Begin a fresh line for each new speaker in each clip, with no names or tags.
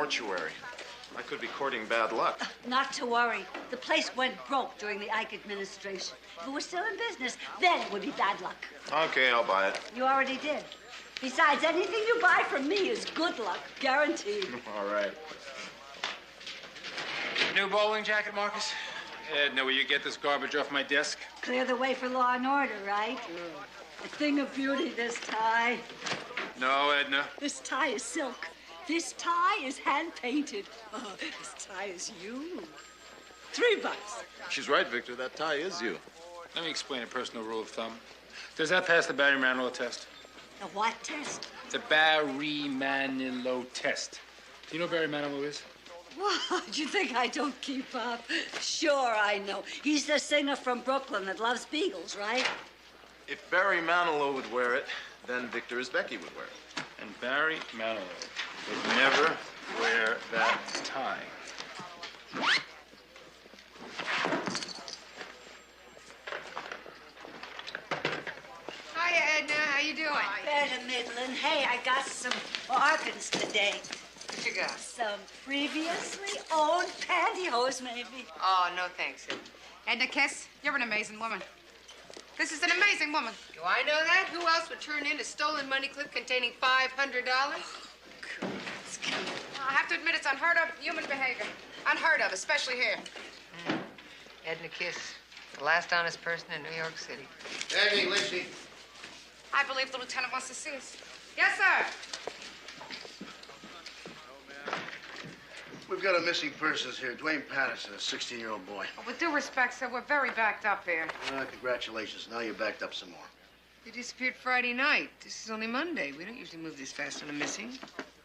mortuary. I could be courting bad luck.
Not to worry. The place went broke during the Ike administration. If it was still in business, then it would be bad luck.
Okay, I'll buy it.
You already did. Besides, anything you buy from me is good luck, guaranteed.
All right.
New bowling jacket, Marcus? Edna, will you get this garbage off my desk?
Clear the way for law and order, right? A thing of beauty, this tie.
No, Edna.
This tie is silk. This tie is hand-painted. Oh, this tie is you. $3.
She's right, Victor. That tie is you.
Let me explain a personal rule of thumb. Does that pass the Barry Manilow test?
The what test?
The Barry Manilow test. Do you know who Barry Manilow is?
What? You think I don't keep up? Sure, I know. He's the singer from Brooklyn that loves Beagles, right?
If Barry Manilow would wear it, then Victor as Becky would wear it.
And Barry Manilow would never wear that tie.
Hiya, Edna. How you doing?
Better, Midland. Hey, I got some bargains today.
What you got?
Some previously owned pantyhose, maybe.
Oh, no thanks, Edna. Edna Kiss, you're an amazing woman. This is an amazing woman. Do I know that? Who else would turn in a stolen money clip containing $500? I have to admit it's unheard of human behavior. Unheard of, especially here.
Edna Kiss, the last honest person in New York City.
Cagney Lacey.
I believe the lieutenant wants to see us. Yes, sir.
We've got a missing persons here. Dwayne Patterson, a 16-year-old boy.
Well, with due respect, sir, we're very backed up here.
Congratulations. Now you're backed up some more.
He disappeared Friday night. This is only Monday. We don't usually move this fast on a missing.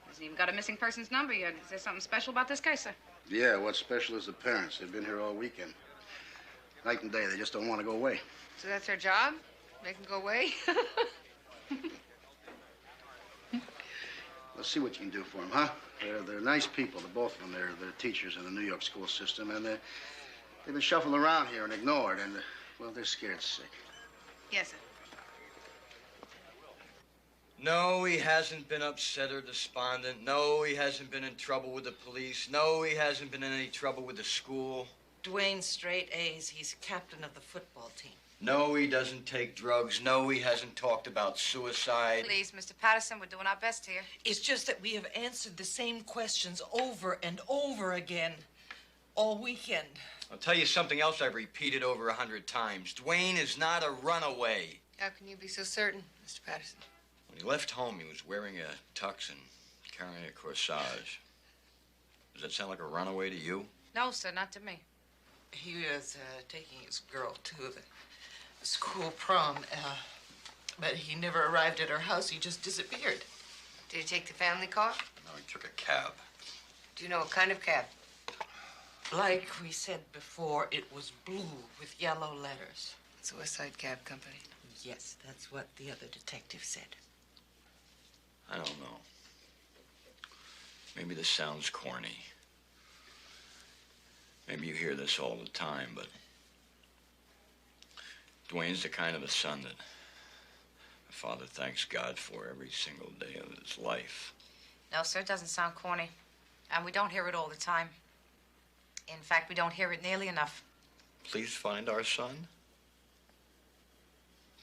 Hasn't even got a missing person's number yet. Is there something special about this case, sir?
Yeah, what's special is the parents. They've been here all weekend. Night and day. They just don't want to go away.
So that's their job? Make them go away?
Let's see what you can do for them, huh? They're nice people, the both of them. They're teachers in the New York school system, and they've been shuffled around here and ignored, and, well, they're scared sick.
Yes, sir.
No, he hasn't been upset or despondent. No, he hasn't been in trouble with the police. No, he hasn't been in any trouble with the school.
Dwayne's straight A's. He's captain of the football team.
No, he doesn't take drugs. No, he hasn't talked about suicide.
Please, Mr. Patterson, we're doing our best here.
It's just that we have answered the same questions over and over again all weekend.
I'll tell you something else I've repeated over 100 times. Dwayne is not a runaway.
How can you be so certain, Mr. Patterson?
When he left home, he was wearing a tux and carrying a corsage. Does that sound like a runaway to you?
No, sir, not to me.
He was taking his girl to the school prom, but he never arrived at her house. He just disappeared.
Did he take the family car?
No, he took a cab.
Do you know what kind of cab?
Like we said before, it was blue with yellow letters.
Suicide Cab Company.
Yes, that's what the other detective said.
I don't know. Maybe this sounds corny. Maybe you hear this all the time, but Dwayne's the kind of a son that a father thanks God for every single day of his life.
No, sir, it doesn't sound corny. And we don't hear it all the time. In fact, we don't hear it nearly enough.
Please find our son.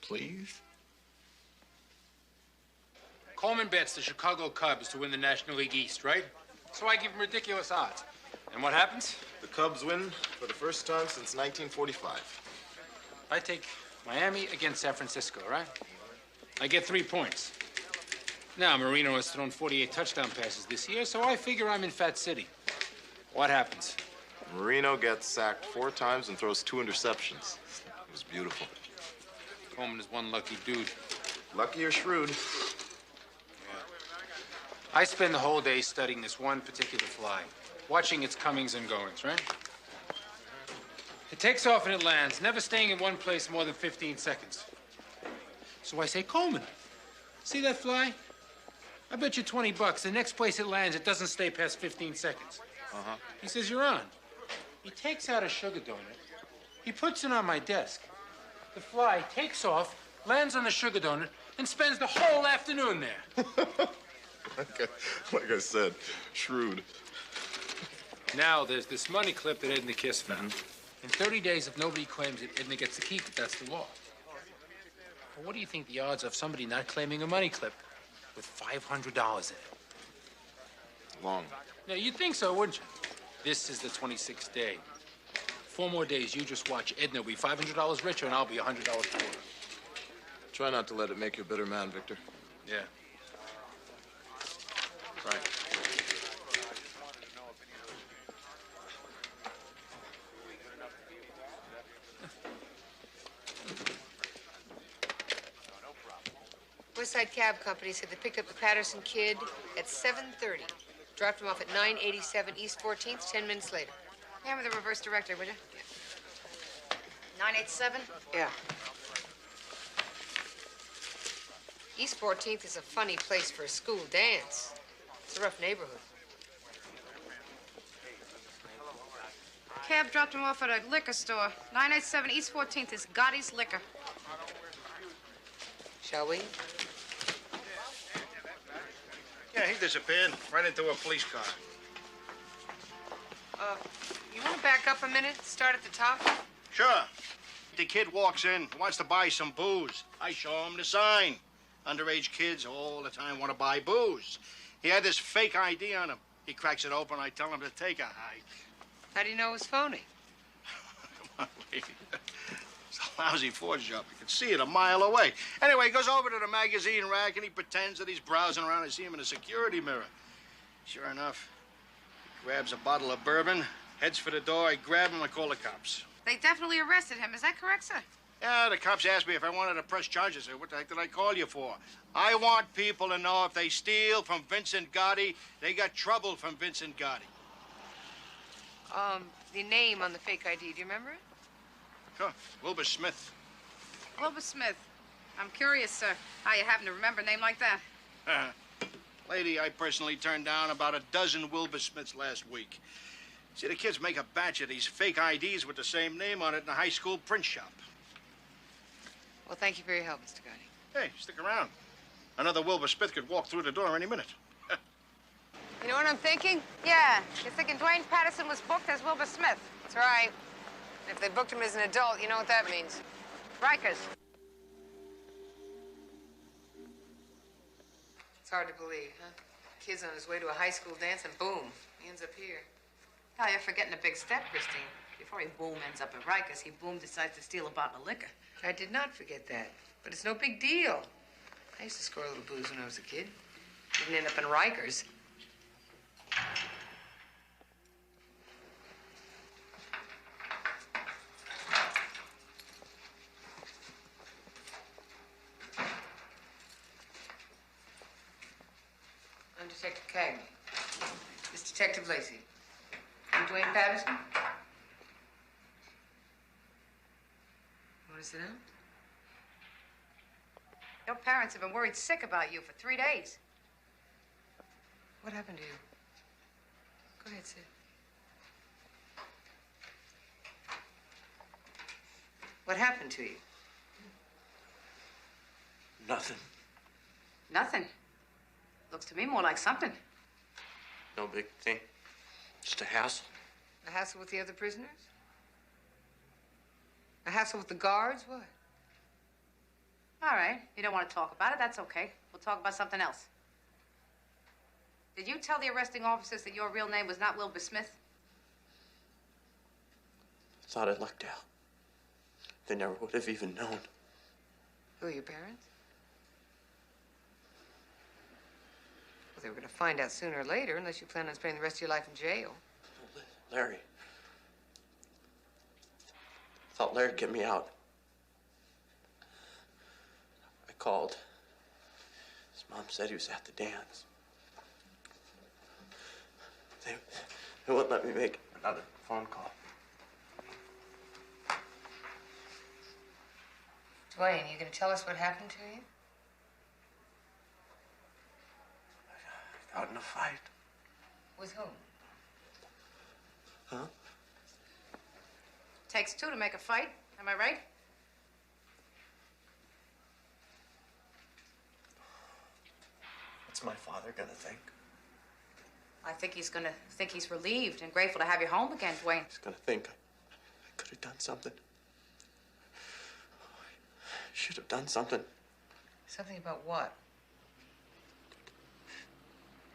Please.
Coleman bets the Chicago Cubs to win the National League East, right? So I give him ridiculous odds. And what happens?
The Cubs win for the first time since 1945.
I take Miami against San Francisco, right? I get 3 points. Now, Marino has thrown 48 touchdown passes this year, so I figure I'm in Fat City. What happens?
Marino gets sacked 4 times and throws 2 interceptions. It was beautiful.
Coleman is one lucky dude.
Lucky or shrewd?
I spend the whole day studying this one particular fly, watching its comings and goings, right? It takes off and it lands, never staying in one place more than 15 seconds. So I say, Coleman, see that fly? I bet you $20. The next place it lands, it doesn't stay past 15 seconds.
Uh-huh.
He says, you're on. He takes out a sugar donut. He puts it on my desk. The fly takes off, lands on the sugar donut, and spends the whole afternoon there.
Like I said, shrewd.
Now, there's this money clip that Ed and the Kiss found. In 30 days, if nobody claims it, Edna gets to keep it. That's the law. Well, what do you think the odds of somebody not claiming a money clip with $500 in it?
Long.
Now, you'd think so, wouldn't you? This is the 26th day. 4 more days, you just watch. Edna will be $500 richer, and I'll be $100 poorer.
Try not to let it make you a bitter man, Victor.
Yeah.
Right.
West Side Cab Company said they picked up the Patterson kid at 7:30. Dropped him off at 987 East 14th, 10 minutes later. Hammer the reverse director, would you? 987? Yeah. East 14th is a funny place for a school dance. It's a rough neighborhood. Cab dropped him off at a liquor store. 987 East 14th is Gotti's Liquor. Shall we?
Yeah, he disappeared right into a police car.
You want to back up a minute? Start at the top?
Sure. The kid walks in, wants to buy some booze. I show him the sign. Underage kids all the time want to buy booze. He had this fake ID on him. He cracks it open. I tell him to take a hike.
How do you know it was phony?
Come on, lady. It's a lousy forge job. You can see it a mile away. Anyway, he goes over to the magazine rack and he pretends that he's browsing around. I see him in a security mirror. Sure enough, he grabs a bottle of bourbon, heads for the door. I grab him, I call the cops.
They definitely arrested him. Is that correct, sir?
Yeah, the cops asked me if I wanted to press charges. I said, what the heck did I call you for? I want people to know if they steal from Vincent Gotti, they got trouble from Vincent Gotti.
The name on the fake ID, do you remember it?
Huh, Wilbur Smith.
Wilbur Smith. I'm curious, sir, how you happen to remember a name like that.
Lady, I personally turned down about a dozen Wilbur Smiths last week. See, the kids make a batch of these fake IDs with the same name on it in a high school print shop.
Well, thank you for your help, Mr. Gotti.
Hey, stick around. Another Wilbur Smith could walk through the door any minute.
You know what I'm thinking? Yeah, you're thinking Dwayne Patterson was booked as Wilbur Smith. That's right. If they booked him as an adult, you know what that means. Rikers. It's hard to believe, huh? Kid's on his way to a high school dance and boom, he ends up here. Oh, you're forgetting a big step, Christine. Before he boom ends up at Rikers, he boom decides to steal a bottle of liquor. I did not forget that, but it's no big deal. I used to score a little booze when I was a kid. Didn't end up in Rikers. I'm Detective Cagney. This is Detective Lacey. You Dwayne Patterson? Want to sit down? Your parents have been worried sick about you for 3 days. What happened to you? Go ahead, sit. What happened to you?
Nothing.
Nothing. Looks to me more like something.
No big thing. Just a hassle.
A hassle with the other prisoners? A hassle with the guards? What? All right. You don't want to talk about it. That's okay. We'll talk about something else. Did you tell the arresting officers that your real name was not Wilbur Smith?
Thought I lucked out. They never would have even known.
Who are your parents? Well, they were going to find out sooner or later, unless you plan on spending the rest of your life in jail.
Larry. Thought Larry'd get me out. I called. His mom said he was at the dance. They wouldn't let me make another phone call.
Dwayne, you going to tell us what happened to you?
I got in a fight.
With whom?
Huh?
Takes two to make a fight. Am I right?
What's my father gonna think?
I think he's gonna think he's relieved and grateful to have you home again, Dwayne.
He's gonna think I could have done something. I should have done something.
Something about what?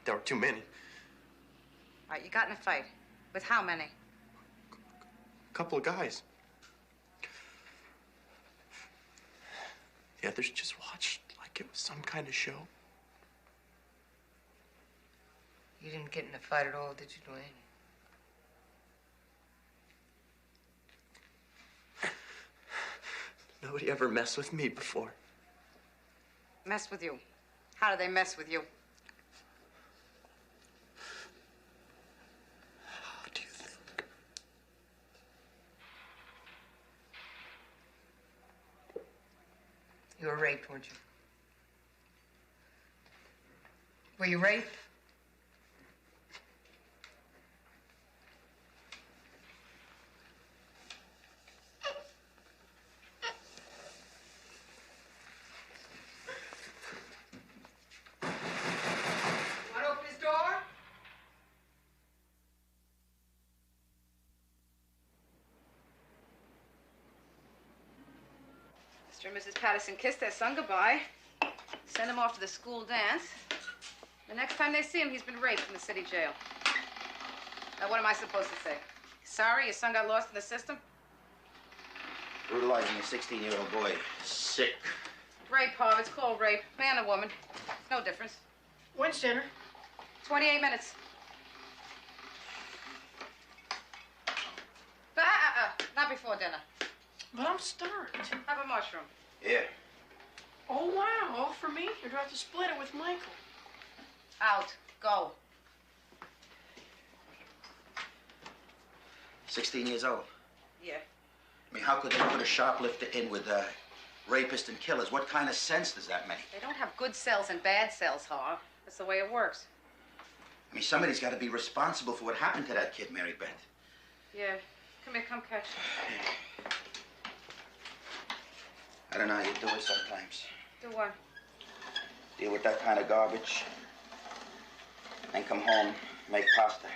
There were too many.
All right, you got in a fight. With how many?
A couple of guys. The others just watched like it was some kind of show.
You didn't get in a fight at all, did you, Dwayne?
Nobody ever messed with me before.
Mess with you? How do they mess with you?
How do you think?
You were raped, weren't you? Were you raped? Want to open his door? Mr. and Mrs. Patterson kissed their son goodbye. Sent him off to the school dance. The next time they see him, he's been raped in the city jail. Now, what am I supposed to say? Sorry, your son got lost in the system?
Brutalizing a 16-year-old boy. Sick.
Rape, Paul. It's called rape. Man or woman. No difference.
When's dinner?
28 minutes. But, not before dinner.
But I'm starved.
Have a mushroom.
Yeah.
Oh, wow. All for me? Or do I have to split it with Michael?
Out. Go.
16 years old.
Yeah.
I mean, how could they put a shoplifter in with rapists and killers? What kind of sense does that make?
They don't have good cells and bad cells, Har. That's the way it works.
I mean, somebody's got to be responsible for what happened to that kid, Mary Beth.
Yeah. Come here, come catch.
I don't know how you do it sometimes.
Do what?
Deal with that kind of garbage. Then come home, make pasta.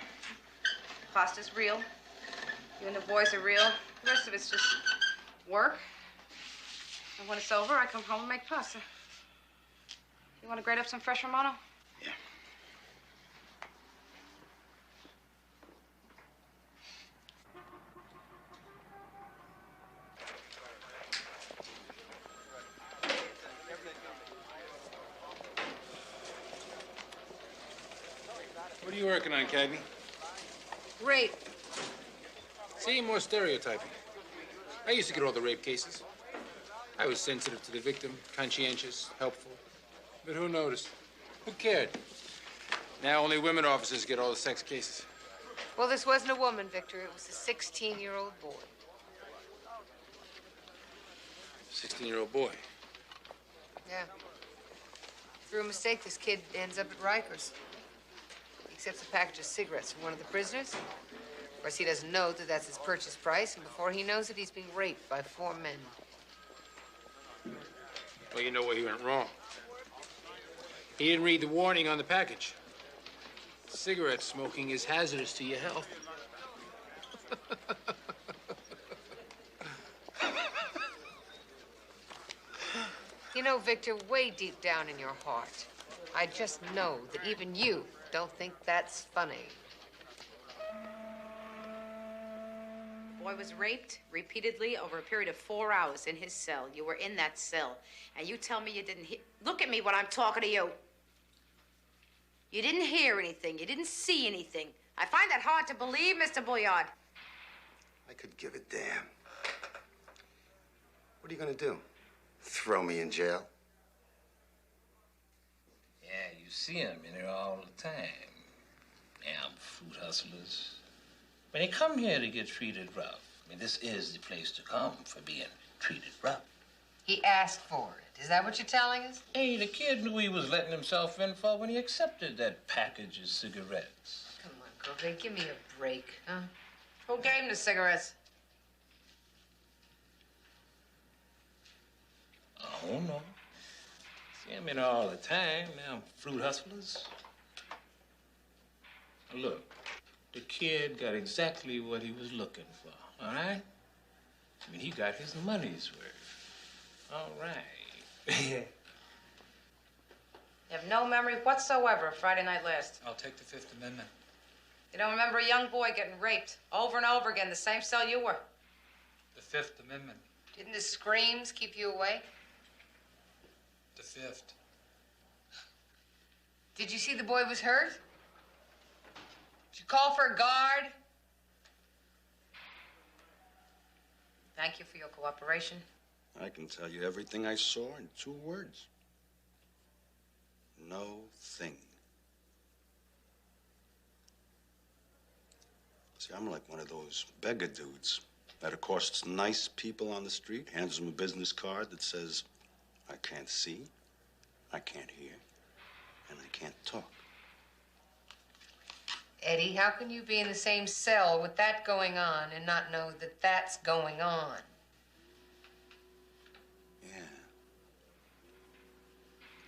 Pasta's real. You and the boys are real. The rest of it's just work. And when it's over, I come home and make pasta. You want to grate up some fresh Romano?
Yeah.
What are you working on, Cagney?
Rape.
See, more stereotyping. I used to get all the rape cases. I was sensitive to the victim, conscientious, helpful. But who noticed? Who cared? Now only women officers get all the sex cases.
Well, this wasn't a woman, Victor. It was a 16-year-old boy.
16-year-old boy.
Yeah. Through a mistake, this kid ends up at Rikers. He accepts a package of cigarettes from one of the prisoners. Of course, he doesn't know that that's his purchase price, and before he knows it, he's being raped by 4 men.
Well, you know where he went wrong. He didn't read the warning on the package. Cigarette smoking is hazardous to your health.
You know, Victor, way deep down in your heart, I just know that even you don't think that's funny. The boy was raped repeatedly over a period of 4 hours in his cell. You were in that cell, and you tell me you didn't hear... Look at me when I'm talking to you. You didn't hear anything. You didn't see anything. I find that hard to believe, Mr. Bouillard.
I could give a damn. What are you gonna do? Throw me in jail?
Yeah, you see them in there all the time. Damn fruit hustlers. When they come here to get treated rough, I mean, this is the place to come for being treated rough.
He asked for it. Is that what you're telling us?
Hey, the kid knew he was letting himself in for when he accepted that package of cigarettes.
Come on, Croquet, give me a break, huh? Who gave him the cigarettes?
Oh, no. Scam in all the time, them fruit hustlers. Now look, the kid got exactly what he was looking for, all right? I mean, he got his money's worth. All right.
You have no memory whatsoever of Friday night last.
I'll take the Fifth Amendment.
You don't remember a young boy getting raped over and over again in the same cell you were?
The Fifth Amendment.
Didn't the screams keep you awake?
The Fifth.
Did you see the boy was hurt? Did you call for a guard? Thank you for your cooperation.
I can tell you everything I saw in 2 words. No thing. See, I'm like one of those beggar dudes that accosts nice people on the street, hands them a business card that says, I can't see, I can't hear, and I can't talk.
Eddie, how can you be in the same cell with that going on and not know that that's going on?
Yeah.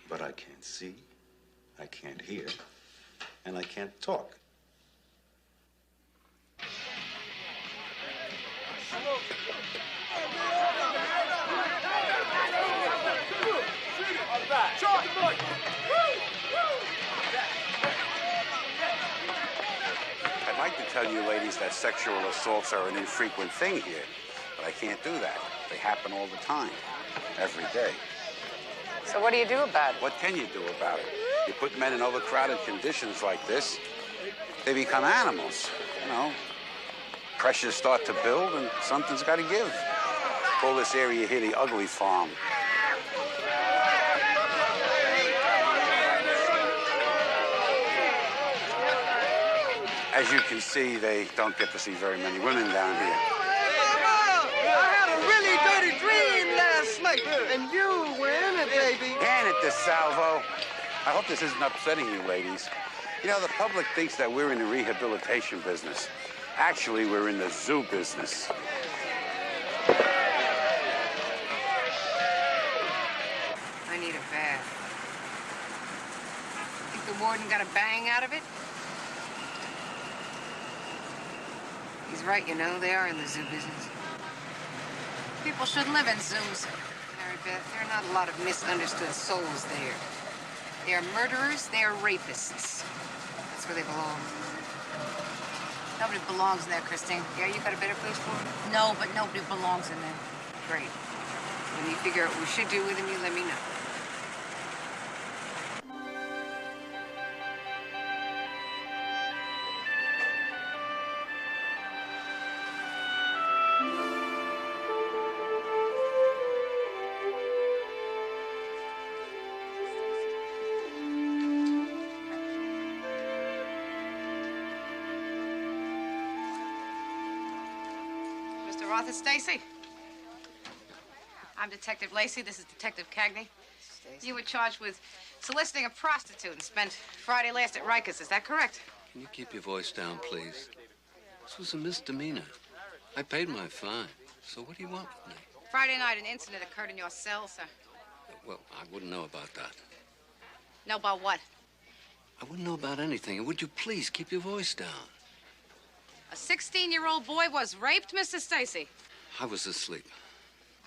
But I can't see, I can't hear, and I can't talk.
I'd like to tell you ladies that sexual assaults are an infrequent thing here, but I can't do that. They happen all the time, every day.
So what do you do about it?
What can you do about it? You put men in overcrowded conditions like this, they become animals, you know. Pressures start to build and something's got to give. Call this area here the ugly farm. As you can see, they don't get to see very many women down here.
I had a really dirty dream last night, and you were in it, baby.
Hand it to Salvo. I hope this isn't upsetting you, ladies. You know, the public thinks that we're in the rehabilitation business. Actually, we're in the zoo business.
I need a bath. Think the warden got a bang out of it? He's right, you know, they are in the zoo business. People should live in zoos. Mary Beth, there are not a lot of misunderstood souls there. They are murderers, they are rapists. That's where they belong. Nobody belongs in there, Christine. Yeah, you got a better place for them? No, but nobody belongs in there. Great. When you figure out what we should do with them, you let me know. Stacy. I'm Detective Lacey. This is Detective Cagney. Stacy. You were charged with soliciting a prostitute and spent Friday last at Rikers. Is that correct?
Can you keep your voice down, please? This was a misdemeanor. I paid my fine. So what do you want with me?
Friday night, an incident occurred in your cell, sir.
Well, I wouldn't know about that.
Know about what?
I wouldn't know about anything. And would you please keep your voice down?
A 16-year-old boy was raped, Mr. Stacy.
I was asleep.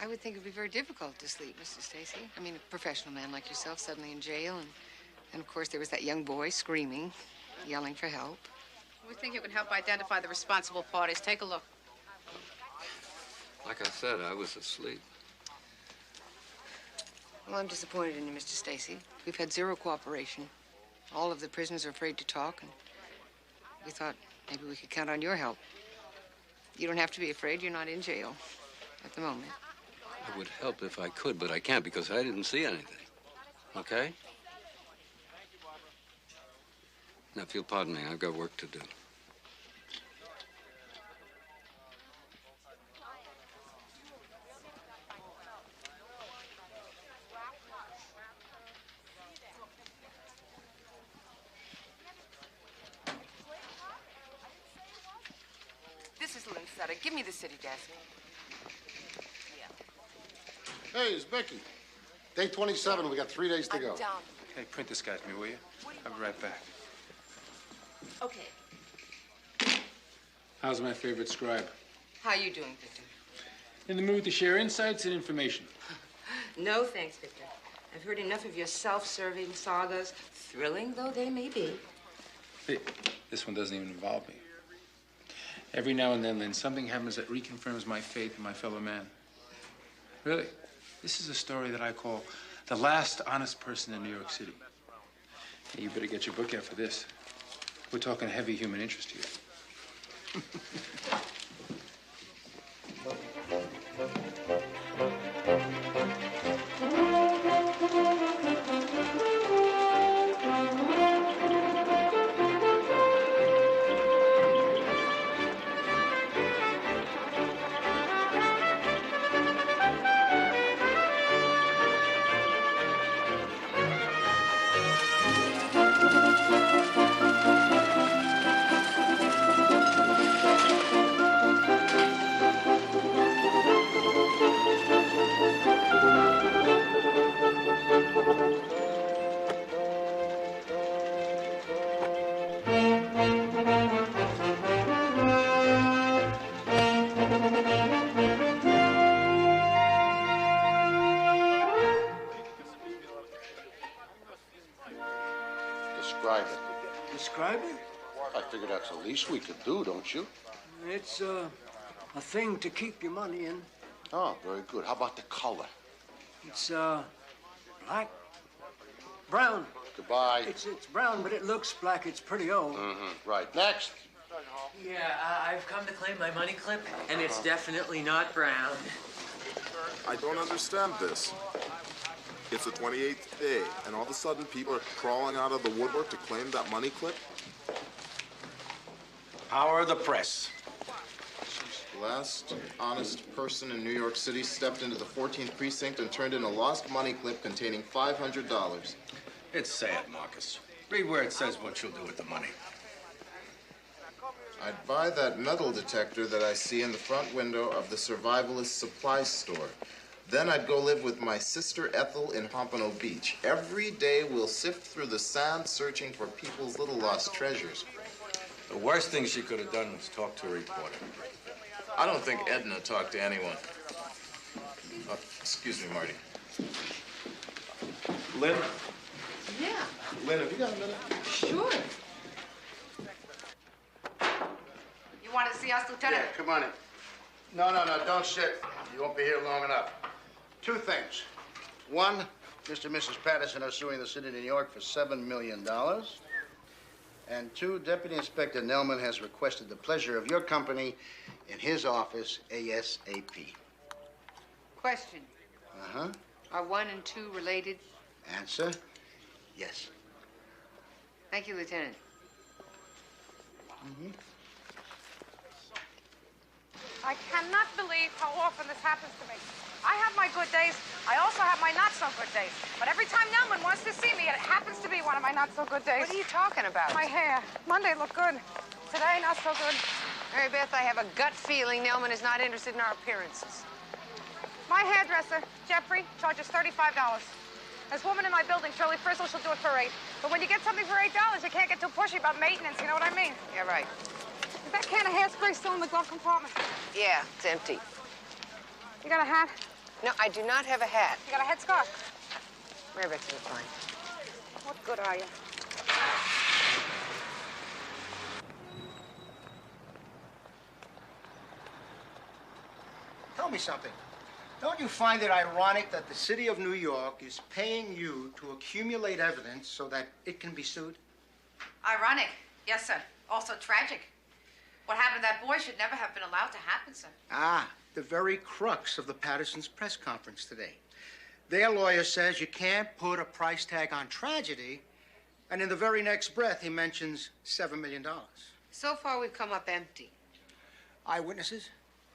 I would think it'd be very difficult to sleep, Mr. Stacy. I mean, a professional man like yourself suddenly in jail, and of course there was that young boy screaming, yelling for help. We think you can help identify the responsible parties. Take a look.
Like I said, I was asleep.
Well, I'm disappointed in you, Mr. Stacy. We've had zero cooperation. All of the prisoners are afraid to talk, and we thought maybe we could count on your help. You don't have to be afraid. You're not in jail at the moment.
I would help if I could, but I can't because I didn't see anything. Okay? Now, if you'll pardon me, I've got work to do.
Give me the city desk.
Hey, it's Becky.
Day 27, we got 3 days to go.
Hey, print this guy to me, will you? I'll be right back.
Okay.
How's my favorite scribe?
How you doing, Victor?
In the mood to share insights and information.
No, thanks, Victor. I've heard enough of your self-serving sagas, thrilling though they may be.
Hey, this one doesn't even involve me. Every now and then, Lynn, something happens that reconfirms my faith in my fellow man. Really, this is a story that I call The Last Honest Person in New York City. Hey, you better get your book out for this. We're talking heavy human interest here.
Describe it.
Describe it?
I figure that's the least we could do, don't you?
It's a thing to keep your money in.
Oh, very good. How about the color?
It's black, brown.
Goodbye.
It's brown, but it looks black. It's pretty old.
Mm-hmm. Right. Next.
Yeah, I've come to claim my money clip, and it's definitely not brown.
I don't understand this. It's the 28th day, and all of a sudden people are crawling out of the woodwork to claim that money clip?
Power of the press.
Last honest person in New York City stepped into the 14th precinct and turned in a lost money clip containing $500.
It's sad, Marcus. Read where it says what you'll do with the money.
I'd buy that metal detector that I see in the front window of the Survivalist Supply Store. Then I'd go live with my sister Ethel in Pompano Beach. Every day we'll sift through the sand searching for people's little lost treasures.
The worst thing she could have done was talk to a reporter.
I don't think Edna talked to anyone. Excuse me, Marty. Lynn?
Yeah.
Lynn, have you got a minute?
Sure. You want to see us, Lieutenant?
Yeah, come on in. No, don't sit. You won't be here long enough. Two things. One, Mr. and Mrs. Patterson are suing the city of New York for $7 million. And two, Deputy Inspector Nelman has requested the pleasure of your company in his office ASAP.
Question.
Uh-huh.
Are 1 and 2 related?
Answer, yes.
Thank you, Lieutenant.
Mm-hmm.
I cannot believe how often this happens to me. I have my good days. I also have my not-so-good days. But every time Nelman wants to see me, it happens to be one of my not-so-good days.
What are you talking about?
My hair. Monday looked good. Today, not so good.
Mary Beth, I have a gut feeling Nelman is not interested in our appearances.
My hairdresser, Jeffrey, charges $35. This woman in my building, Shirley Frizzle, she'll do it for $8. But when you get something for $8, you can't get too pushy about maintenance, you know what I mean?
Yeah, right.
Is that can of hairspray still in the glove compartment?
Yeah, it's empty.
You got a hat?
No, I do not have a hat.
You got a headscarf?
Mary Beth, you're fine.
What good are you?
Tell me something. Don't you find it ironic that the city of New York is paying you to accumulate evidence so that it can be sued?
Ironic. Yes, sir. Also tragic. What happened to that boy should never have been allowed to happen, sir.
Ah, the very crux of the Pattersons' press conference today. Their lawyer says you can't put a price tag on tragedy, and in the very next breath, he mentions $7 million.
So far, we've come up empty.
Eyewitnesses?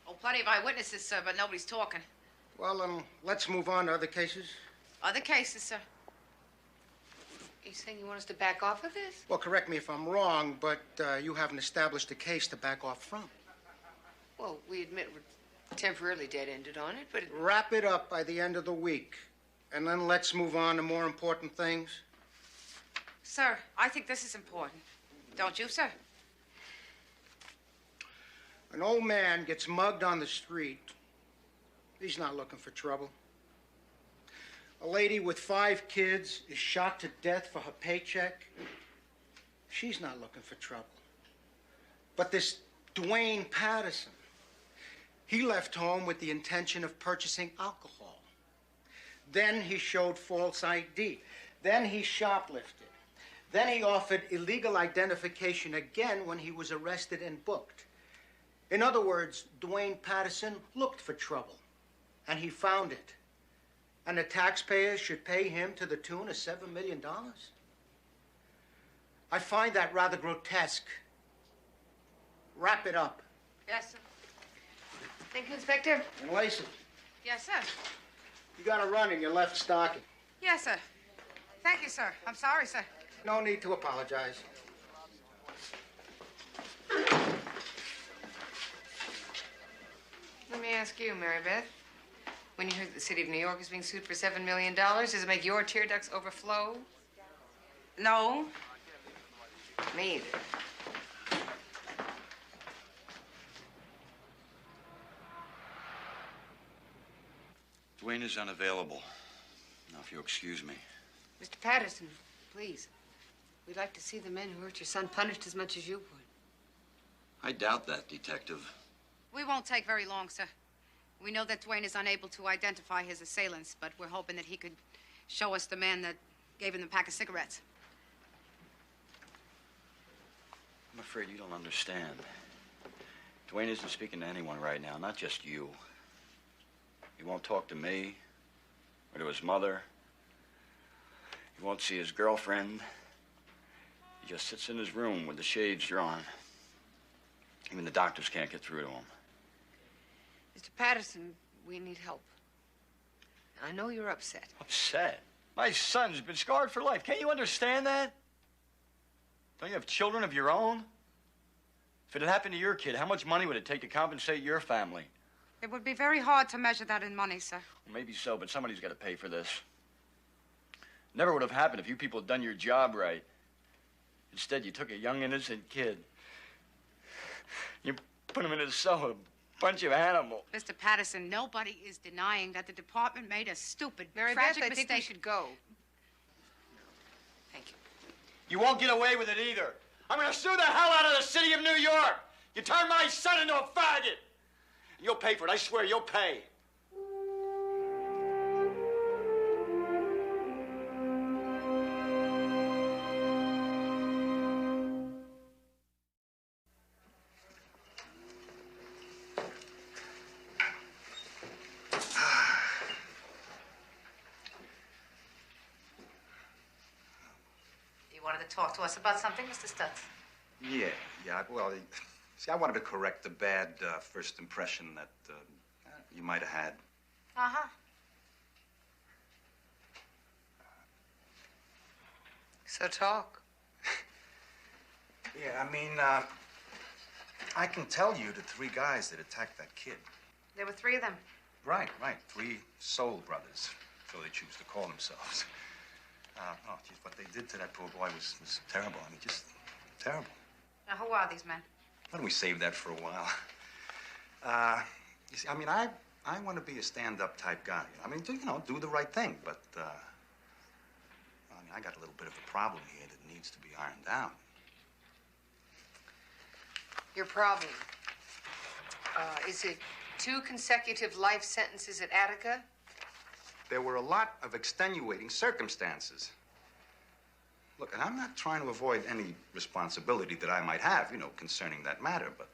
Oh, plenty of eyewitnesses, sir, but nobody's talking.
Well, let's move on to other cases.
Other cases, sir. Are you saying you want us to back off of this?
Well, correct me if I'm wrong, but you haven't established a case to back off from.
Well, we admit we're temporarily dead-ended on it, but...
Wrap it up by the end of the week.
and then let's move on to more important things?
Sir, I think this is important. Don't you, sir?
An old man gets mugged on the street. He's not looking for trouble. A lady with 5 kids is shot to death for her paycheck. She's not looking for trouble. But this Dwayne Patterson, he left home with the intention of purchasing alcohol. Then he showed false ID. Then he shoplifted. Then he offered illegal identification again when he was arrested and booked. In other words, Dwayne Patterson looked for trouble, and he found it. And the taxpayers should pay him to the tune of $7 million? I find that rather grotesque. Wrap it up.
Yes, sir. Thank you, Inspector.
And Lacey,
Yes, sir.
you got to run in your left stocking.
Yes, sir. Thank you, sir. I'm sorry, sir.
No need to apologize.
Let me ask you, Mary Beth. When you heard that the city of New York is being sued for $7 million, does it make your tear ducts overflow?
No.
Me either.
Dwayne is unavailable. Now, if you'll excuse me.
Mr. Patterson, please. We'd like to see the men who hurt your son punished as much as you would.
I doubt that, Detective.
We won't take very long, sir. We know that Dwayne is unable to identify his assailants, but we're hoping that he could show us the man that gave him the pack of cigarettes.
I'm afraid you don't understand. Dwayne isn't speaking to anyone right now, not just you. He won't talk to me or to his mother. He won't see his girlfriend. He just sits in his room with the shades drawn. Even the doctors can't get through to him.
Mr. Patterson, we need help. I know you're upset.
Upset? My son's been scarred for life. Can't you understand that? Don't you have children of your own? If it had happened to your kid, how much money would it take to compensate your family?
It would be very hard to measure that in money, sir.
Well, maybe so, but somebody's got to pay for this. Never would have happened if you people had done your job right. Instead, you took a young, innocent kid. You put him in a cell, a bunch of animals.
Mr. Patterson, nobody is denying that the department made a stupid,
Mary
tragic
Beth, I
mistake.
think we should go. Thank you.
You won't get away with it either. I'm going to sue the hell out of the city of New York. You turned my son into a faggot. And you'll pay for it. I swear, you'll pay.
You wanted to talk to us about something, Mr. Stutz?
Yeah. Well, see, I wanted to correct the bad first impression that you might have had.
Uh-huh. So talk.
Yeah, I mean, I can tell you the 3 guys that attacked that kid.
There were 3 of them.
Right. 3 soul brothers, so they choose to call themselves. Oh, geez, what they did to that poor boy was terrible. I mean, just terrible.
Now, who are these men?
Why don't we save that for a while? You see, I mean, I want to be a stand-up type guy. I mean, do the right thing, but, I mean, I got a little bit of a problem here that needs to be ironed out.
Your problem. Is it 2 consecutive life sentences at Attica?
There were a lot of extenuating circumstances. Look, and I'm not trying to avoid any responsibility that I might have, concerning that matter, but,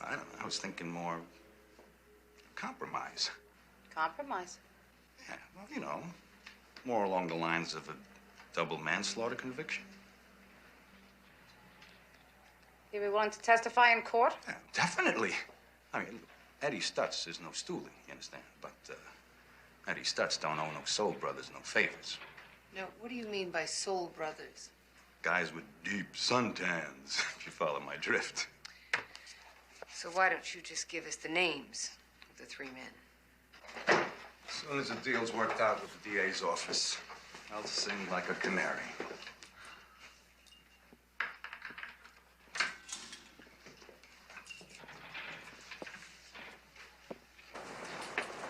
I don't know, I was thinking more compromise.
Compromise?
Yeah, well, more along the lines of a double manslaughter conviction.
You'd be willing to testify in court?
Yeah, definitely. I mean, Eddie Stutz is no stoolie, you understand? But, Eddie Stutz don't owe no soul brothers no favors.
No, what do you mean by soul brothers?
Guys with deep suntans, if you follow my drift.
So why don't you just give us the names of the 3 men?
As soon as the deal's worked out with the DA's office, I'll sing like a canary.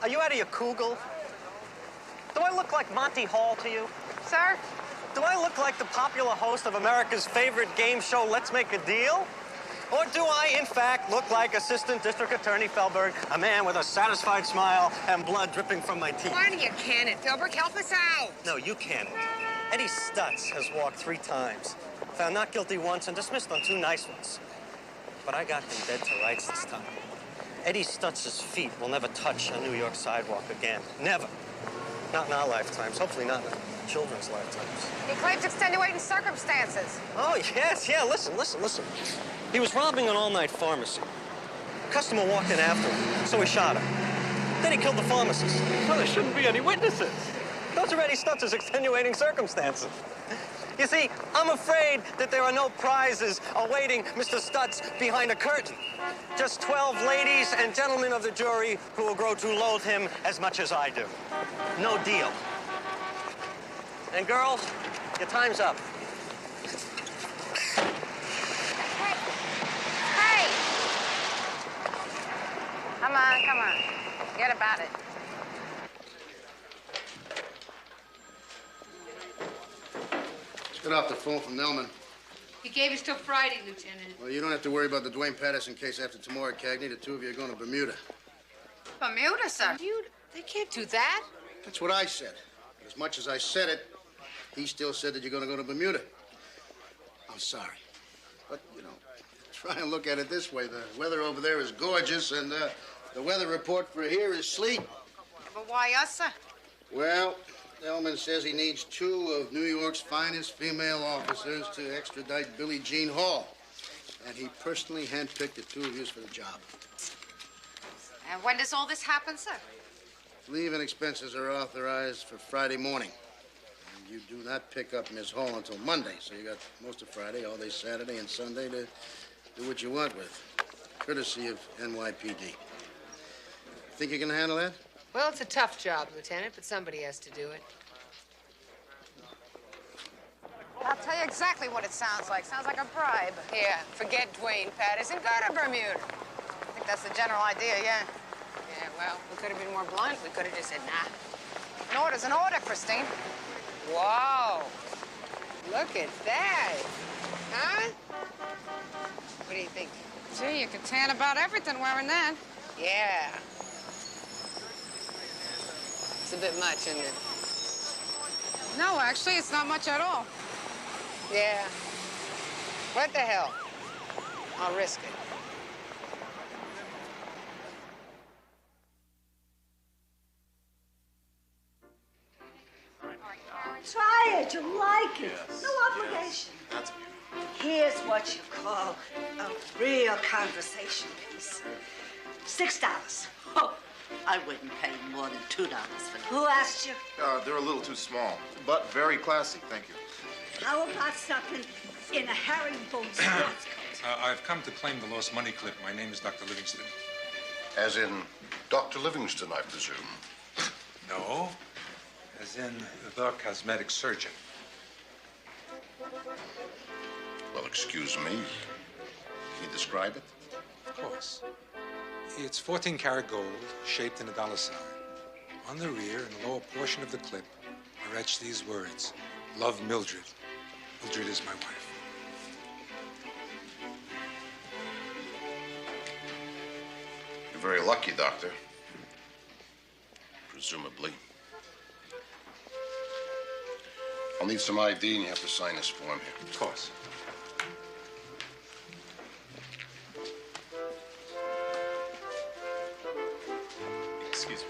Are you out of your kugel? Do I look like Monty Hall to you?
Sir?
Do I look like the popular host of America's favorite game show, Let's Make a Deal? Or do I, in fact, look like Assistant District Attorney Felberg, a man with a satisfied smile and blood dripping from my teeth?
Why don't you can it, Felberg? Help us out.
No, you can't. Eddie Stutz has walked 3 times, found not guilty once, and dismissed on 2 nice ones. But I got him dead to rights this time. Eddie Stutz's feet will never touch a New York sidewalk again. Never. Not in our lifetimes. Hopefully not in our children's lifetimes.
He claims extenuating circumstances.
Oh, yes, yeah. Listen. He was robbing an all-night pharmacy. A customer walked in after him, so he shot him. Then he killed the pharmacist. Well, there shouldn't be any witnesses. Those are Eddie Stutz's extenuating circumstances. You see, I'm afraid that there are no prizes awaiting Mr. Stutz behind a curtain. Just 12 ladies and gentlemen of the jury who will grow to loathe him as much as I do. No deal. And girls, your time's up.
Hey! Come on. Forget about it.
Get off the phone from Nelman.
He gave us till Friday, Lieutenant.
Well, you don't have to worry about the Dwayne Patterson case after tomorrow, Cagney. The 2 of you are going to Bermuda.
Bermuda, sir? They can't do that.
That's what I said. As much as I said it, he still said that you're going to go to Bermuda. I'm sorry. But, try and look at it this way. The weather over there is gorgeous, and the weather report for here is sleet.
But why us, sir?
Well, Elman says he needs 2 of New York's finest female officers to extradite Billie Jean Hall. And he personally handpicked the 2 of you for the job.
And when does all this happen, sir?
Leave and expenses are authorized for Friday morning. And you do not pick up Miss Hall until Monday, so you got most of Friday, all day Saturday, and Sunday to do what you want with, courtesy of NYPD. Think you can handle that?
Well, it's a tough job, Lieutenant, but somebody has to do it.
I'll tell you exactly what it sounds like. Sounds like a bribe.
Yeah, forget Dwayne Patterson. Go to Bermuda.
I think that's the general idea, yeah.
Yeah, well, we could have been more blunt. We could have just said, nah.
An order's an order, Christine.
Wow. Look at that. Huh? What do you think?
Gee, you could tan about everything wearing that.
Yeah. It's a bit much, isn't it?
No, actually, it's not much at all.
Yeah. What the hell? I'll risk it.
Try it. You'll like it.
Yes,
No obligation.
That's beautiful.
Here's what you call a real conversation piece. $6.
Oh, I wouldn't pay more than $2 for that.
Who asked you?
They're a little too small, but very classy. Thank you.
How about something in a herringbone sports coat?
I've come to claim the lost money clip. My name is Dr. Livingston.
As in Dr. Livingston, I presume.
No, as in the cosmetic surgeon.
Well, excuse me. Can you describe it?
Of course. It's 14-karat gold, shaped in a dollar sign. On the rear, in the lower portion of the clip, are etched these words: "Love Mildred. Mildred is my wife."
You're very lucky, Doctor. Presumably. I'll need some ID, and you have to sign this form here.
Of course.
Excuse me.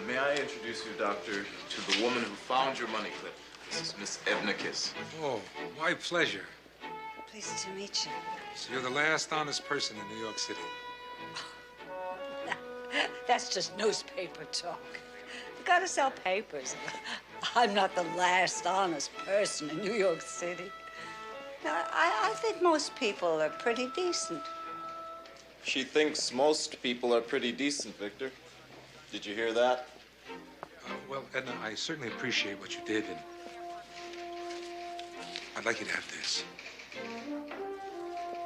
May I introduce you, Doctor, to the woman who found your money clip? This is Miss Edna Kiss.
Oh, my pleasure.
Pleased to meet you.
So you're the last honest person in New York City.
That's just newspaper talk. You gotta sell papers. I'm not the last honest person in New York City. I think most people are pretty decent.
She thinks most people are pretty decent, Victor. Did you hear that?
Well, Edna, I certainly appreciate what you did, and I'd like you to have this.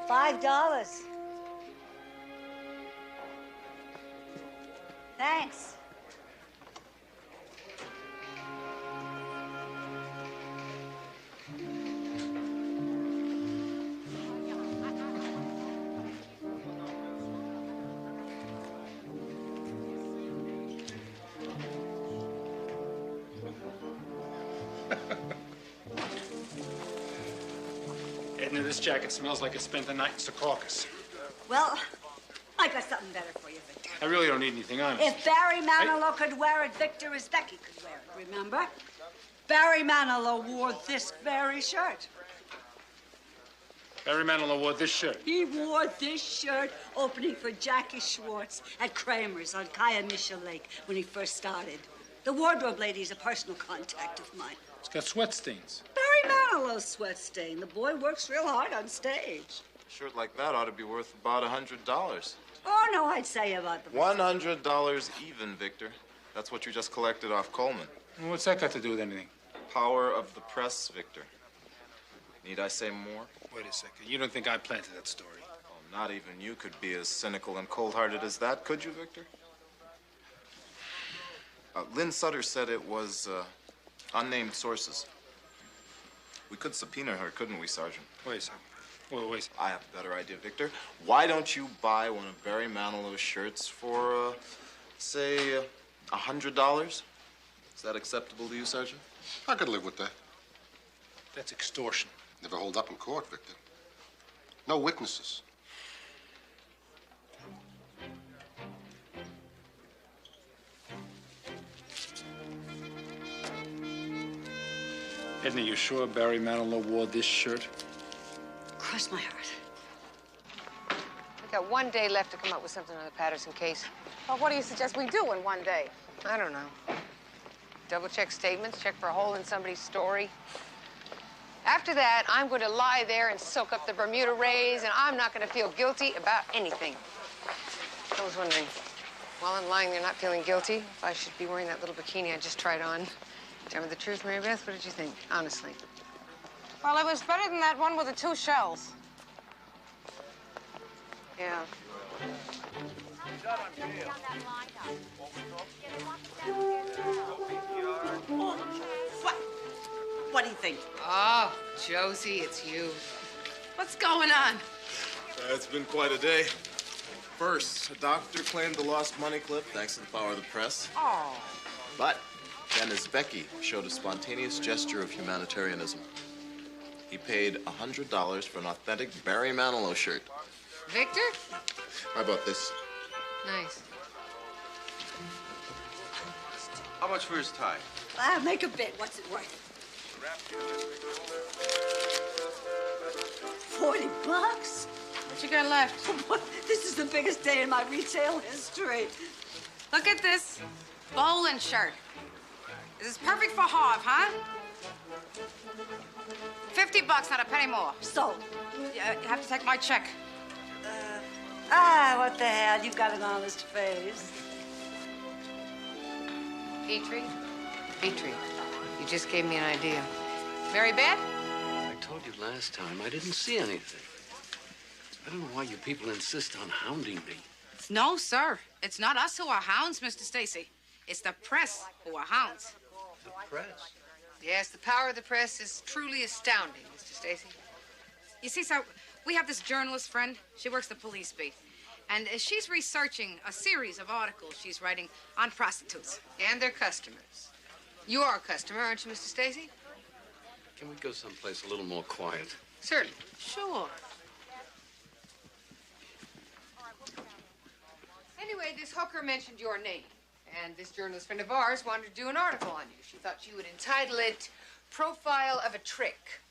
$5. Thanks.
Edna, this jacket smells like it spent the night in Secaucus.
Well, I got something better for you, Victor.
I really don't need anything, honest.
If Barry Manilow could wear it, Victor as Becky could wear it, remember? Barry Manilow wore this very shirt.
Barry Manilow wore this shirt.
He wore this shirt opening for Jackie Schwartz at Kramer's on Kiamisha Lake when he first started. The wardrobe lady's a personal contact of mine.
It's got sweat stains.
Barry Manilow's sweat stain. The boy works real hard on stage.
A shirt like that ought to be worth about $100.
Oh, no, I'd say about the...
$100 even, Victor. That's what you just collected off Coleman.
Well, what's that got to do with anything?
Power of the press, Victor. Need I say more?
Wait a second. You don't think I planted that story?
Oh, not even you could be as cynical and cold-hearted as that, could you, Victor? Lynn Sutter said it was unnamed sources. We could subpoena her, couldn't we, Sergeant?
Wait a second. Wait.
I have a better idea, Victor. Why don't you buy one of Barry Manilow's shirts for, say, $100? Is that acceptable to you, Sergeant?
I could live with that.
That's extortion.
Never hold up in court, Victor. No witnesses.
Edna, you sure Barry Manilow wore this shirt?
Cross my heart.
We got one day left to come up with something on the Patterson case.
Well, what do you suggest we do in one day?
I don't know. Double-check statements, check for a hole in somebody's story. After that, I'm going to lie there and soak up the Bermuda rays, and I'm not going to feel guilty about anything. I was wondering, while I'm lying there not feeling guilty, if I should be wearing that little bikini I just tried on. Tell me the truth, Mary Beth. What did you think, honestly?
Well, it was better than that one with the 2 shells.
Yeah.
What do you think?
Oh, Josie, it's you. What's going on?
It's been quite a day. First, a doctor claimed the lost money clip thanks to the power of the press.
Oh.
But then his Becky showed a spontaneous gesture of humanitarianism. He paid $100 for an authentic Barry Manilow shirt.
Victor?
How about this?
Nice.
How much for his tie?
Make a bid. What's it worth? $40.
What you got left?
This is the biggest day in my retail history.
Look at this bowling shirt. This is perfect for Harv, huh? $50, not a penny more.
So?
You have to take my check.
What the hell? You've got an honest face.
Petrie? Petrie, you just gave me an idea. Mary Beth?
I told you last time I didn't see anything. I don't know why you people insist on hounding me.
No, sir. It's not us who are hounds, Mr. Stacy. It's the press who are hounds.
The press?
Yes, the power of the press is truly astounding, Mr. Stacy.
You see, sir, we have this journalist friend. She works the police beat. And she's researching a series of articles she's writing on prostitutes.
And their customers. You are a customer, aren't you, Mr. Stacy?
Can we go someplace a little more quiet?
Certainly. Sure. Anyway, this hooker mentioned your name. And this journalist friend of ours wanted to do an article on you. She thought you would entitle it Profile of a Trick.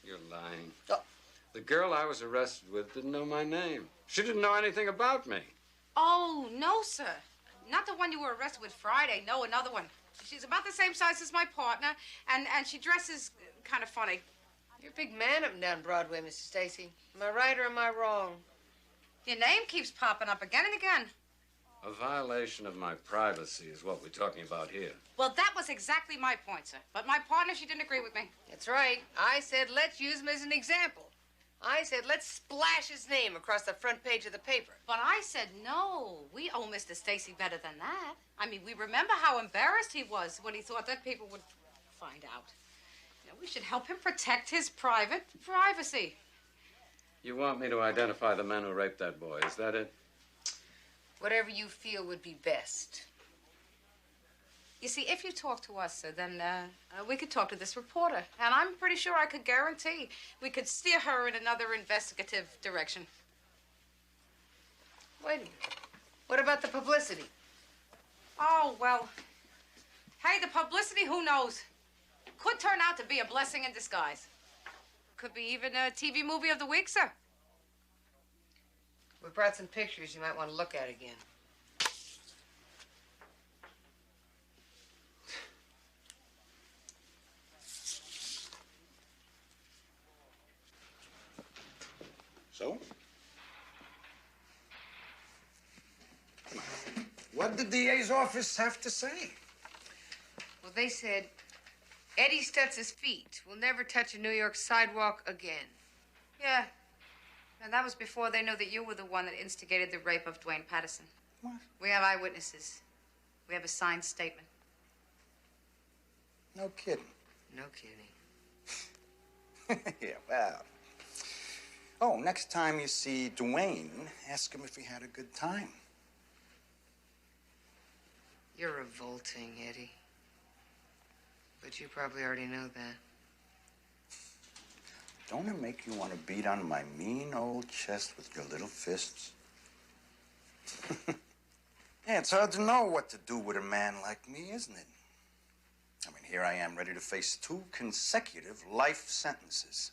You're lying. Oh. The girl I was arrested with didn't know my name. She didn't know anything about me.
Oh, no, sir. Not the one you were arrested with Friday. No, another one. She's about the same size as my partner, and she dresses kind of funny.
You're a big man up and down Broadway, Mr. Stacy. Am I right or am I wrong?
Your name keeps popping up again and again.
A violation of my privacy is what we're talking about here.
Well, that was exactly my point, sir. But my partner, she didn't agree with me.
That's right. I said, let's use him as an example. I said, let's splash his name across the front page of the paper.
But I said, no, we owe Mr. Stacy better than that. I mean, we remember how embarrassed he was when he thought that people would find out. You know, we should help him protect his private privacy.
You want me to identify the men who raped that boy, is that it?
Whatever you feel would be best.
You see, if you talk to us, sir, then we could talk to this reporter. And I'm pretty sure I could guarantee we could steer her in another investigative direction.
Wait a minute. What about the publicity?
Oh, well. Hey, the publicity, who knows? Could turn out to be a blessing in disguise. Could be even a TV movie of the week, sir.
We brought some pictures you might want to look at again.
So? What did the DA's office have to say?
Well, they said, Eddie Stutz's feet will never touch a New York sidewalk again.
Yeah. And that was before they knew that you were the one that instigated the rape of Dwayne Patterson.
What?
We have eyewitnesses. We have a signed statement.
No kidding.
No kidding.
Yeah, well. Oh, next time you see Dwayne, ask him if he had a good time.
You're revolting, Eddie. But you probably already know that.
Don't it make you want to beat on my mean old chest with your little fists? Yeah, it's hard to know what to do with a man like me, isn't it? I mean, here I am ready to face 2 consecutive life sentences.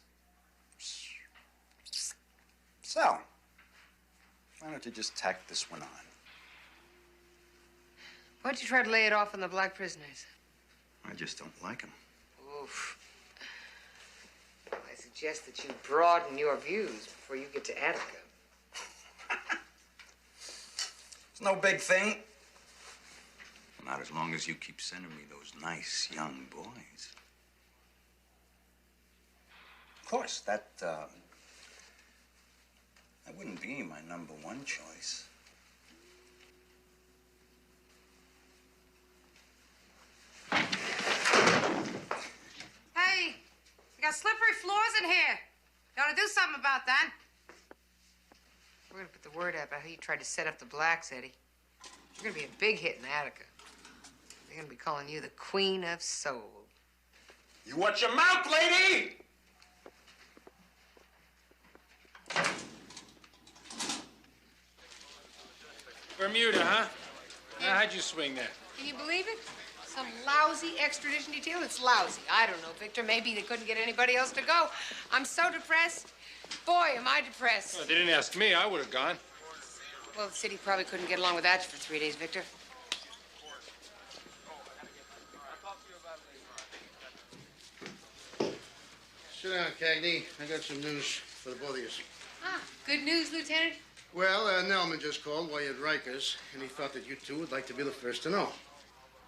So, why don't you just tack this one on?
Why'd you try to lay it off on the black prisoners?
I just don't like them.
Oof. I suggest that you broaden your views before you get to Attica.
It's no big thing. Not as long as you keep sending me those nice young boys. Of course, that wouldn't be my #1 choice.
Hey, you got slippery floors in here. You ought to do something about that.
We're gonna put the word out about how you tried to set up the blacks, Eddie. You're gonna be a big hit in Attica. They're gonna be calling you the Queen of Soul.
You watch your mouth, lady!
Bermuda, huh? Now, how'd you swing that?
Can you believe it? Some lousy extradition detail? It's lousy. I don't know, Victor. Maybe they couldn't get anybody else to go. I'm so depressed. Boy, am I depressed.
Well, they didn't ask me. I would have gone.
Well, the city probably couldn't get along without you for 3 days, Victor.
Sit down, Cagney. I got some news for the both of you.
Ah, good news, Lieutenant.
Well, Nelman just called while you're at Rikers, and he thought that you two would like to be the first to know.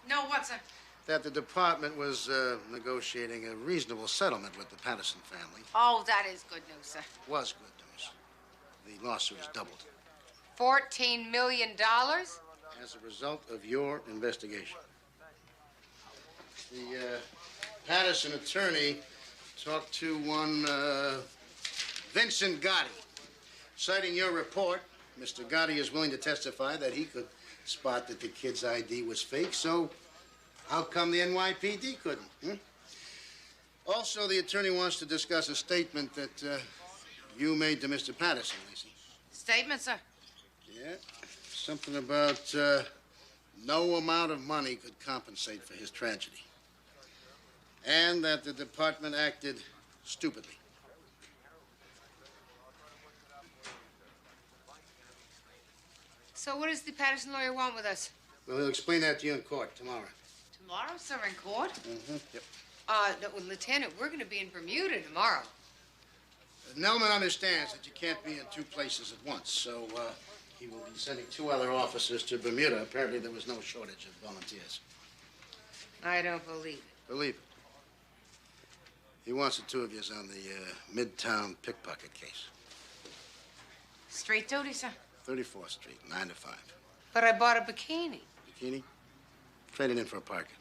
No, what, sir?
That the department was negotiating a reasonable settlement with the Patterson family.
Oh, that is good news, sir.
Was good news. The lawsuit is doubled.
$14 million?
As a result of your investigation. The Patterson attorney talked to one Vincent Gotti. Citing your report, Mr. Gotti is willing to testify that he could spot that the kid's ID was fake, so how come the NYPD couldn't? Also, the attorney wants to discuss a statement that you made to Mr. Patterson, Lacey.
Statement, sir.
Yeah, something about no amount of money could compensate for his tragedy. And that the department acted stupidly.
So what does the Patterson lawyer want with us?
Well, he'll explain that to you in court tomorrow.
Tomorrow, sir, in court?
Mm-hmm. Yep.
No, well, Lieutenant, we're going to be in Bermuda tomorrow.
Nelman understands that you can't be in 2 places at once, so He will be sending 2 other officers to Bermuda. Apparently there was no shortage of volunteers.
I don't believe it.
Believe it. He wants the 2 of you on the Midtown pickpocket case.
Street duty, sir?
34th Street, 9 to 5.
But I bought a bikini.
Bikini? Trading in for a parka.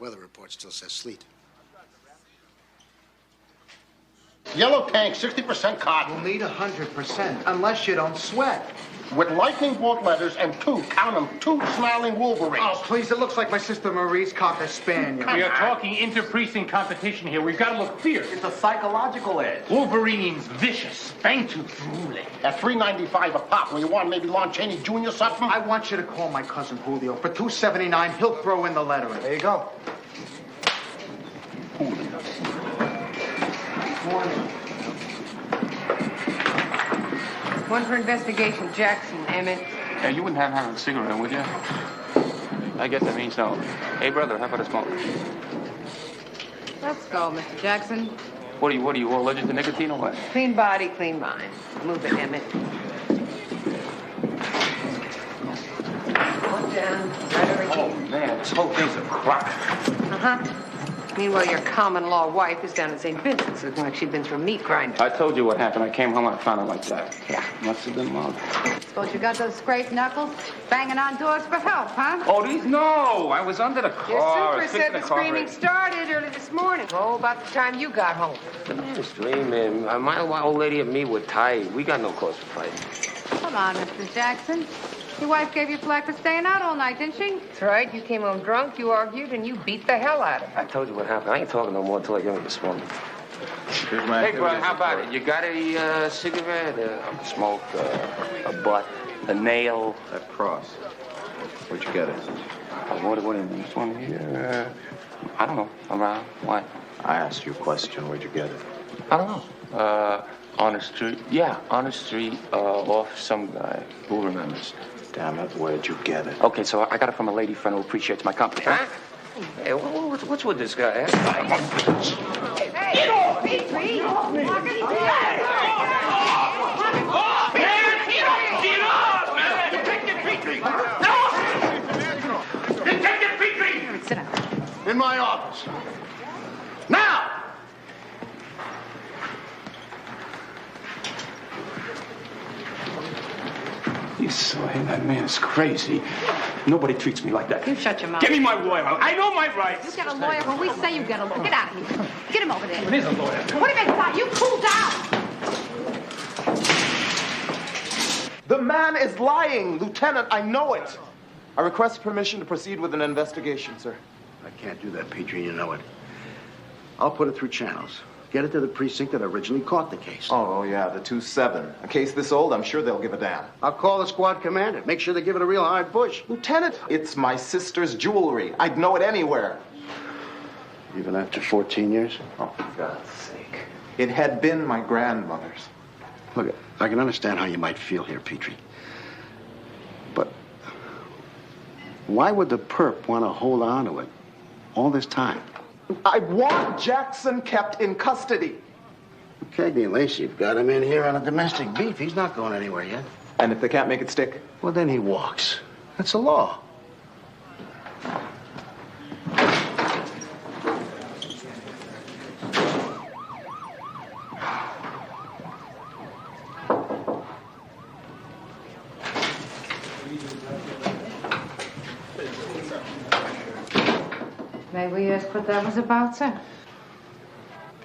Weather report still says sleet.
Yellow tank, 60% cotton.
We'll need 100%, unless you don't sweat.
With lightning bolt letters and 2, count them, 2 smiling Wolverines.
Oh, please, it looks like my sister Marie's Cocker Spaniel.
We are talking inter-precinct competition here. We've got to look fierce.
It's a psychological edge.
Wolverine's vicious, fang-tooth drooling.
At $3.95 a pop, will you want maybe Lon Chaney Jr. something?
I want you to call my cousin Julio. For $2.79, he'll throw in the lettering.
There you go.
One for investigation, Jackson, Emmett.
Yeah, you wouldn't have a cigarette, would you? I guess that means no. Hey, brother, how about a smoke?
Let's go, Mr. Jackson.
What are you all allergic to nicotine or what?
Clean body, clean mind. Move it, Emmett. Look down.
Oh, man, this whole thing's a crock.
Uh-huh. Meanwhile, your common law wife is down at St. Vincent's, looking like she'd been through a meat grinder.
I told you what happened. I came home and I found her like that.
Yeah.
Must have been love.
Suppose you got those scraped knuckles banging on doors for help, huh?
Oh, these? No, I was under the car.
Your
I
super
was
said the screaming started early this morning. Oh, about the time you got home.
The man's dreaming. My old lady and me were tight. We got no cause for fighting.
Come on, Mr. Jackson. Your wife gave you flack for staying out all night, didn't she? That's right. You came home drunk, you argued, and you beat the hell out of her.
I told you what happened. I ain't talking no more until I get her this morning. Hey, bro, how about it? You got a cigarette, a smoke, a butt, a nail?
That cross. Where'd you get it?
What do you mean? This one here? I don't know. Around. Why?
I asked you a question. Where'd you get it?
I don't know. On the street. Yeah, on the street, off some guy. Who remembers?
Damn it, where'd you get it?
Okay, so I got it from a lady friend who appreciates my company. Huh? Hey, what's with this guy? Eh?
Hey, get off! Petrie!
Get off, man!
Detective Petrie! No! Detective Petrie!
Sit down.
In my office. Now!
You saw him. That man's crazy. Nobody treats me like that.
You shut your mouth.
Give me my lawyer. I know my rights.
You get a lawyer when we say you get a lawyer. Get out of here. Get him over there.
It is a lawyer.
What do you mean, you cool down?
The man is lying, Lieutenant. I know it. I request permission to proceed with an investigation, sir.
I can't do that, Petrie, you know it. I'll put it through channels. Get it to the precinct that originally caught the case.
Oh, yeah, the 2-7. A case this old, I'm sure they'll give a damn.
I'll call the squad commander. Make sure they give it a real hard push.
Lieutenant, it's my sister's jewelry. I'd know it anywhere.
Even after 14 years?
Oh, for God's sake. It had been my grandmother's.
Look, I can understand how you might feel here, Petrie. But why would the perp want to hold on to it all this time?
I want Jackson kept in custody.
Cagney Lacey, you've got him in here on a domestic beef. He's not going anywhere yet.
And if they can't make it stick?
Well, then he walks. That's the law.
May we ask what that was about, sir?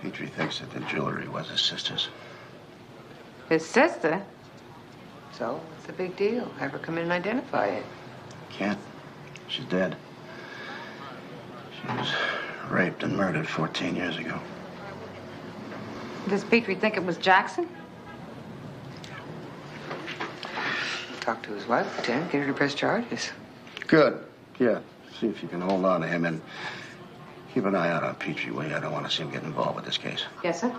Petrie thinks that the jewelry was his sister's.
His sister? So, what's the big deal? Have her come in and identify it.
Can't. She's dead. She was raped and murdered 14 years ago.
Does Petrie think it was Jackson? Talk to his wife, Lieutenant. Get her to press charges.
Good. Yeah. See if you can hold on to him and keep an eye out on Petrie, will you? I don't want to see him get involved with this case.
Yes, sir.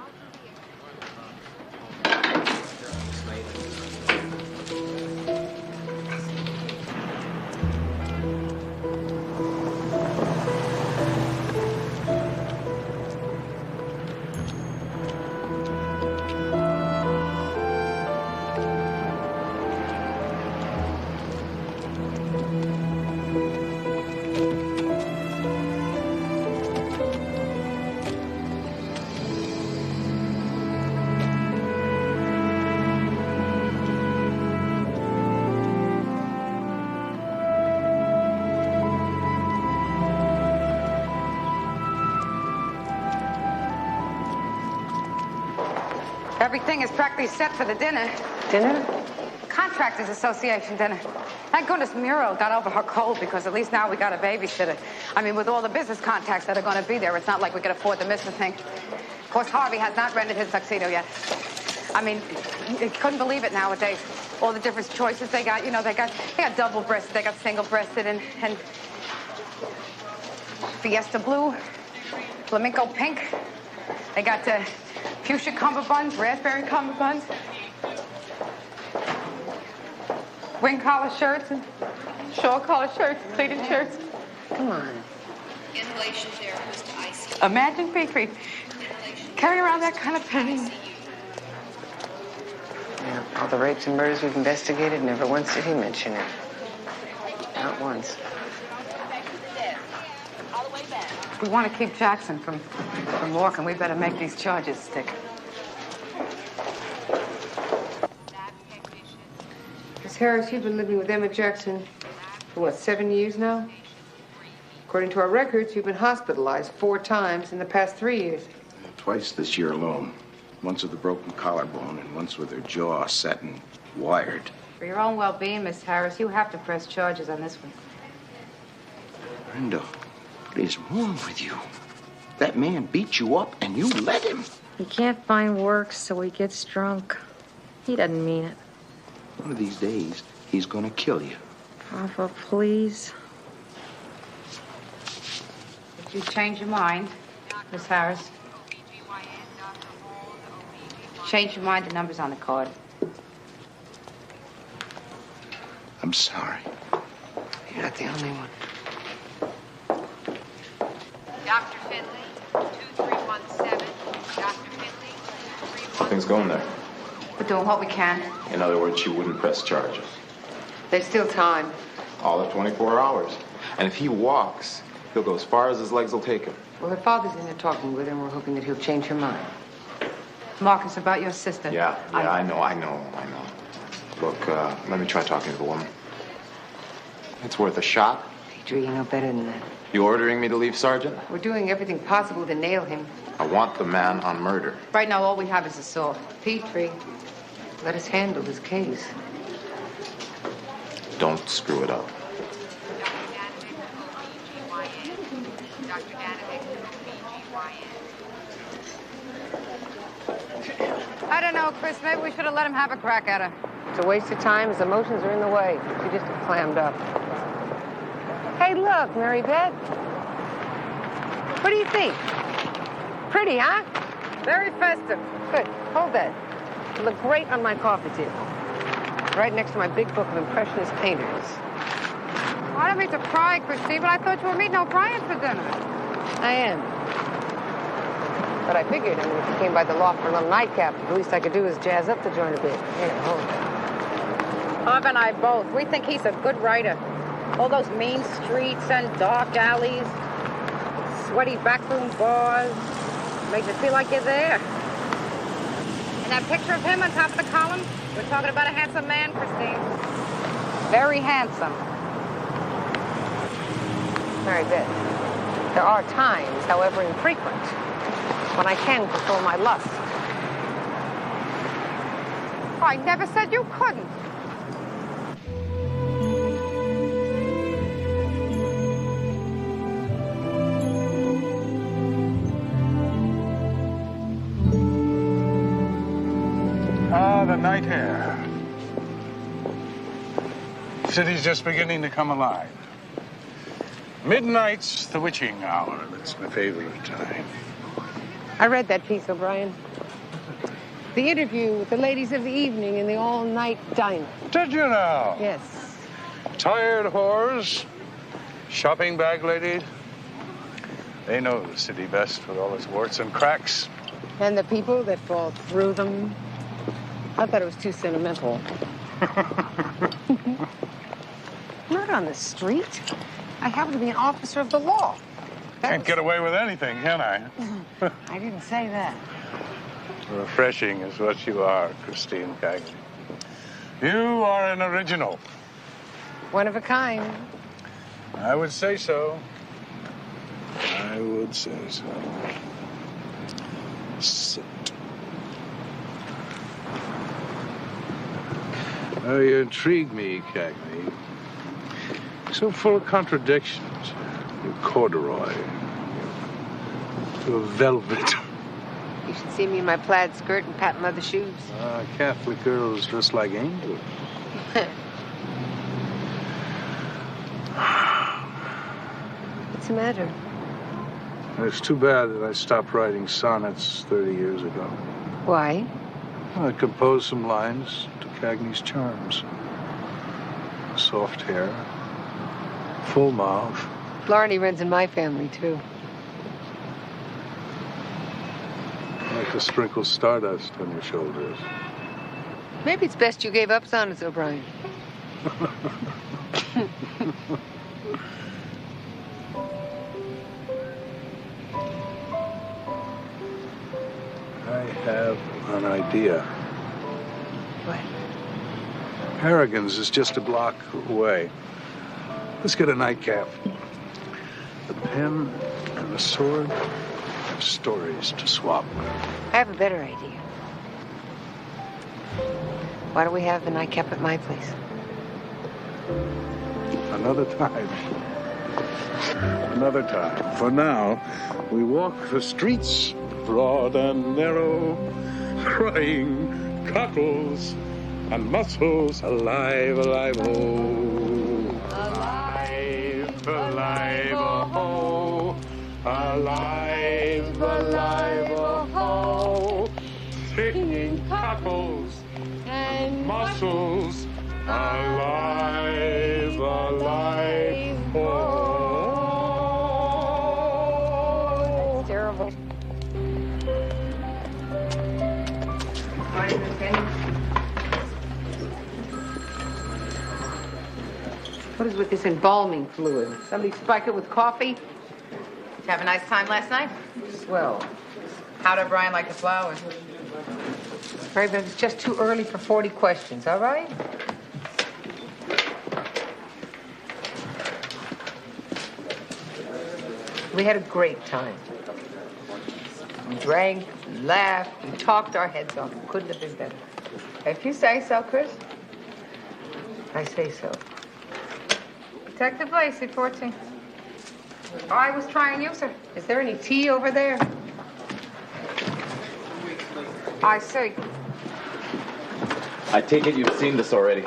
everything is practically set for the dinner.
Dinner?
Contractors Association dinner. Thank goodness Muriel got over her cold because at least now we got a babysitter. I mean, with all the business contacts that are going to be there, it's not like we can afford to miss the thing. Of course, Harvey has not rented his tuxedo yet. I mean, you couldn't believe it nowadays. All the different choices they got. You know, they got double-breasted, they got single-breasted, and Fiesta blue, flamenco pink. They got fuchsia cummerbunds, raspberry cummerbunds, wing collar shirts, and shawl collar shirts, pleated shirts. Come on.
Inhalation therapist to ICU.
Imagine Petrie carrying around that kind of pain.
Yeah, all the rapes and murders we've investigated, never once did he mention it. Not once.
If we want to keep Jackson from walking, we better make these charges stick.
Miss Harris, you've been living with Emma Jackson for, what, 7 years now? According to our records, you've been hospitalized 4 times in the past 3 years.
Twice this year alone. Once with a broken collarbone and once with her jaw set and wired.
For your own well-being, Miss Harris, you have to press charges on this one.
Brenda, what is wrong with you? That man beat you up and you let him.
He can't find work, so he gets drunk. He doesn't mean it.
One of these days, he's gonna kill you.
Papa, please.
If you change your mind, Miss Harris, change your mind, the number's on the card.
I'm sorry.
You're not the only one.
Dr. Finley, 2317. Dr. Finley, 2317.
Nothing's going there.
We're doing what we can.
In other words, she wouldn't press charges.
There's still time.
All of 24 hours. And if he walks, he'll go as far as his legs will take him.
Well, her father's in there talking with her, and we're hoping that he'll change her mind.
Marcus, about your sister.
Yeah, I know. Look, let me try talking to the woman. It's worth a shot.
Petrie, you know better than that.
You ordering me to leave, Sergeant?
We're doing everything possible to nail him.
I want the man on murder.
Right now, all we have is assault.
Petrie, let us handle this case.
Don't screw it up.
I don't know, Chris. Maybe we should have let him have a crack at her.
It's a waste of time. His emotions are in the way. She just clammed up. Hey, look, Mary Beth. What do you think? Pretty, huh?
Very festive.
Good. Hold that. It'll look great on my coffee table. Right next to my big book of Impressionist painters.
I don't mean to pry, Christine, but I thought you were meeting O'Brien for dinner.
I am. But I figured, I mean, if you came by the loft for a little nightcap, the least I could do is jazz up the joint a bit. Here, hold it.
Harv and I both. We think he's a good writer. All those mean streets and dark alleys, sweaty backroom bars, makes you feel like you're there. And that picture of him on top of the column, we're talking about a handsome man, Christine. Very handsome.
Mary Beth, there are times, however infrequent, when I can control my lust.
I never said you couldn't.
The night air. City's just beginning to come alive. Midnight's the witching hour. That's my favorite time.
I read that piece, O'Brien. The interview with the ladies of the evening in the all-night diner.
Did you know?
Yes.
Tired whores, shopping bag ladies. They know the city best with all its warts and cracks.
And the people that fall through them. I thought it was too sentimental. Not on the street. I happen to be an officer of the law.
Can't get away with anything, can I?
I didn't say that.
Refreshing is what you are, Christine Cagney. You are an original.
One of a kind.
I would say so. I would say so. Sit. You intrigue me, Cagney. So full of contradictions. You're corduroy. You're velvet.
You should see me in my plaid skirt and patent leather shoes.
Catholic girls dress like angels.
What's the matter?
It's too bad that I stopped writing sonnets 30 years ago.
Why?
I composed some lines to Cagney's charms. Soft hair, full mouth.
Blarney runs in my family, too.
I like to sprinkle stardust on your shoulders.
Maybe it's best you gave up sonnets, O'Brien.
I have an idea.
What?
Harrigan's is just a block away. Let's get a nightcap. The pen and the sword have stories to swap.
I have a better idea. Why don't we have the nightcap at my place?
Another time. Another time. For now, we walk the streets, broad and narrow, crying cockles and muscles alive, alive, oh. Alive, alive, oh. Alive, alive, oh. Singing cockles and muscles alive, alive, oh.
That's terrible. What is with this embalming fluid? Somebody spike it with coffee?
Did you have a nice time last night?
Swell.
How did Brian like the flowers?
Right, but it's just too early for 40 questions, all right? We had a great time. We drank, we laughed, we talked our heads off. Couldn't have been better. If you say so, Chris. I say so.
Detective Lacey, 14. Oh, I was trying you, sir.
Is there any tea over there?
I see.
I take it you've seen this already.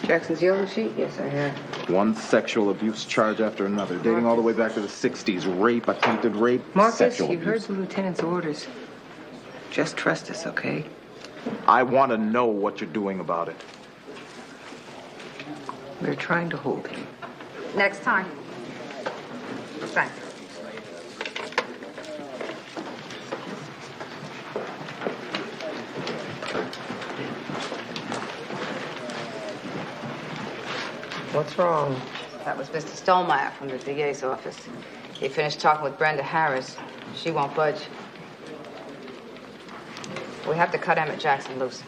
Jackson's yellow sheet? Yes, I have.
One sexual abuse charge after another, dating all the way back to the 60s. Rape, attempted rape,
Marcus,
sexual
you
abuse.
heard the lieutenant's orders. Just trust us, okay?
I want to know what you're doing about it.
We're trying to hold him.
Next time. Thanks.
What's wrong?
That was Mr. Stolmeyer from the DA's office. He finished talking with Brenda Harris. She won't budge. We have to cut Emmett Jackson loose.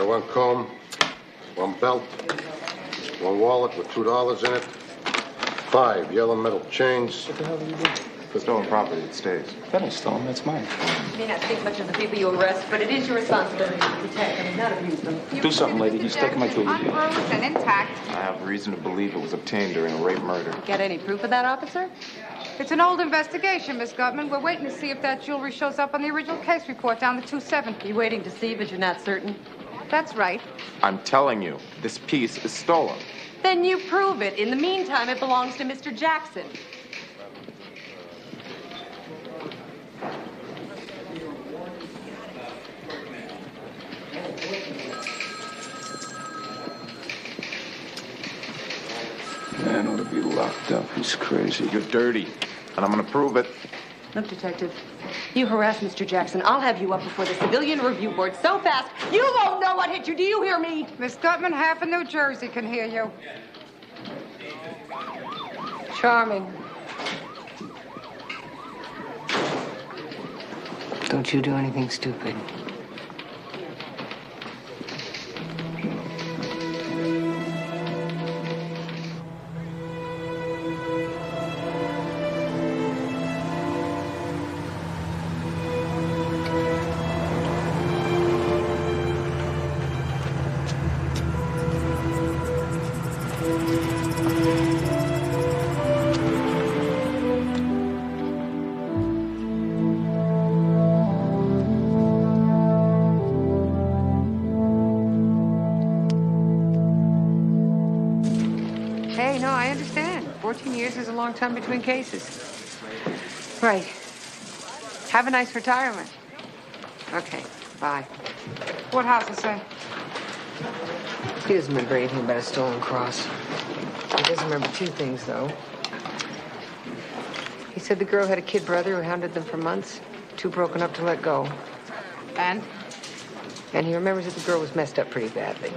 One comb, one belt, one wallet with $2 in it, 5 yellow metal chains.
What the hell are you doing? For stolen property, it stays. That ain't stolen, that's mine.
You may not think much of the people you arrest, but it is your responsibility to protect them, not abuse them.
Do something, lady. He's taking my jewelry.
Unbruised and intact.
I have reason to believe it was obtained during a rape murder.
Get any proof of that, officer?
It's an old investigation, Miss Gutman. We're waiting to see if that jewelry shows up on the original case report down the 270.
You're waiting to see, but you're not certain.
That's right.
I'm telling you, this piece is stolen.
Then you prove it. In the meantime, it belongs to Mr. Jackson.
Man ought to be locked up. He's crazy.
You're dirty, and I'm gonna prove it.
Look, Detective, you harass Mr. Jackson. I'll have you up before the Civilian Review Board so fast, you won't know what hit you. Do you hear me?
Miss Gutman, half of New Jersey can hear you.
Charming. Don't you do anything stupid. you know, I understand. 14 years is a long time between cases. Right. Have a nice retirement. Okay, bye.
What house is say?
He doesn't remember anything about a stolen cross. He doesn't remember two things, though. He said the girl had a kid brother who hounded them for months, too broken up to let go.
And?
And he remembers that the girl was messed up pretty badly.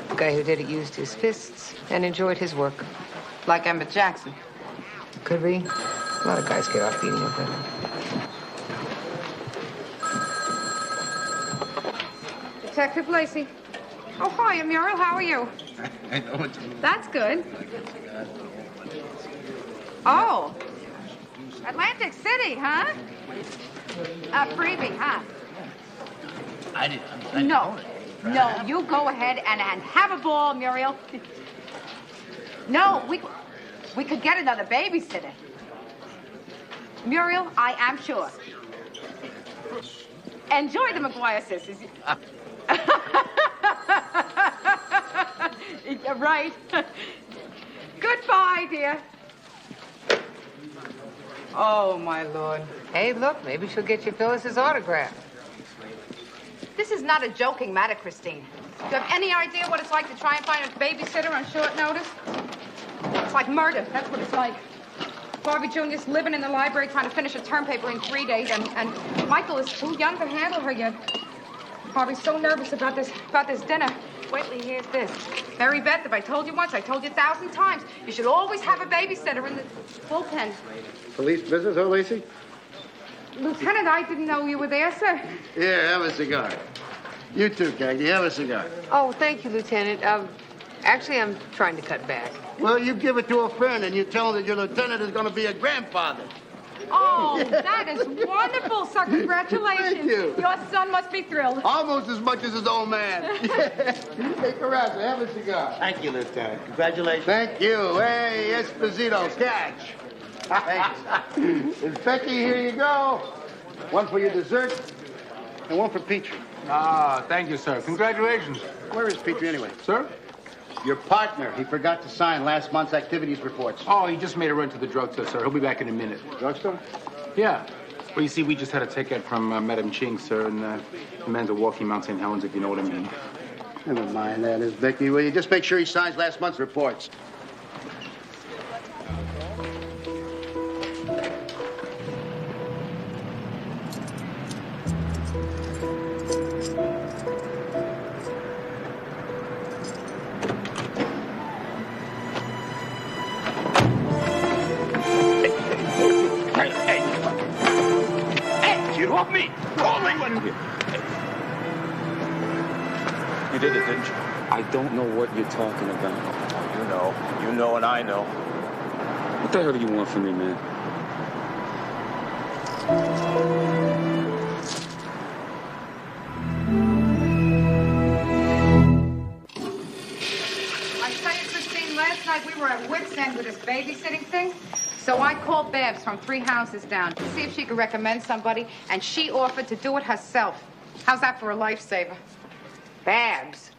The guy who did it used his fists and enjoyed his work.
Like Emmett Jackson.
Could be. A lot of guys get off beating up women.
Detective Lacey. Oh, hi, Muriel. How are you?
I know what
That's good. Oh. Atlantic City, huh? Freebie, huh?
I didn't
No.
know it.
No, you go ahead and have a ball, Muriel. No, we could get another babysitter. Muriel, I am sure. Enjoy the McGuire sisters. Right. Goodbye, dear. Oh, my Lord.
Hey, look, maybe she'll get you Phyllis's autograph.
This is not a joking matter, Christine. Do you have any idea what it's like to try and find a babysitter on short notice? It's like murder. That's what it's like. Barbie Jr.'s living in the library trying to finish a term paper in 3 days, and Michael is too young to handle her yet. Barbie's so nervous about this dinner. Wait till he hears this. Mary Beth, if I told you once, I told you 1,000 times. You should always have a babysitter in the bullpen.
Police business, huh, Lacey?
Lieutenant, I didn't know you were there, sir.
Here, have a cigar. You too, Cagney. Have a cigar.
Oh, thank you, Lieutenant. Actually, I'm trying to cut back.
Well, you give it to a friend and you tell him that your lieutenant is going to be a grandfather.
Oh, that is wonderful, sir. Congratulations.
Thank you.
Your son must be thrilled.
Almost as much as his old man. Hey, Carrasco, have a cigar.
Thank you, Lieutenant. Congratulations.
Thank you. Hey, Esposito, catch. Thanks. And Becky, here you go. One for your dessert and one for Petrie.
Ah, thank you, sir. Congratulations.
Where is Petrie anyway?
Sir?
Your partner. He forgot to sign last month's activities reports.
Oh, he just made a run to the drugstore, sir. He'll be back in a minute.
Drugstore?
Yeah. Well, you see, we just had a ticket from Madame Ching, sir, and the man's a walking Mount St. Helens, if you know what I mean.
Never mind that, is Becky. Will you just make sure he signs last month's reports?
You did it, didn't you? I don't know what you're talking about.
You know. You know and I know.
What the hell do you want from me, man?
I tell you, Christine, last night we were at wit's end with this babysitting thing. So I called Babs from 3 houses down to see if she could recommend somebody, and she offered to do it herself. How's that for a lifesaver?
Babs?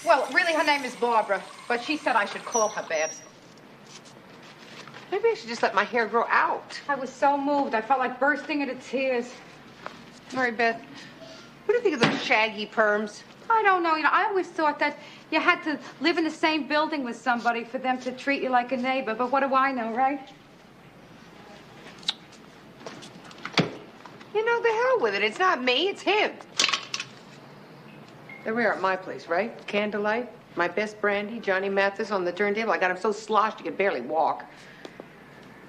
Well, really, her name is Barbara, but she said I should call her Babs.
Maybe I should just let my hair grow out.
I was so moved. I felt like bursting into tears.
Mary Beth, what do you think of those shaggy perms?
I don't know. You know, I always thought that you had to live in the same building with somebody for them to treat you like a neighbor. But what do I know, right?
You know, the hell with it. It's not me, it's him. There we are at my place, right? Candlelight, my best brandy, Johnny Mathis on the turntable. I got him so sloshed he could barely walk.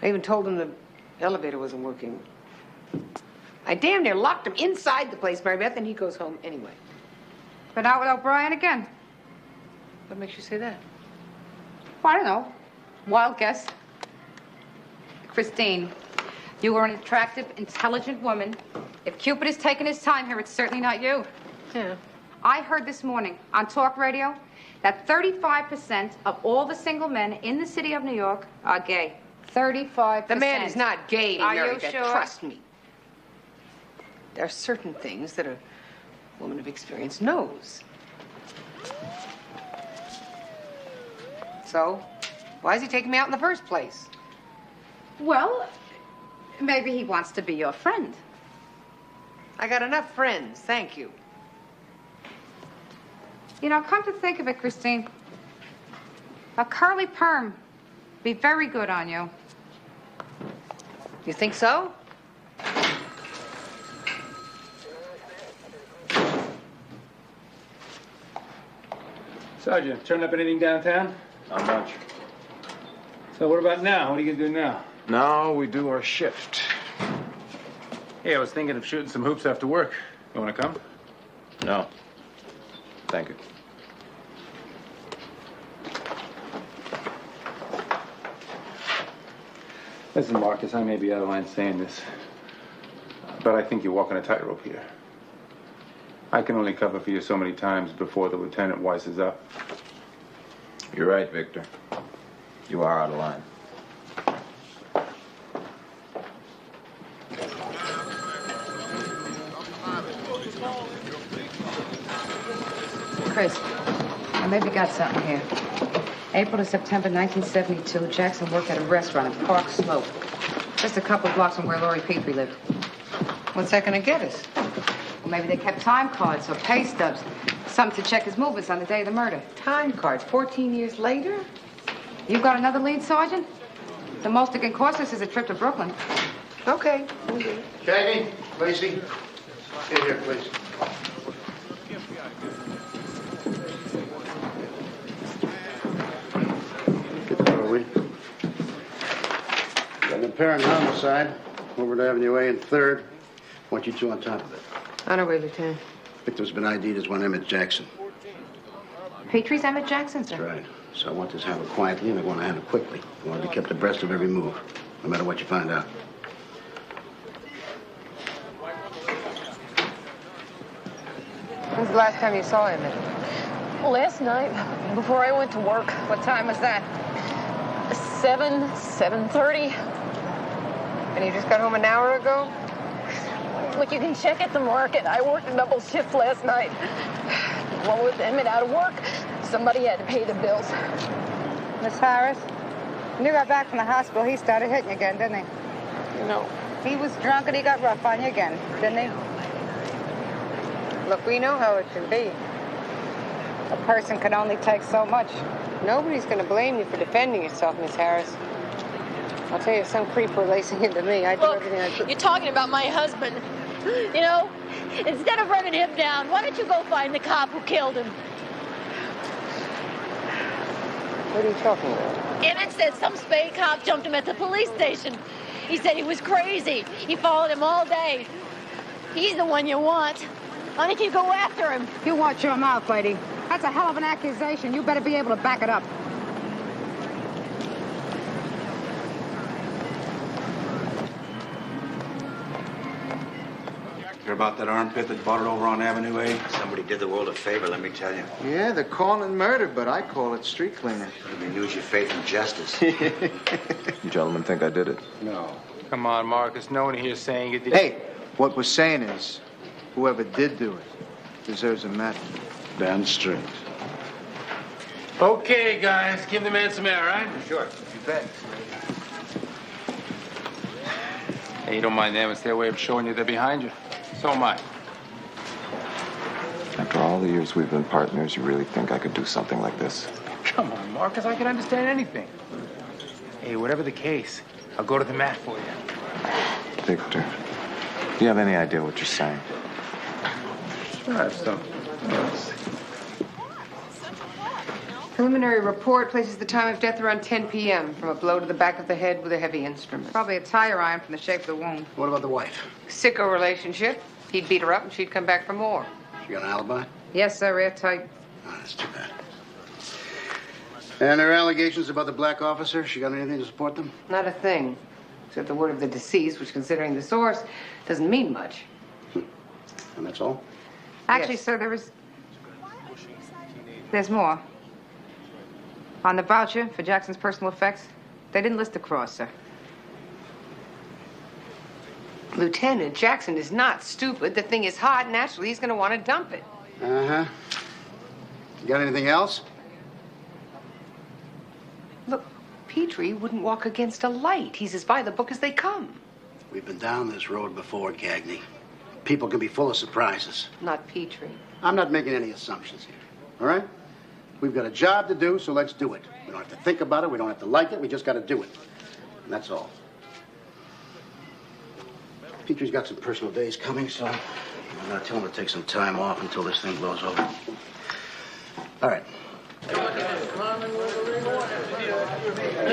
I even told him the elevator wasn't working. I damn near locked him inside the place, Mary Beth, and he goes home anyway.
But out with O'Brien again.
What makes you say that?
Well, I don't know. Wild guess. Christine, you are an attractive, intelligent woman. If Cupid is taking his time here, it's certainly not you.
Yeah.
I heard this morning on talk radio that 35% of all the single men in the city of New York are gay. 35%.
The man is not gay,
Are
Mary
you
Beth.
sure?
Trust me. There are certain things that a woman of experience knows. So, Why is he taking me out in the first place?
Well, maybe he wants to be your friend.
I got enough friends, thank you.
You know, come to think of it, Christine, a curly perm be very good on you.
You think so?
Sergeant, turn up anything downtown?
Not much.
So what about now? What are you gonna do now?
Now we do our shift.
Hey, I was thinking of shooting some hoops after work. You wanna come?
No. Thank you.
Listen, Marcus, I may be out of line saying this, but I think you're walking a tightrope here. I can only cover for you so many times before the lieutenant wises up.
You're right, Victor. You are out of line.
Chris, I maybe got something here. April to September 1972, Jackson worked at a restaurant in Park Slope, just a couple blocks from where Lori Petrie lived. What's that gonna get us? Well, maybe they kept time cards or pay stubs, something to check his movements on the day of the murder.
Time cards, 14 years later?
You got another lead, Sergeant? The most it can cost us is a trip to Brooklyn.
Okay.
Cagney, Lacey, get here, please. Get the door, will you? Got an apparent homicide over at Avenue A and 3rd. Want you two on top of it.
On our way, Lieutenant.
Victim's been ID'd as one Emmett Jackson.
Petrie's Emmett Jackson, sir.
That's right. So I want this handled quietly, and I want to handle quickly. I want to be kept abreast of every move, no matter what you find out.
When's the last time you saw Emmett?
Last night, before I went to work.
What time was that?
7:30.
And you just got home an hour ago?
Look, you can check at the market. I worked a double shift last night. Well, with Emmett out of work, somebody had to pay the bills.
Miss Harris, when you got back from the hospital, he started hitting you again, didn't he?
No.
He was drunk and he got rough on you again, didn't he?
Look, we know how it can be.
A person can only take so much.
Nobody's going to blame you for defending yourself, Miss Harris. I'll tell you, if some creep were lacing into me, I'd do everything I could.
You're talking about my husband. You know, instead of running him down, why don't you go find the cop who killed him?
What are you talking about?
Emmett said some spade cop jumped him at the police station. He said he was crazy. He followed him all day. He's the one you want. Why don't you go after him?
You watch your mouth, lady. That's a hell of an accusation. You better be able to back it up.
Hear about that armpit that bought it over on Avenue A? Somebody did the world a favor, let me tell you.
Yeah, they're calling it murder, but I call it street cleaning.
You use your faith in justice.
You gentlemen think I did it?
No.
Come on, Marcus. No one here is saying it.
Hey, what we're saying is, whoever did do it deserves a medal.
Damn straight.
Okay, guys, give the man some air, right?
Sure.
You bet.
Hey, you don't mind them. It's their way of showing you they're behind you. So am I.
After all the years we've been partners, you really think I could do something like this?
Come on, Marcus. I can understand anything. Hey, whatever the case, I'll go to the mat for you.
Victor, do you have any idea what you're saying?
Sure, I have some. Yes.
Preliminary report places the time of death around 10 p.m. from a blow to the back of the head with a heavy instrument.
Probably a tire iron from the shape of the wound.
What about the wife?
Sicko relationship. He'd beat her up and she'd come back for more.
She got an alibi?
Yes, sir, airtight.
Oh, that's too bad. And her allegations about the black officer, she got anything to support them?
Not a thing. Except the word of the deceased, which, considering the source, doesn't mean much.
And that's all?
Actually,
Yes.
sir, there's more. On the voucher for Jackson's personal effects, they didn't list the cross, sir.
Lieutenant, Jackson is not stupid. The thing is hot. Naturally, he's going to want to dump it.
Uh-huh. You got anything else?
Look,
Petrie wouldn't walk against a light. He's as by the book as they come.
We've been down this road before, Cagney. People can be full of surprises.
Not Petrie.
I'm not making any assumptions here, all right? We've got a job to do, so let's do it. We don't have to think about it. We don't have to like it. We just got to do it. And that's all. Petrie's got some personal days coming, so I'm going to tell him to take some time off until this thing blows over. All right.
Hey,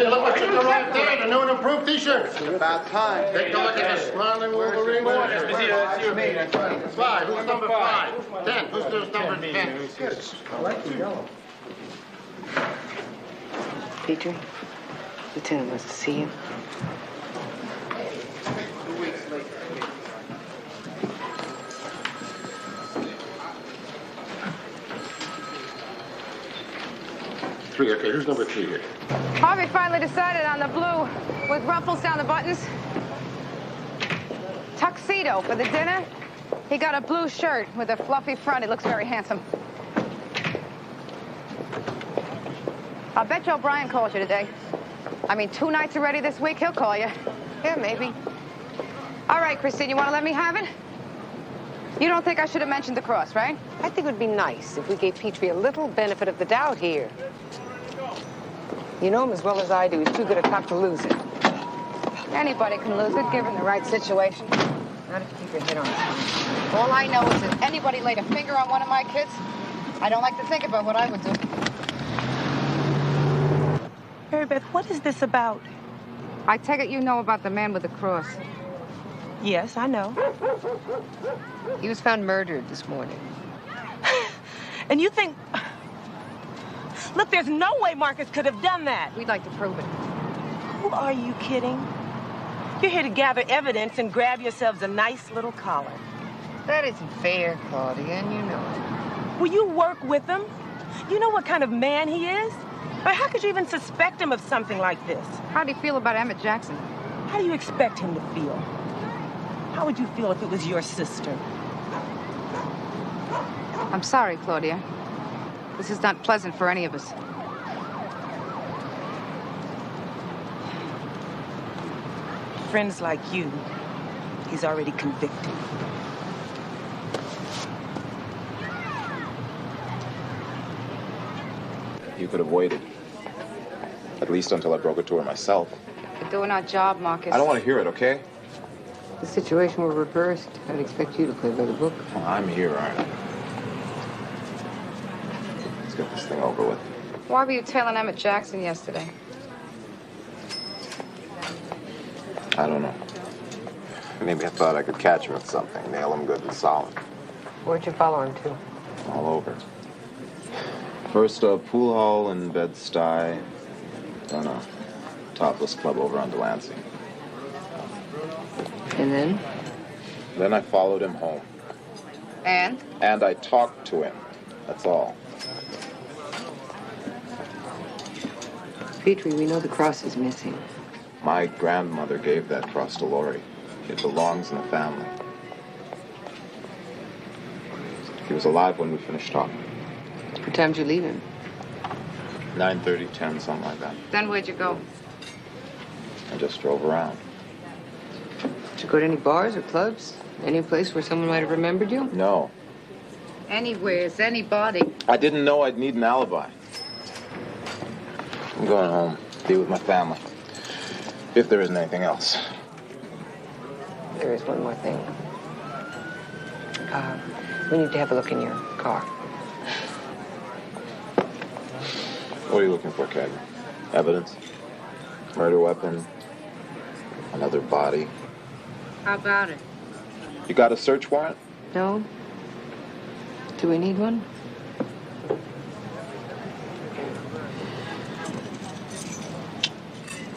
look what you got right there, the new and improved T-shirts.
About time.
Take a look at the Smiling Wolverine watch. 5, who's number 5? 10, who's number 10?
Good. I like the yellow.
Petrie, Lieutenant wants to see you.
2 weeks later.
3, okay, who's number 3 here?
Harvey finally decided on the blue with ruffles down the buttons. Tuxedo for the dinner. He got a blue shirt with a fluffy front. He looks very handsome. I'll bet you O'Brien called you today. I mean, 2 nights already this week, he'll call you. Yeah, maybe. All right, Christine, you want to let me have it? You don't think I should have mentioned the cross, right?
I think it would be nice if we gave Petrie a little benefit of the doubt here. You know him as well as I do. He's too good a cop to lose it.
Anybody can lose it, given the right situation.
Not if you keep your head on it.
All I know is if anybody laid a finger on one of my kids, I don't like to think about what I would do.
Mary Beth, what is this about?
I take it you know about the man with the cross.
Yes, I know.
He was found murdered this morning.
And you think... Look, there's no way Marcus could have done that.
We'd like to prove it.
Who are you kidding? You're here to gather evidence and grab yourselves a nice little collar.
That isn't fair, Claudia, and you know it.
Will you work with him? You know what kind of man he is? Or how could you even suspect him of something like this?
How do you feel about Emmett Jackson?
How do you expect him to feel? How would you feel if it was your sister?
I'm sorry, Claudia. This is not pleasant for any of us.
Friends like you, he's already convicted.
You could have waited. At least until I broke it to her myself.
We're doing our job, Marcus.
I don't want to hear it, okay?
If the situation were reversed, I'd expect you to play by the book.
Well, I'm here, aren't I? Let's get this thing over with.
Why were you tailing Emmett Jackson yesterday?
I don't know. Maybe I thought I could catch him with something, nail him good and solid.
Where'd you follow him to?
All over. First a pool hall in Bed-Stuy, then a topless club over on Delancey.
And then?
Then I followed him home.
And?
And I talked to him. That's all.
Petrie, we know the cross is missing.
My grandmother gave that cross to Laurie. It belongs in the family. He was alive when we finished talking.
What time did you leave him?
9:30, 10, something like that.
Then where'd you go?
I just drove around.
Did you go to any bars or clubs? Any place where someone might have remembered you?
No.
Anywhere's, anybody.
I didn't know I'd need an alibi. I'm going home, be with my family. If there isn't anything else.
There is one more thing. We need to have a look in your car.
What are you looking for, Cagney? Evidence? Murder weapon? Another body?
How about it?
You got a search warrant?
No. Do we need one?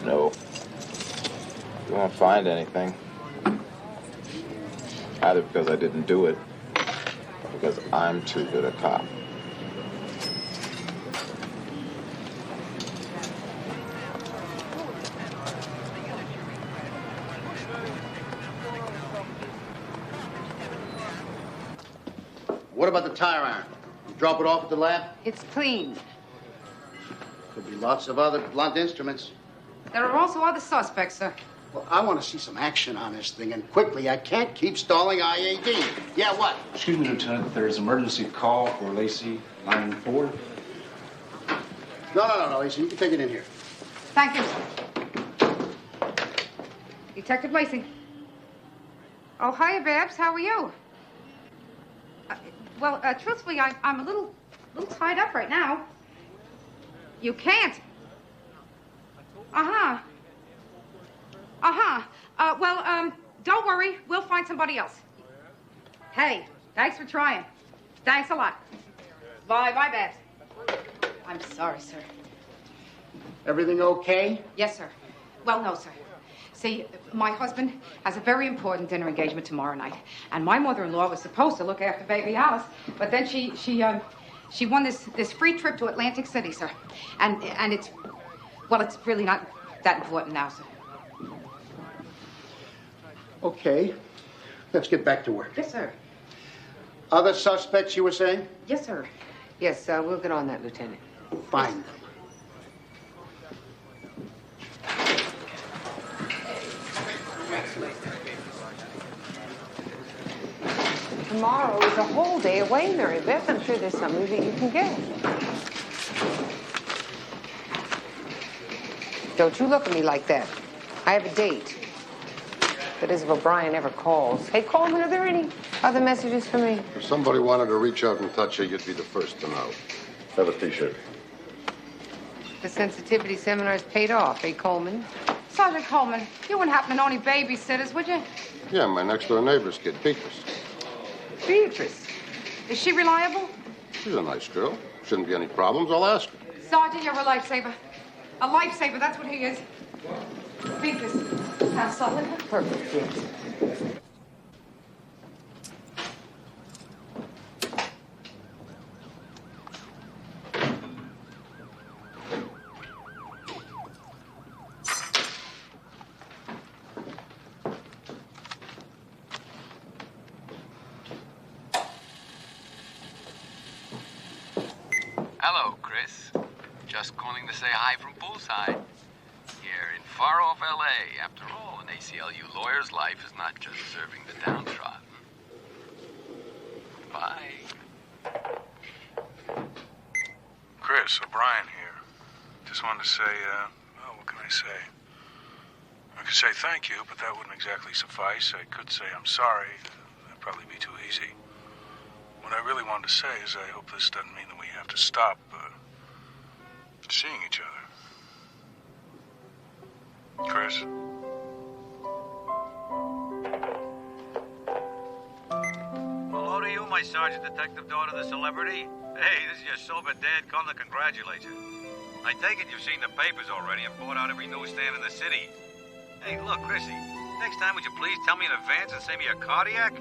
No. You won't find anything. Either because I didn't do it, or because I'm too good a cop.
What about the tire iron? You drop it off at the lab?
It's clean.
Could be lots of other blunt instruments.
There are also other suspects, sir.
Well, I want to see some action on this thing, and quickly. I can't keep stalling IAD. Yeah, what?
Excuse me, Lieutenant. There's an emergency call for Lacey, line 4.
No, Lacey. You can take it in here.
Thank you, sir. Detective Lacey. Oh, hiya, Babs. How are you? Truthfully, I'm a little tied up right now. You can't. Don't worry. We'll find somebody else. Hey, thanks for trying. Thanks a lot. Bye, Babs. I'm sorry, sir.
Everything okay?
Yes, sir. Well, no, sir. See, my husband has a very important dinner engagement tomorrow night, and my mother-in-law was supposed to look after baby Alice, but then she won this free trip to Atlantic City, sir, and it's really not that important now, sir.
Okay. Let's get back to work.
Yes, sir.
Other suspects, you were saying?
Yes, sir. Yes, we'll get on that, Lieutenant.
Find them.
Tomorrow is a whole day away, Mary Beth. I'm sure there's something that you can get. Don't you look at me like that. I have a date. That is, if O'Brien ever calls. Hey, Coleman, are there any other messages for me?
If somebody wanted to reach out and touch you, you'd be the first to know. Have a T-shirt.
The sensitivity seminar's paid off, eh, Coleman?
Sergeant Coleman, you wouldn't happen to know any babysitters, would you?
Yeah, my next-door neighbor's kid, Beatrice.
Beatrice.
Is she reliable?
She's a nice girl. Shouldn't be any problems. I'll ask her.
Sergeant, you're a lifesaver. A lifesaver, that's what he is. Beatrice. Sounds solid.
Perfect, yes.
Hello, Chris. Just calling to say hi from poolside. Here in far-off L.A. After all, an ACLU lawyer's life is not just serving the downtrodden. Bye.
Chris, O'Brien here. Just wanted to say, what can I say? I could say thank you, but that wouldn't exactly suffice. I could say I'm sorry. That'd probably be too easy. What I really wanted to say is I hope this doesn't mean that we have to stop seeing each other. Chris?
Hello to you, my sergeant detective daughter, the celebrity. Hey, this is your sober dad calling to congratulate you. I take it you've seen the papers already and bought out every newsstand in the city. Hey, look, Chrissy, next time would you please tell me in advance and save me a cardiac?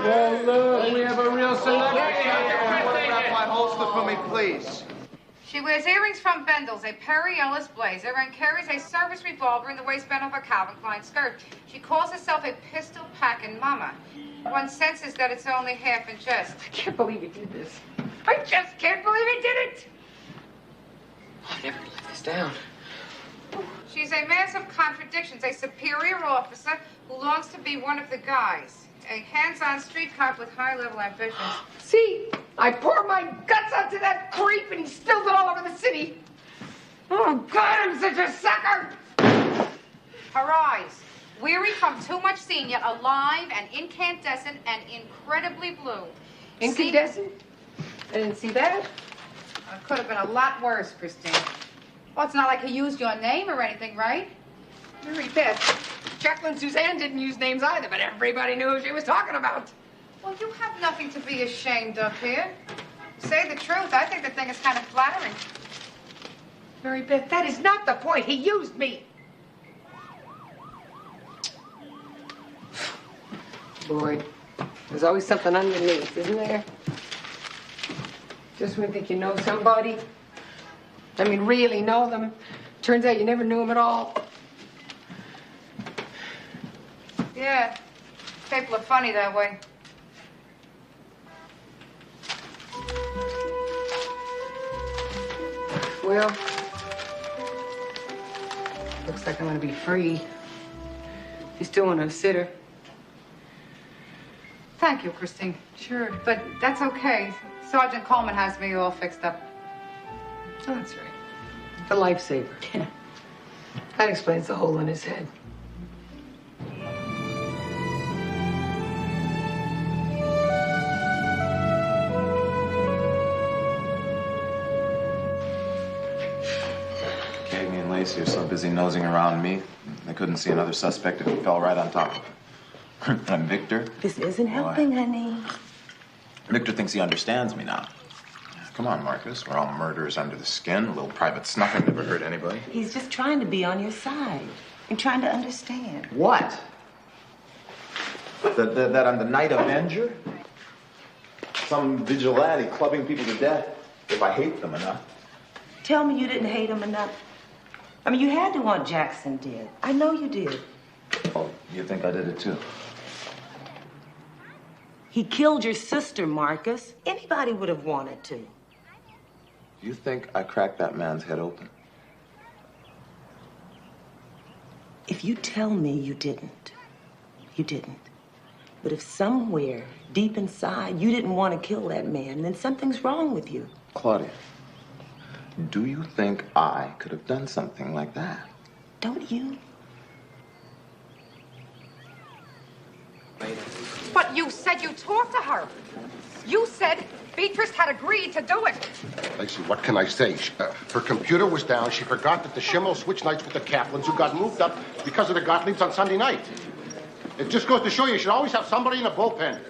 Well, look, we have a real celebrity. Grab my holster for me, please.
She wears earrings from Bendel's, a Perry Ellis blazer, and carries a service revolver in the waistband of a Calvin Klein skirt. She calls herself a pistol-packing mama. One senses that it's only half in jest.
I can't believe he did this. I just can't believe he did it!
I never let this down.
She's a mass of contradictions, a superior officer who longs to be one of the guys, a hands-on street cop with high-level ambitions.
See, I poured my guts out to that creep and he spilled it all over the city. Oh, God, I'm such a sucker!
Her eyes, weary from too much seeing, yet alive and incandescent and incredibly blue.
Incandescent? I didn't see that.
It could have been a lot worse, Christine. Well, it's not like he used your name or anything, right?
Mary Beth, Jacqueline Suzanne didn't use names either, but everybody knew who she was talking about.
Well, you have nothing to be ashamed of here. To say the truth, I think the thing is kind of flattering.
Mary Beth, that is not the point. He used me. Boy, there's always something underneath, isn't there? Just when you think you know somebody, I mean, really know them. Turns out you never knew them at all.
Yeah, people are funny that way.
Well, looks like I'm gonna be free. You still want to sit her?
Thank you, Christine.
Sure.
But that's okay. Sergeant Coleman has me all fixed up.
Oh, that's right. The lifesaver. Yeah. That explains the hole in his head.
Cagney and Lacey are so busy nosing around me, they couldn't see another suspect if it fell right on top of her. And Victor?
This isn't helping, honey.
Victor thinks he understands me now. Come on, Marcus. We're all murderers under the skin. A little private snuffing never hurt anybody.
He's just trying to be on your side and trying to understand.
What? That I'm the Night Avenger? Some vigilante clubbing people to death if I hate them enough.
Tell me you didn't hate him enough. I mean, you had to want Jackson dead. I know you did.
Oh, you think I did it too?
He killed your sister, Marcus. Anybody would have wanted to.
You think I cracked that man's head open?
If you tell me you didn't, you didn't. But if somewhere deep inside you didn't want to kill that man, then something's wrong with you.
Claudia, do you think I could have done something like that?
Don't you?
But you said you talked to her. You said Beatrice had agreed to do it.
Lacey, what can I say? Her computer was down. She forgot that the Schimmel switch nights with the Kaplans who got moved up because of the Gottliebs on Sunday night. It just goes to show you should always have somebody in a bullpen.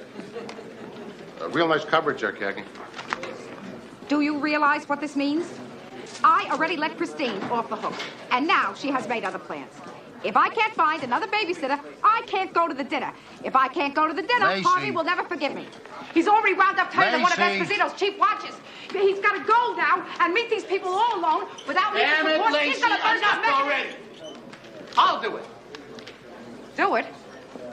Real nice coverage there, Cagney.
Do you realize what this means? I already let Christine off the hook, and now she has made other plans. If I can't find another babysitter, I can't go to the dinner. If I can't go to the dinner,
Lacey.
Harvey will never forgive me. He's already wound up tired of one of
Lacey.
Esposito's cheap watches. He's got to go now and meet these people all alone without me.
Damn it, Lacey,
He's gonna burn
enough
some
already. I'll do it.
Do it?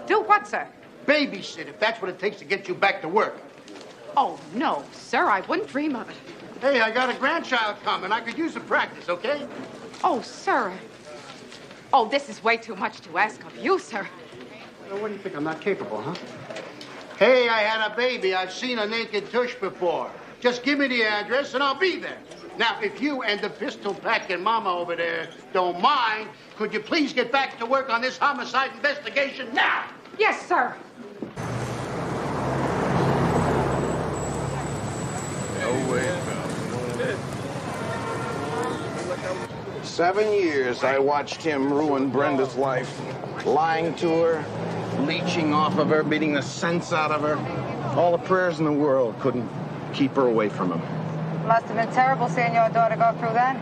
Do what, sir?
Babysit, if that's what it takes to get you back to work.
Oh, no, sir, I wouldn't dream of it.
Hey, I got a grandchild coming. I could use some practice, okay?
Oh, sir. Oh, this is way too much to ask of you, sir.
Well, what do you think? I'm not capable, huh? Hey, I had a baby. I've seen a naked tush before. Just give me the address and I'll be there. Now, if you and the pistol-packing mama over there don't mind, could you please get back to work on this homicide investigation now?
Yes, sir.
No way.
7 years I watched him ruin Brenda's life. Lying to her, leeching off of her, beating the sense out of her. All the prayers in the world couldn't keep her away from him.
Must have been terrible seeing your daughter go through that.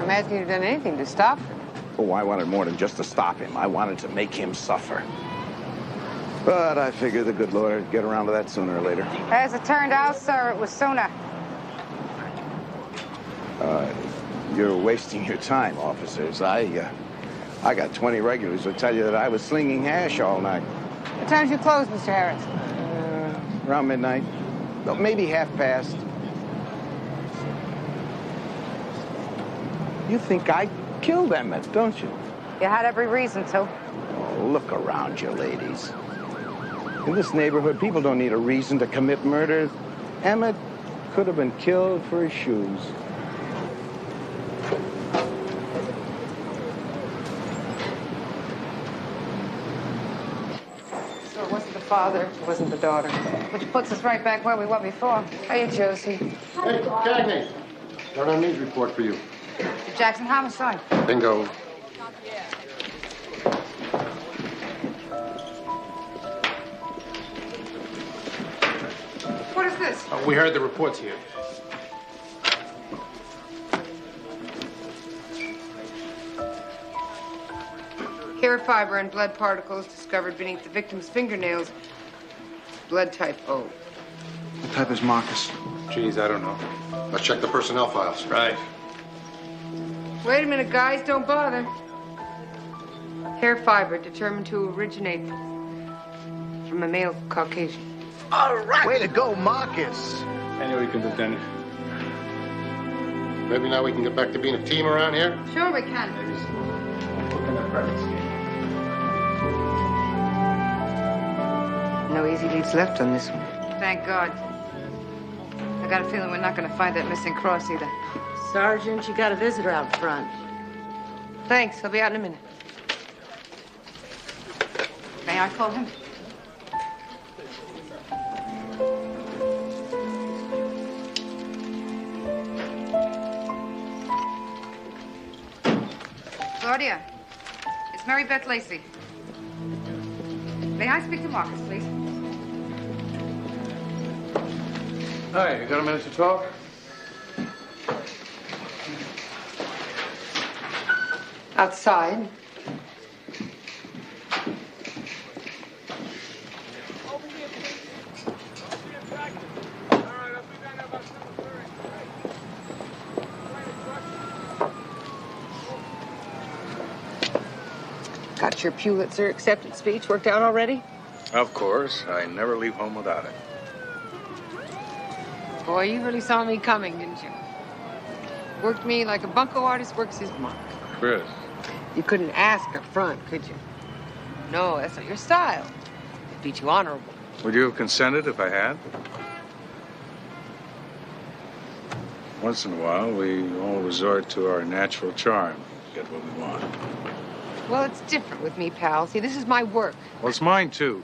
Imagine you'd done anything to stop her.
Oh, I wanted more than just to stop him. I wanted to make him suffer. But I figured the good Lord would get around to that sooner or later.
As it turned out, sir, it was sooner.
You're wasting your time, officers. I got 20 regulars who tell you that I was slinging hash all night.
What time did you close, Mr. Harris?
Around midnight. Well, maybe half past. You think I killed Emmett, don't you?
You had every reason to.
Oh, look around you, ladies. In this neighborhood, people don't need a reason to commit murder. Emmett could have been killed for his shoes.
So it wasn't the father, it wasn't the daughter.
Which puts us right back where we were before.
Hey, Josie.
Hey, Cagney. Got a news report for you.
The Jackson homicide.
Bingo.
What is this?
We heard the reports here.
Hair fiber and blood particles discovered beneath the victim's fingernails. Blood type O.
What type is Marcus?
Geez, I don't know.
Let's check the personnel files.
Right.
Wait a minute, guys. Don't bother. Hair fiber determined to originate from a male Caucasian.
All right. Way to go, Marcus.
Anyway, you can do, Denny.
Maybe now we can get back to being a team around here?
Sure we can. No easy leads left on this one.
Thank God. I got a feeling we're not going to find that missing cross either.
Sergeant, you got a visitor out front.
Thanks. I'll be out in a minute.
May I call him? Claudia, it's Mary Beth Lacey. May I speak to Marcus, please?
Hi, you got a minute to talk?
Outside. Got your Pulitzer acceptance speech worked out already?
Of course. I never leave home without it.
Boy, you really saw me coming, didn't you? Worked me like a bunco artist works his mark.
Chris.
You couldn't ask up front, could you? No, that's not your style. It beat you honorable.
Would you have consented if I had? Once in a while, we all resort to our natural charm to get what we want.
Well, it's different with me, pal. See, this is my work.
Well, it's mine, too.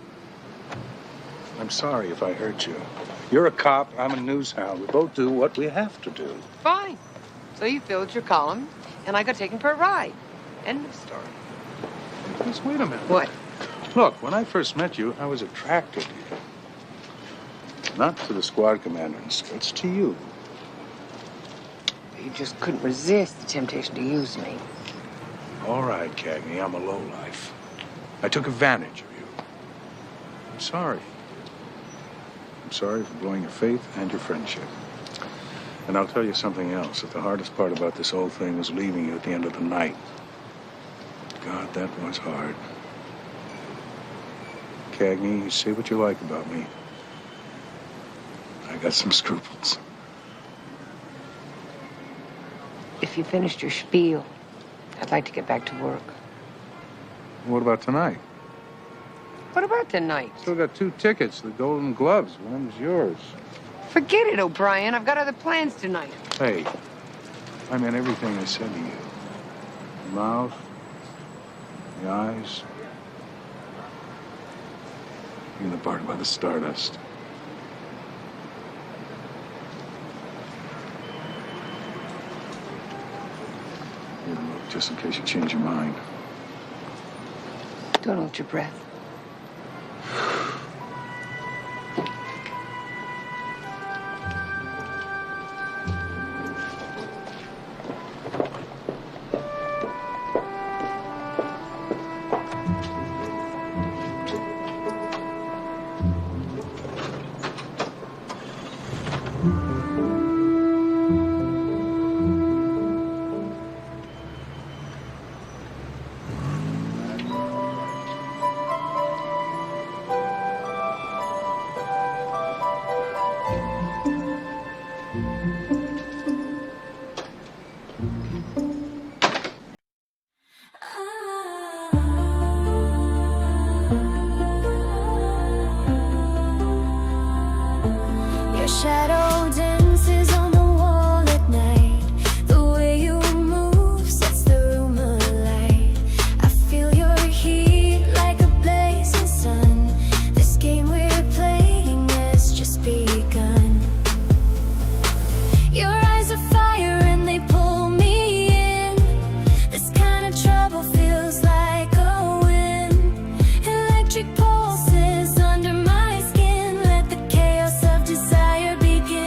I'm sorry if I hurt you. You're a cop, I'm a news hound. We both do what we have to do.
Fine. So you filled your column, and I got taken for a ride. End of story.
Just wait a minute.
What?
Look, when I first met you, I was attracted to you. Not to the squad commander in skirts, to you.
You just couldn't resist the temptation to use me.
All right, Cagney, I'm a lowlife. I took advantage of you. I'm sorry. I'm sorry for blowing your faith and your friendship. And I'll tell you something else, that the hardest part about this whole thing was leaving you at the end of the night. God, that was hard. Cagney, you say what you like about me. I got some scruples.
If you finished your spiel, I'd like to get back to work.
What about tonight?
What about tonight?
Still got 2 tickets, the Golden Gloves. One of them's yours.
Forget it, O'Brien. I've got other plans tonight.
Hey, I meant everything I said to you. The mouth, the eyes, even the part about the stardust. Here, look, just in case you change your mind.
Don't hold your breath.
Your shadow dances on the wall at night. The way you move sets the room alight. I feel your heat like a blazing sun. This game we're playing has just begun. Your eyes are fire and they pull me in. This kind of trouble feels like a wind. Electric pulses under my skin. Let the chaos of desire begin.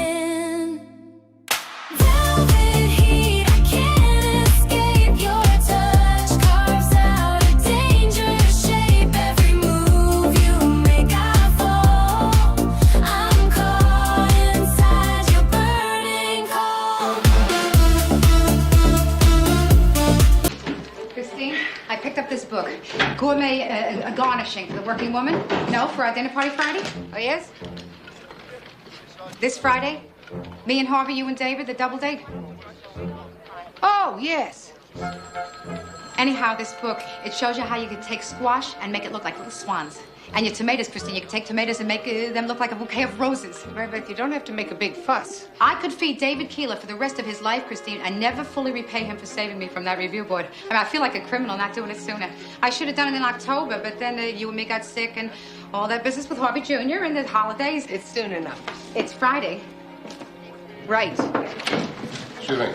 book. Gourmet garnishing for the working woman. No, for our dinner party Friday. Oh, yes? This Friday? Me and Harvey, you and David, the double date? Oh, yes. Anyhow, this book, it shows you how you can take squash and make it look like little swans. And your tomatoes, Christine, you can take tomatoes and make them look like a bouquet of roses.
Right, Beth, you don't have to make a big fuss.
I could feed David Keeler for the rest of his life, Christine, and never fully repay him for saving me from that review board. I mean, I feel like a criminal not doing it sooner. I should have done it in October, but then you and me got sick and all that business with Harvey Jr. and the holidays.
It's soon enough.
It's Friday.
Right.
Excuse me.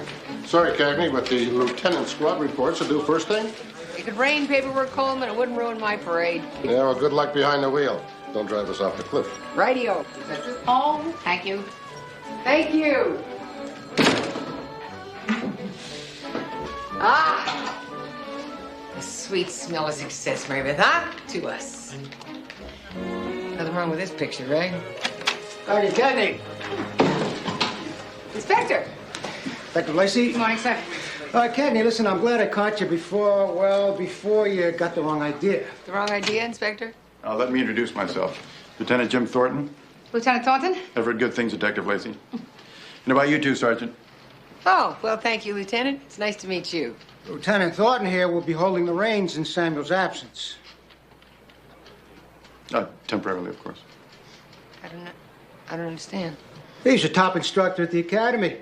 Sorry, Cagney, but the lieutenant squad reports are due first thing.
It could rain paperwork, Coleman. It wouldn't ruin my parade.
Yeah, well, good luck behind the wheel. Don't drive us off the cliff.
Rightio.
Oh, thank you.
Thank you. Ah! The sweet smell of success, Mary Beth, huh? To us. Nothing wrong with this picture, right?
Howdy, Cagney.
Inspector.
Inspector Lacey.
Good morning, sir.
Cagney, listen, I'm glad I caught you before you got the wrong idea.
The wrong idea, Inspector?
Let me introduce myself. Lieutenant Jim Thornton.
Lieutenant Thornton?
I've heard good things, Detective Lacey. And about you too, Sergeant.
Oh, well, thank you, Lieutenant. It's nice to meet you.
Lieutenant Thornton here will be holding the reins in Samuel's absence.
Temporarily, of course.
I don't understand.
He's a top instructor at the academy.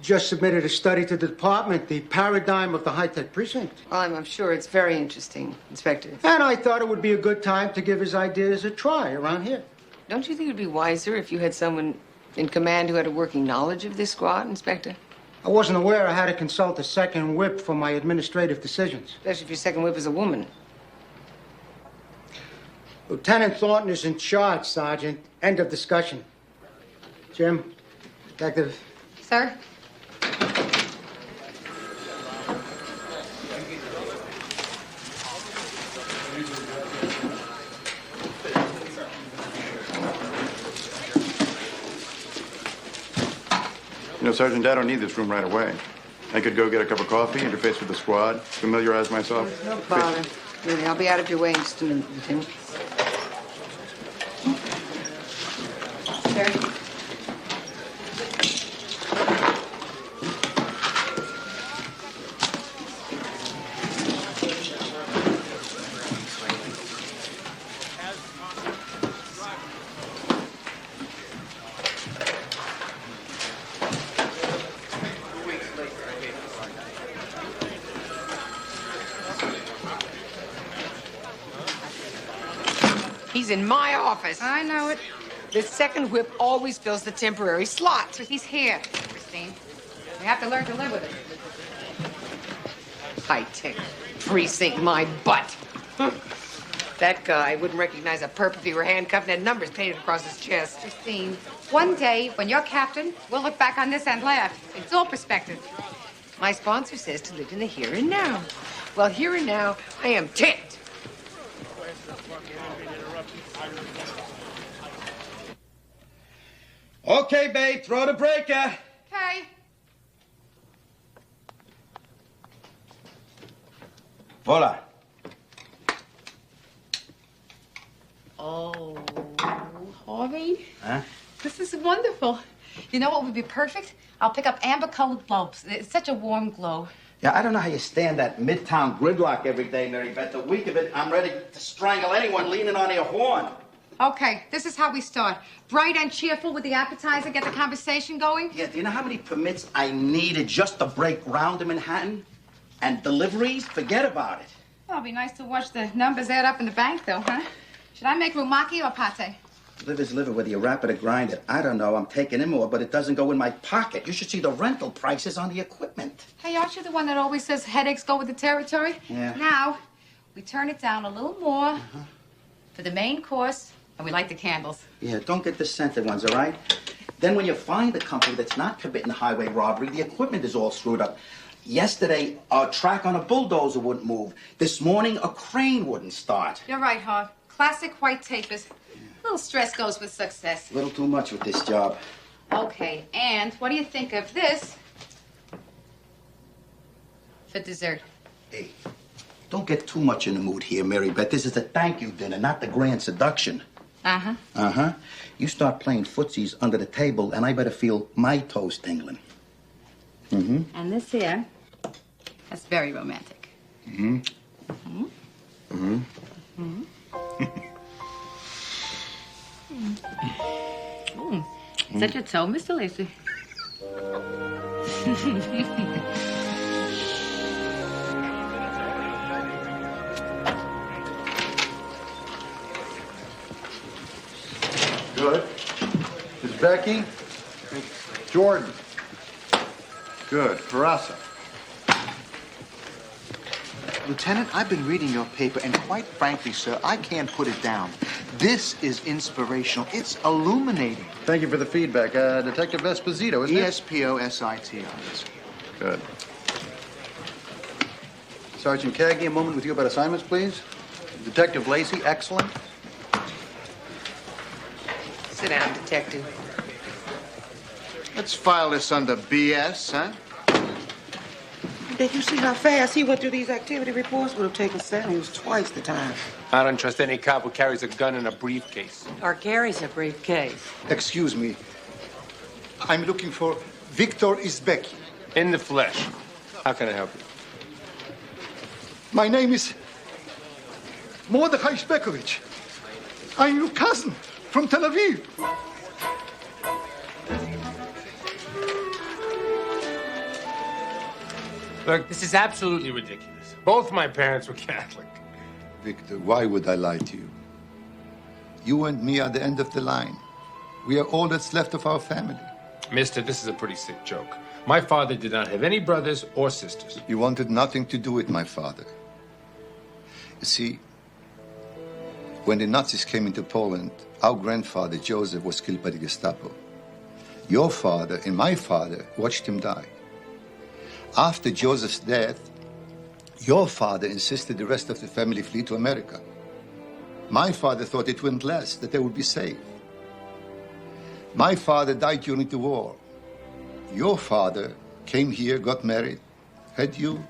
Just submitted a study to the department, The Paradigm of the High-Tech Precinct.
Well, I'm sure it's very interesting, Inspector.
And I thought it would be a good time to give his ideas a try around here.
Don't you think it would be wiser if you had someone in command who had a working knowledge of this squad, Inspector?
I wasn't aware I had to consult a second whip for my administrative decisions.
Especially if your second whip is a woman.
Lieutenant Thornton is in charge, Sergeant. End of discussion. Jim, Detective.
Sir?
You know, Sergeant, I don't need this room right away. I could go get a cup of coffee, interface with the squad, familiarize myself.
No bother. Really, I'll be out of your way in just a minute, Lieutenant.
Sir?
He's in my office.
I know it.
The second whip always fills the temporary slot.
But he's here, Christine. We have to learn to live with it.
High-tech precinct, my butt. That guy wouldn't recognize a perp if he were handcuffed and had numbers painted across his chest.
Christine, one day, when you're captain, we'll look back on this and laugh. It's all perspective.
My sponsor says to live in the here and now. Well, here and now, I am ticked.
Okay, babe, throw the breaker.
Okay.
Voila.
Oh, Harvey?
Huh?
This is wonderful. You know what would be perfect? I'll pick up amber-colored bulbs. It's such a warm glow.
Yeah, I don't know how you stand that midtown gridlock every day, Mary Beth. The week of it, I'm ready to strangle anyone leaning on your horn.
Okay, this is how we start. Bright and cheerful with the appetizer, get the conversation going.
Yeah, do you know how many permits I needed just to break ground in Manhattan? And deliveries? Forget about it.
Well, it'll be nice to watch the numbers add up in the bank, though, huh? Should I make rumaki or pate?
Liver's liver, whether you wrap it or grind it. I don't know. I'm taking in more, but it doesn't go in my pocket. You should see the rental prices on the equipment.
Hey, aren't you the one that always says headaches go with the territory?
Yeah.
Now, we turn it down a little more for the main course, and we light the candles.
Yeah, don't get the scented ones, all right? Then when you find a company that's not committing highway robbery, the equipment is all screwed up. Yesterday, a track on a bulldozer wouldn't move. This morning, a crane wouldn't start.
You're right, Hart. Classic white tapers. A little stress goes with success.
A little too much with this job.
Okay, and what do you think of this for dessert?
Hey, Don't get too much in the mood here, Mary Beth. This is a thank you dinner, not the grand seduction.
Uh-huh.
Uh-huh. You start playing footsies under the table, and I better feel my toes tingling. Mm-hmm.
And this here, that's very romantic.
Mm-hmm.
Mm-hmm.
Mm-hmm.
Is that your toe, Mr. Lacey?
Good. Is Becky? Jordan. Good. Carassa.
Lieutenant, I've been reading your paper, and quite frankly, sir, I can't put it down. This is inspirational. It's illuminating.
Thank you for the feedback. Detective Esposito, isn't it?
E-S-P-O-S-I-T-O.
Good. Sergeant Cagney, a moment with you about assignments, please. Detective Lacey, excellent.
Sit down, Detective.
Let's file this under BS, huh?
Did you see how fast he went through these activity reports? Would have taken 7 years, twice the time.
I don't trust any cop who carries a gun in a briefcase.
Or carries a briefcase.
Excuse me. I'm looking for Victor Izbeki.
In the flesh. How can I help you?
My name is Mordechai Shbekovich. I'm your cousin from Tel Aviv.
Look, this is absolutely ridiculous. Both my parents were Catholic.
Victor, why would I lie to you? You and me are the end of the line. We are all that's left of our family.
Mister, this is a pretty sick joke. My father did not have any brothers or sisters.
You wanted nothing to do with my father. You see, when the Nazis came into Poland, our grandfather, Joseph, was killed by the Gestapo. Your father and my father watched him die. After Joseph's death, your father insisted the rest of the family flee to America. My father thought it wouldn't last, that they would be safe. My father died during the war. Your father came here, got married, had you.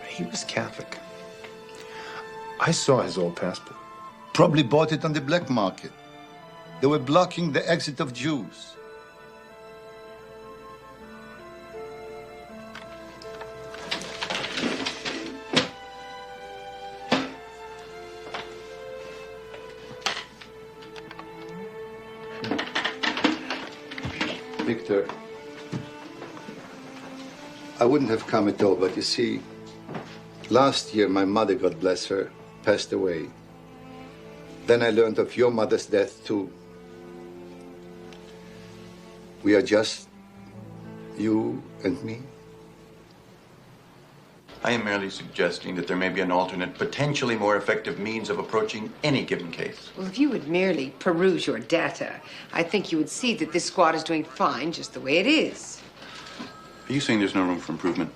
He was Catholic. I saw his old passport.
Probably bought it on the black market. They were blocking the exit of Jews. Victor, I wouldn't have come at all, but you see, last year my mother, God bless her, passed away. Then I learned of your mother's death too. We are just you and me.
I am merely suggesting that there may be an alternate, potentially more effective means of approaching any given case.
Well, if you would merely peruse your data, I think you would see that this squad is doing fine just the way it is.
Are you saying there's no room for improvement?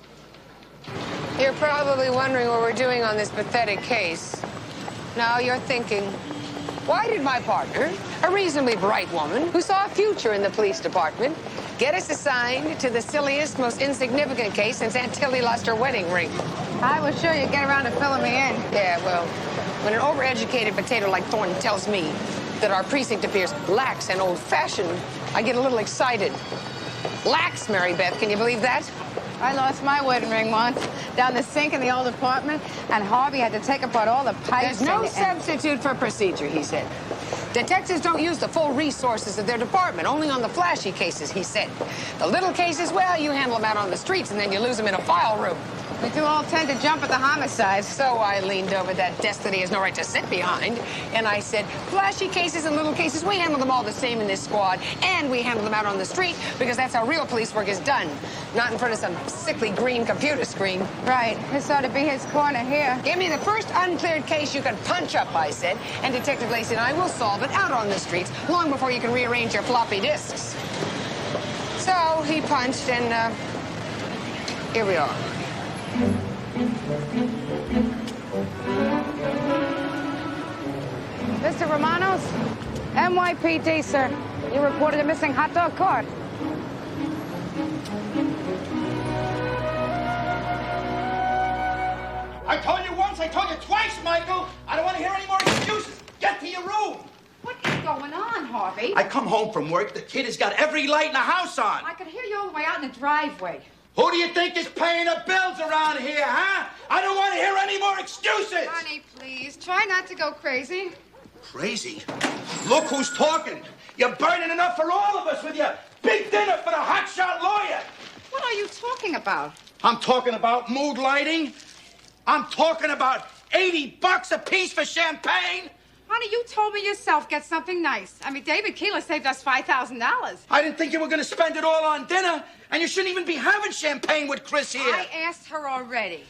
You're probably wondering what we're doing on this pathetic case. Now you're thinking, why did my partner, a reasonably bright woman who saw a future in the police department, get us assigned to the silliest, most insignificant case since Aunt Tilly lost her wedding ring?
I was sure you'd get around to filling me in.
Yeah, well, when an overeducated potato like Thornton tells me that our precinct appears lax and old-fashioned, I get a little excited. Lax, Mary Beth, can you believe that?
I lost my wedding ring once down the sink in the old apartment, and Harvey had to take apart all the pipes.
There's no substitute for procedure, he said. Detectives don't use the full resources of their department, only on the flashy cases, he said. The little cases, well, you handle them out on the streets, and then you lose them in a file room.
We do all tend to jump at the homicides.
So I leaned over that desk that he has no right to sit behind, and I said, flashy cases and little cases, we handle them all the same in this squad, and we handle them out on the street, because that's how real police work is done, not in front of some sickly green computer screen.
Right. This ought to be his corner here.
Give me the first uncleared case you can punch up, I said, and Detective Lacey and I will solve it out on the streets long before you can rearrange your floppy disks. So he punched, and here we are.
Mr. Romanos? NYPD, sir. You reported a missing hot dog cart.
I told you once, I told you twice, Michael. I don't want to hear any more excuses. Get to your room.
What is going on, Harvey?
I come home from work, the kid has got every light in the house on.
I could hear you all the way out in the driveway.
Who do you think is paying the bills around here, huh? I don't want to hear any more excuses.
Honey, please, try not to go crazy.
Crazy? Look who's talking. You're burning enough for all of us with your big dinner for the hotshot lawyer.
What are you talking about?
I'm talking about mood lighting. I'm talking about $80 a piece for champagne.
Honey, you told me yourself get something nice. I mean, David Keeler saved us $5,000.
I didn't think you were going to spend it all on dinner, and you shouldn't even be having champagne with Chris here.
I asked her already.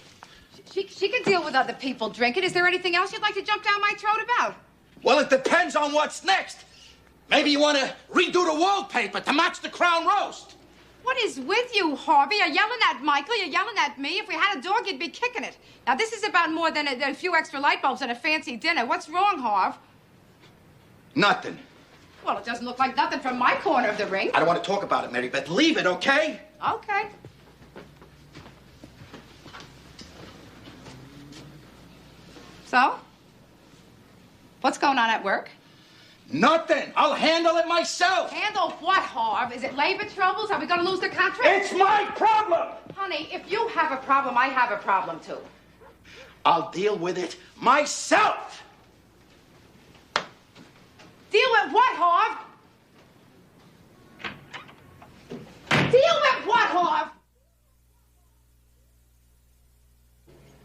She can deal with other people drinking. Is there anything else you'd like to jump down my throat about?
Well, it depends on what's next. Maybe you want to redo the wallpaper to match the crown roast.
What is with you, Harvey? You're yelling at Michael, you're yelling at me. If we had a dog, you'd be kicking it. Now, this is about more than a few extra light bulbs and a fancy dinner. What's wrong, Harv?
Nothing.
Well, it doesn't look like nothing from my corner of the ring.
I don't want to talk about it, Mary Beth. Leave it, okay?
Okay. So? What's going on at work?
Nothing. I'll handle it myself.
Handle what, Harv? Is it labor troubles? Are we going to lose the contract?
It's my problem.
Honey, if you have a problem, I have a problem, too.
I'll deal with it myself.
Deal with what, Harv? Deal with what, Harv?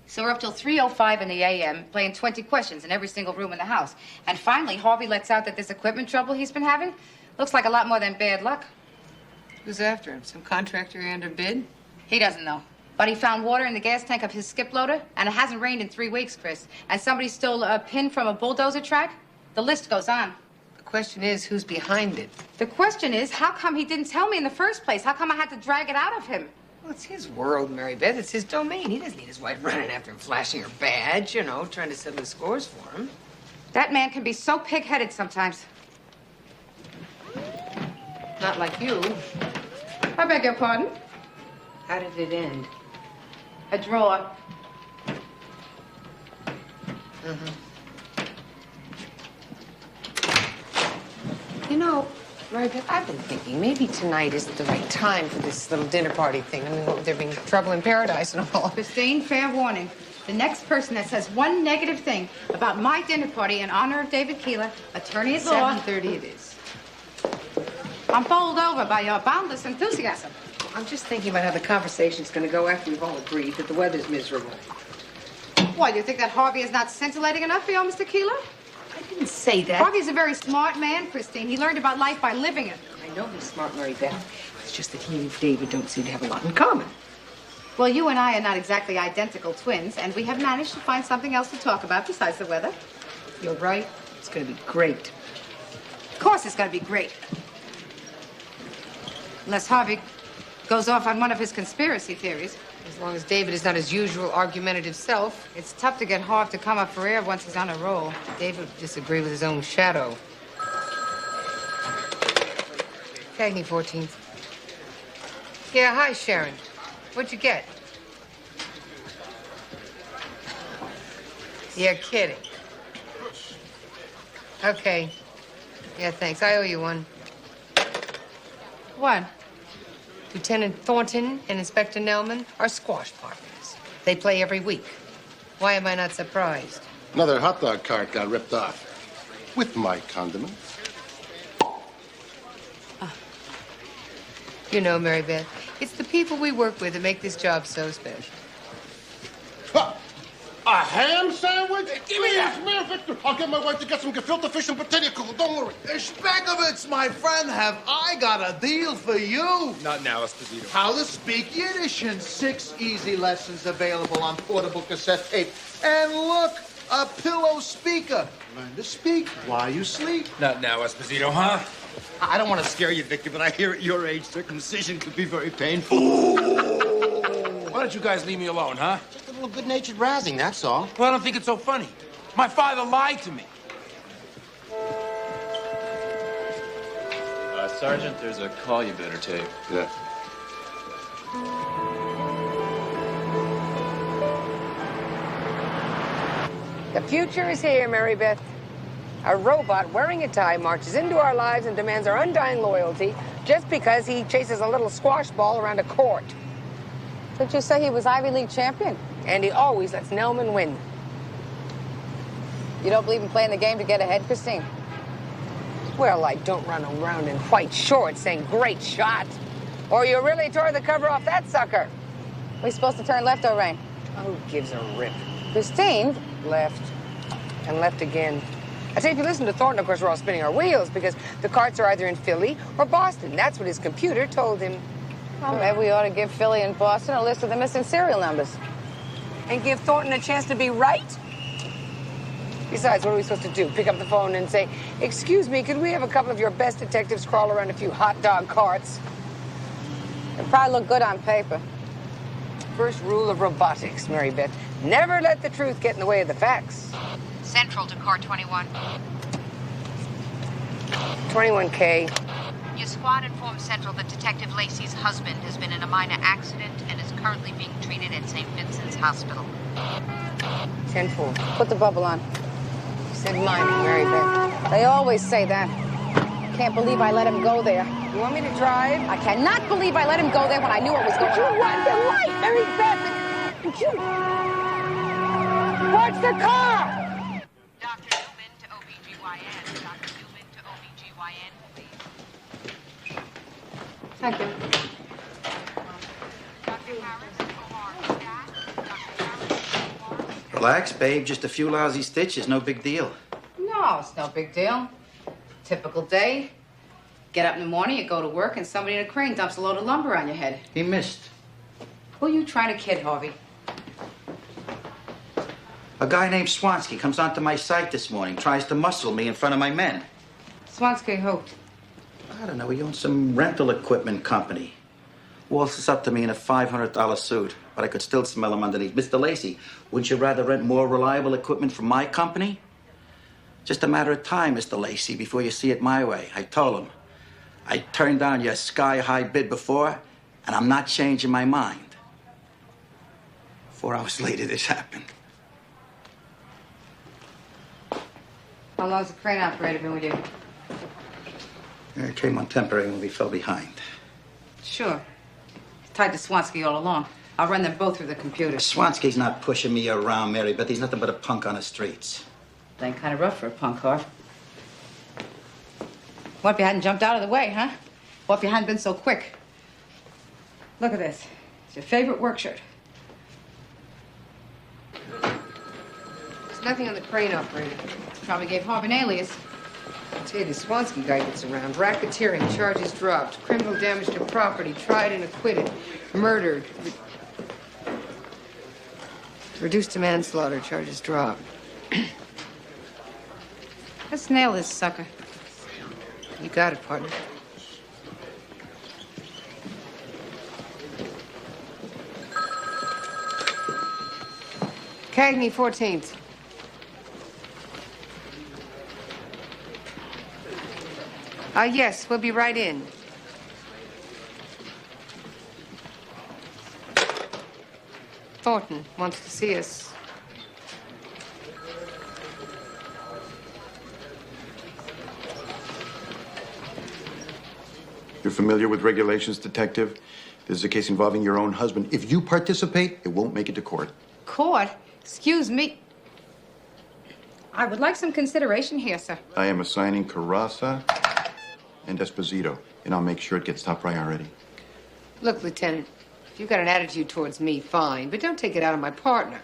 So we're up till 3:05 in the a.m., playing 20 questions in every single room in the house. And finally, Harvey lets out that this equipment trouble he's been having looks like a lot more than bad luck.
Who's after him? Some contractor underbid?
He doesn't know. But he found water in the gas tank of his skip loader, and it hasn't rained in 3 weeks, Chris. And somebody stole a pin from a bulldozer track. The list goes on.
The question is, who's behind it?
The question is, how come he didn't tell me in the first place? How come I had to drag it out of him?
Well, it's his world, Mary Beth. It's his domain. He doesn't need his wife running after him, flashing her badge, you know, trying to settle the scores for him.
That man can be so pig-headed sometimes.
Not like you.
I beg your pardon?
How did it end?
A draw.
You know, Mary Beth, I've been thinking maybe tonight isn't the right time for this little dinner party thing. I mean, what with there being trouble in paradise and all.
Christine, fair warning. The next person that says one negative thing about my dinner party in honor of David Keeler, attorney at law...
7:30 it is.
I'm bowled over by your boundless enthusiasm.
I'm just thinking about how the conversation's going to go after we've all agreed that the weather's miserable.
Why, you think that Harvey is not scintillating enough for you, Mr. Keeler?
I didn't say that.
Harvey's a very smart man, Christine. He learned about life by living it.
I know he's smart, Mary Beth. It's just that he and David don't seem to have a lot in common.
Well, you and I are not exactly identical twins, and we have managed to find something else to talk about besides the weather.
You're right. It's going to be great.
Of course it's going to be great. Unless Harvey goes off on one of his conspiracy theories.
As long as David is not his usual argumentative self.
It's tough to get Harv to come up for air once he's on a roll.
David would disagree with his own shadow. Cagney 14th. Yeah, hi, Sharon. What'd you get? You're kidding. Okay. Yeah, thanks. I owe you one.
What?
Lieutenant Thornton and Inspector Nelman are squash partners. They play every week. Why am I not surprised?
Another hot dog cart got ripped off. With my condiments.
You know, Mary Beth, it's the people we work with that make this job so special.
A ham sandwich? Give me that. Man, Victor. I'll get my wife to get some gefilte fish and potato cool. Don't worry.
Spekovitz, my friend, have I got a deal for you?
Not now, Esposito.
How to speak Yiddish in 6 easy lessons available on portable cassette tape. And look, a pillow speaker. Learn to speak while you sleep.
Not now, Esposito, huh?
I don't want to scare you, Victor, but I hear at your age circumcision could be very painful.
Why don't you guys leave me alone, huh?
Just a little good-natured razzing, that's all.
Well, I don't think it's so funny. My father lied to me.
Sergeant, there's a call you better take.
Yeah.
The future is here, Mary Beth. A robot wearing a tie marches into our lives and demands our undying loyalty just because he chases a little squash ball around a court.
Did you say he was Ivy League champion?
And he always lets Nelman win.
You don't believe in playing the game to get ahead, Christine?
Well, I don't run around in white shorts saying, great shot. Or you really tore the cover off that sucker.
We supposed to turn left or right?
Who gives a rip?
Christine?
Left. And left again. I say, if you listen to Thornton, of course, we're all spinning our wheels because the carts are either in Philly or Boston. That's what his computer told him.
Well, maybe we ought to give Philly and Boston a list of the missing serial numbers.
And give Thornton a chance to be right? Besides, what are we supposed to do? Pick up the phone and say, excuse me, could we have a couple of your best detectives crawl around a few hot dog carts?
It'd probably look good on paper.
First rule of robotics, Mary Beth. Never let the truth get in the way of the facts.
Central to car 21.
21K.
Your squad informs Central that Detective Lacey's husband has been in a minor accident and is currently being treated at St. Vincent's Hospital.
10-4.
Put the bubble on.
You said minor, Mary Beth.
They always say that. Can't believe I let him go there.
You want me to drive?
I cannot believe I let him go there when I knew what was going on.
But you want the light, Mary Beth. But you... Watch the car!
Dr. Newman to OBGYN. Dr. Newman to OBGYN, please.
Thank you.
Dr. Harris, OR staff. Dr. Harris,
Relax, babe. Just a few lousy stitches. No big deal.
No, it's no big deal. Typical day. Get up in the morning, you go to work, and somebody in a crane dumps a load of lumber on your head.
He missed.
Who are you trying to kid, Harvey?
A guy named Swansky comes onto my site this morning, tries to muscle me in front of my men.
Swansky who?
I don't know, he owns some rental equipment company. Waltzes up to me in a $500 suit, but I could still smell him underneath. Mr. Lacey, wouldn't you rather rent more reliable equipment from my company? Just a matter of time, Mr. Lacey, before you see it my way. I told him. I turned down your sky-high bid before, and I'm not changing my mind. 4 hours later, this happened.
How long's the crane operator been with you?
I came on temporary when we fell behind.
Sure. Tied to Swansky all along. I'll run them both through the computer.
Swansky's not pushing me around, Mary, but he's nothing but a punk on the streets.
Ain't kind of rough for a punk car. What if you hadn't jumped out of the way, huh? What if you hadn't been so quick? Look at this. It's your favorite work shirt.
There's nothing on the crane operator.
Probably gave Harvey an alias.
I'll tell you, the Swansky guy gets around. Racketeering, charges dropped. Criminal damage to property, tried and acquitted. Murdered. Reduced to manslaughter, charges dropped.
Let's nail this sucker.
You got it, partner. Cagney 14th. Yes, we'll be right in. Thornton wants to see us.
You're familiar with regulations, Detective? This is a case involving your own husband. If you participate, it won't make it to court.
Court? Excuse me. I would like some consideration here, sir.
I am assigning Carrasa and Esposito, and I'll make sure it gets top priority.
Look, Lieutenant, if you've got an attitude towards me, fine, but don't take it out on my partner.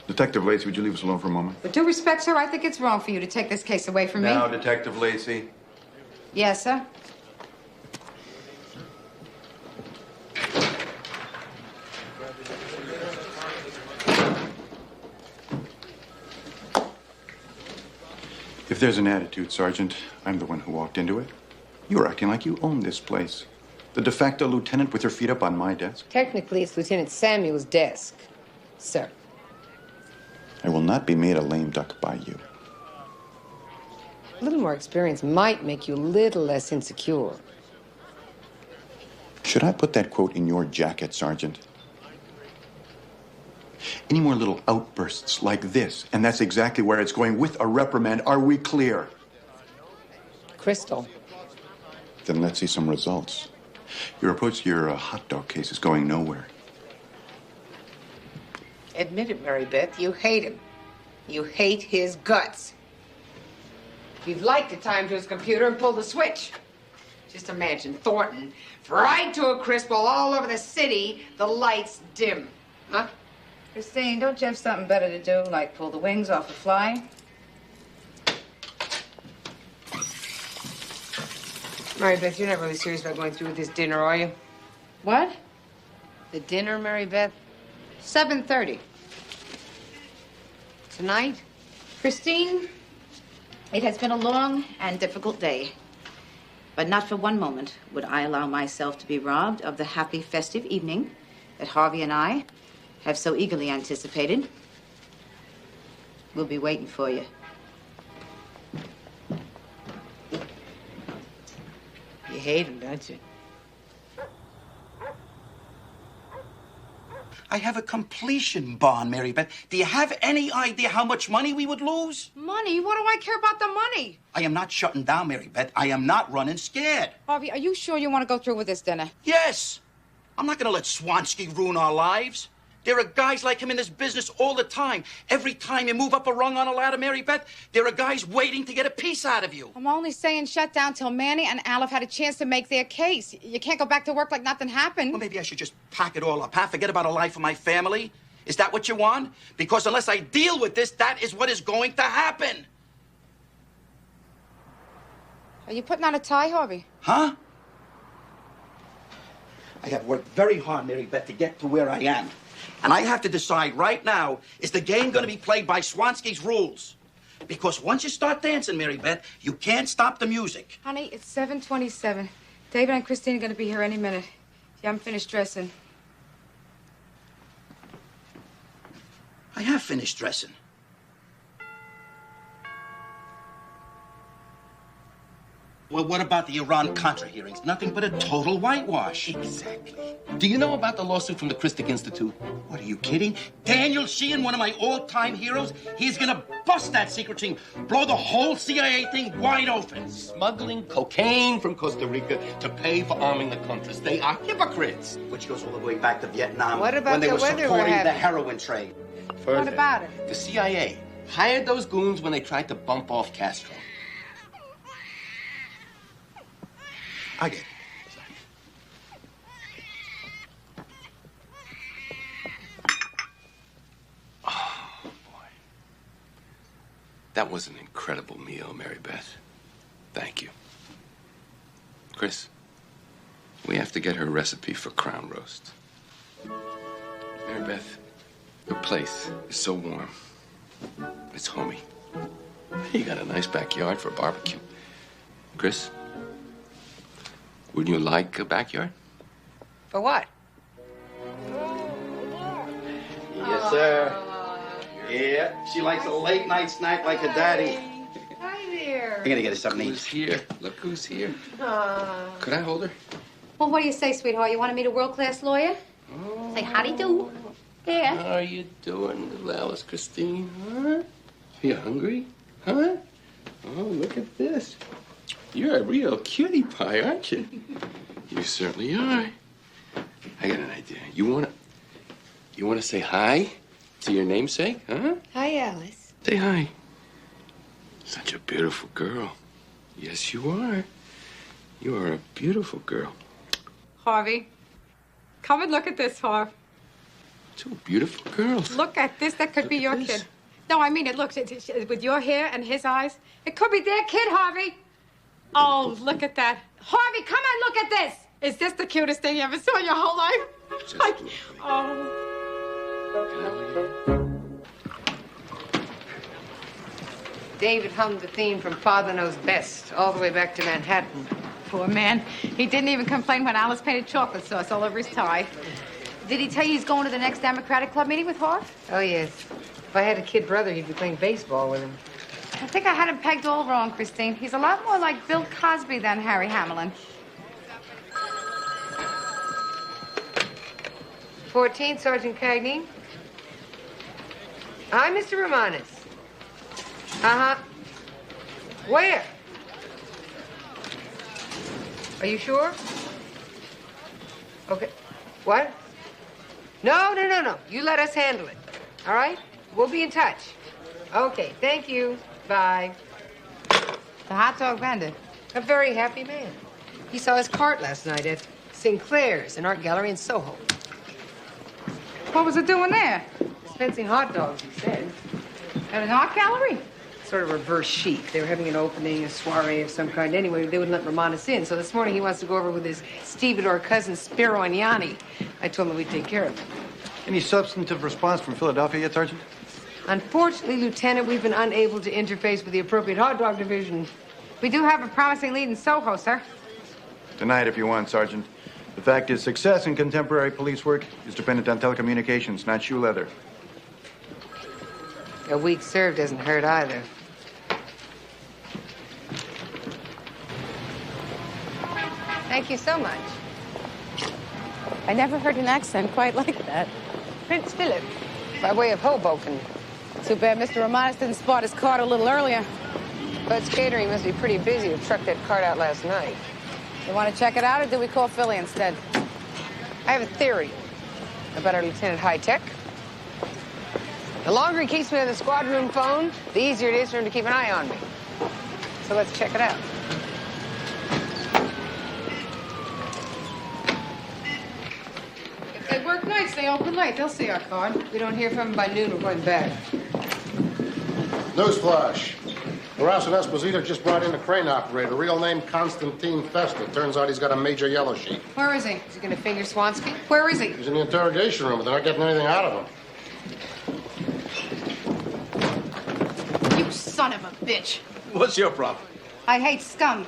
Detective Lacey, would you leave us alone for a moment?
With due respect, sir, I think it's wrong for you to take this case away from me.
Now, Detective Lacey.
Yes, sir.
If there's an attitude, Sergeant, I'm the one who walked into it. You're acting like you own this place. The de facto lieutenant with your feet up on my desk.
Technically, it's Lieutenant Samuel's desk, sir.
I will not be made a lame duck by you.
A little more experience might make you a little less insecure.
Should I put that quote in your jacket, Sergeant? Any more little outbursts like this, and that's exactly where it's going, with a reprimand. Are we clear?
Crystal.
Then let's see some results. Your approach to your hot dog case is going nowhere.
Admit it, Mary Beth, you hate him. You hate his guts. You'd like to tie him to his computer and pull the switch. Just imagine Thornton fried to a crisp while all over the city the lights dim. Huh?
Christine, don't you have something better to do, like pull the wings off a fly?
Mary Beth, you're not really serious about going through with this dinner, are you?
What?
The dinner, Mary Beth?
7:30.
Tonight?
Christine, it has been a long and difficult day. But not for one moment would I allow myself to be robbed of the happy festive evening that Harvey and I have so eagerly anticipated. We'll be waiting for you.
You hate him, don't you?
I have a completion bond, Mary Beth. Do you have any idea how much money we would lose?
Money? What do I care about the money?
I am not shutting down, Mary Beth. I am not running scared.
Harvey, are you sure you want to go through with this dinner?
Yes. I'm not going to let Swansky ruin our lives. There are guys like him in this business all the time. Every time you move up a rung on a ladder, Mary Beth, there are guys waiting to get a piece out of you.
I'm only saying shut down till Manny and Aleph had a chance to make their case. You can't go back to work like nothing happened.
Well, maybe I should just pack it all up, huh? Forget about a life of my family. Is that what you want? Because unless I deal with this, that is what is going to happen.
Are you putting on a tie, Harvey?
Huh? I have worked very hard, Mary Beth, to get to where I am. And I have to decide right now, is the game going to be played by Swansky's rules? Because once you start dancing, Mary Beth, you can't stop the music.
Honey, it's 7:27. David and Christine are going to be here any minute. You haven't finished dressing.
I have finished dressing. Well, what about the Iran-Contra hearings? Nothing but a total whitewash.
Exactly. Do you know about the lawsuit from the Christic Institute?
What, are you kidding? Daniel Sheehan, one of my all-time heroes, he's gonna bust that secret thing, blow the whole CIA thing wide open.
Smuggling cocaine from Costa Rica to pay for arming the Contras. They are hypocrites.
Which goes all the way back to Vietnam.
What about
when they
the
were
weather we're
supporting the
having?
heroin trade.
Further,
What about it?
the CIA hired those goons when they tried to bump off Castro.
I get it.
Oh, boy. That was an incredible meal, Mary Beth. Thank you. Chris, we have to get her recipe for crown roast. Mary Beth, your place is so warm. It's homey. You got a nice backyard for a barbecue. Chris, wouldn't you like a backyard?
For what?
Yes, sir. Yeah, she likes a late night snack like her daddy.
Hi there.
I'm gonna get her something to
Who's
eat.
here? Look who's here. Could I hold her?
Well, what do you say, sweetheart? You want to meet a world-class lawyer? Say howdy do. Yeah.
How are you doing, little Alice Christine? Huh? Are you hungry? Huh? Oh, look at this. You're a real cutie pie, aren't you? You certainly are. I got an idea. You wanna say hi to your namesake, huh?
Hi, Alice.
Say hi. Such a beautiful girl. Yes, you are. You are a beautiful girl.
Harvey, come and look at this, Harv.
Two beautiful girls.
Look at this. That could be your
this.
kid. No, I mean it. Look, with your hair and his eyes, it could be their kid, Harvey. Oh, look at that. Harvey, come and look at this. Is this the cutest thing you ever saw in your whole life?
David hummed the theme from Father Knows Best all the way back to Manhattan.
Poor man. He didn't even complain when Alice painted chocolate sauce all over his tie. Did he tell you he's going to the next Democratic Club meeting with Harv?
Oh, yes. If I had a kid brother, he'd be playing baseball with him.
I think I had him pegged all wrong, Christine. He's a lot more like Bill Cosby than Harry Hamlin.
14, Sergeant Cagney. Hi, Mr. Romanes. Uh-huh. Where? Are you sure? Okay. What? No. You let us handle it. All right? We'll be in touch. Okay, thank you. Bye.
The hot dog vendor.
A very happy man. He saw his cart last night at Sinclair's, an art gallery in Soho.
What was it doing there?
Dispensing hot dogs, he said.
At an art gallery?
Sort of reverse chic. They were having an opening, a soiree of some kind. Anyway, they wouldn't let Romanes in. So this morning he wants to go over with his stevedore cousin, Spiro and Yanni. I told him we'd take care of him.
Any substantive response from Philadelphia yet, Sergeant?
Unfortunately, Lieutenant, we've been unable to interface with the appropriate hot dog division.
We do have a promising lead in Soho, sir.
Deny it if you want, Sergeant. The fact is, success in contemporary police work is dependent on telecommunications, not shoe leather.
A week served doesn't hurt either.
Thank you so much. I never heard an accent quite like that.
Prince Philip, by way of Hoboken.
Too bad Mr. Romanes didn't spot his cart a little earlier.
Bud's catering must be pretty busy to truck that cart out last night.
You want to check it out, or do we call Philly instead?
I have a theory about our Lieutenant High Tech. The longer he keeps me on the squad room phone, the easier it is for him to keep an eye on me. So let's check it out.
If they work nights, they open late. They'll see our card.
If we don't hear from him by noon, we're going back.
Newsflash. Horace and Esposito just brought in a crane operator, real name Constantine Festa. Turns out he's got a major yellow sheet.
Where is he?
Is he going to finger Swansky?
Where is he?
He's in the interrogation room, but they're not getting anything out of him.
You son of a bitch.
What's your problem?
I hate scum.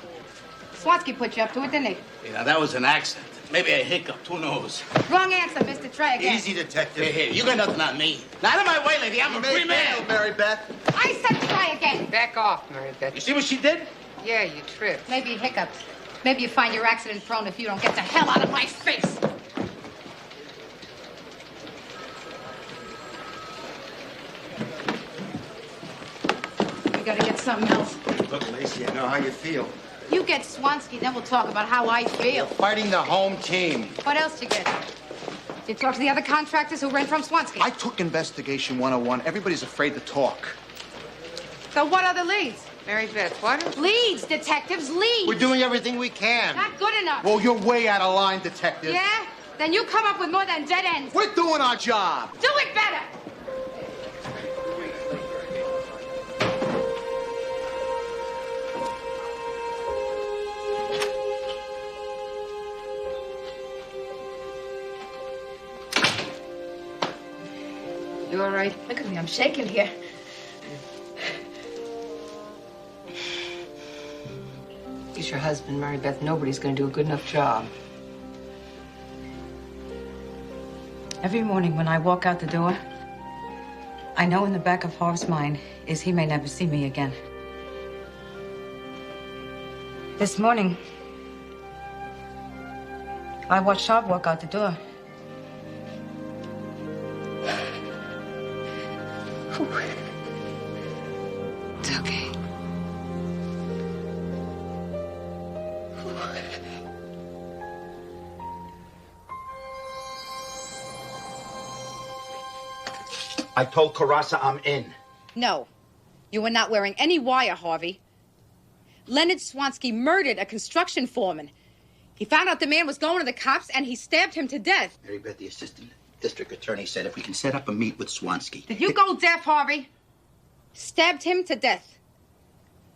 Swansky put you up to it, didn't he?
You know, that was an accident. Maybe a hiccup. Who knows?
Wrong answer, mister. Try again.
Easy, detective. Hey, you got nothing on me. Now, out of my way, lady. I'm a free man.
Mary Beth.
I said try again.
Back off, Mary Beth.
You see what she did?
Yeah, you tripped.
Maybe hiccups. Maybe you find your accident prone if you don't get the hell out of my face. We gotta get something else.
Look, Lacey, I know how you feel.
You get Swansky, then we'll talk about how I feel.
Fighting the home team.
What else you get? Did you talk to the other contractors who rent from Swansky?
I took Investigation 101. Everybody's afraid to talk.
So what other leads?
Mary Beth, what?
Leads, detectives, leads.
We're doing everything we can.
Not good enough.
Well, you're way out of line, detective.
Yeah? Then you come up with more than dead ends.
We're doing our job.
Do it better.
You all right?
Look at me, I'm shaking here.
He's your husband, Mary Beth. Nobody's going to do a good enough job.
Every morning when I walk out the door, I know in the back of Harv's mind is he may never see me again. This morning, I watched Harv walk out the door.
It's okay.
I told Carassa I'm in.
No, you were not wearing any wire, Harvey. Leonard Swansky murdered a construction foreman. He found out the man was going to the cops, and he stabbed him to death.
Mary Beth, the assistant district attorney, said if we can set up a meet with Swansky.
Did you go deaf, Harvey? Stabbed him to death.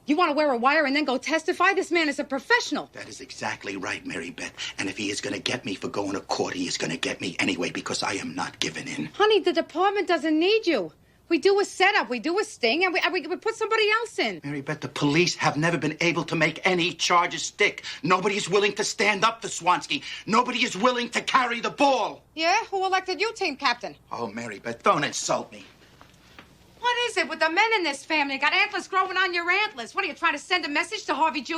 You want to wear a wire and then go testify? This man is a professional.
That is exactly right, Mary Beth. And if he is going to get me for going to court, he is going to get me anyway because I am not giving in.
Honey, the department doesn't need you. We do a setup, we do a sting, and we put somebody else in.
Mary Beth, the police have never been able to make any charges stick. Nobody is willing to stand up for Swansky. Nobody is willing to carry the ball.
Yeah? Who elected you team captain?
Oh, Mary Beth, don't insult me.
What is it with the men in this family? Got antlers growing on your antlers. What, are you trying to send a message to Harvey Jr.?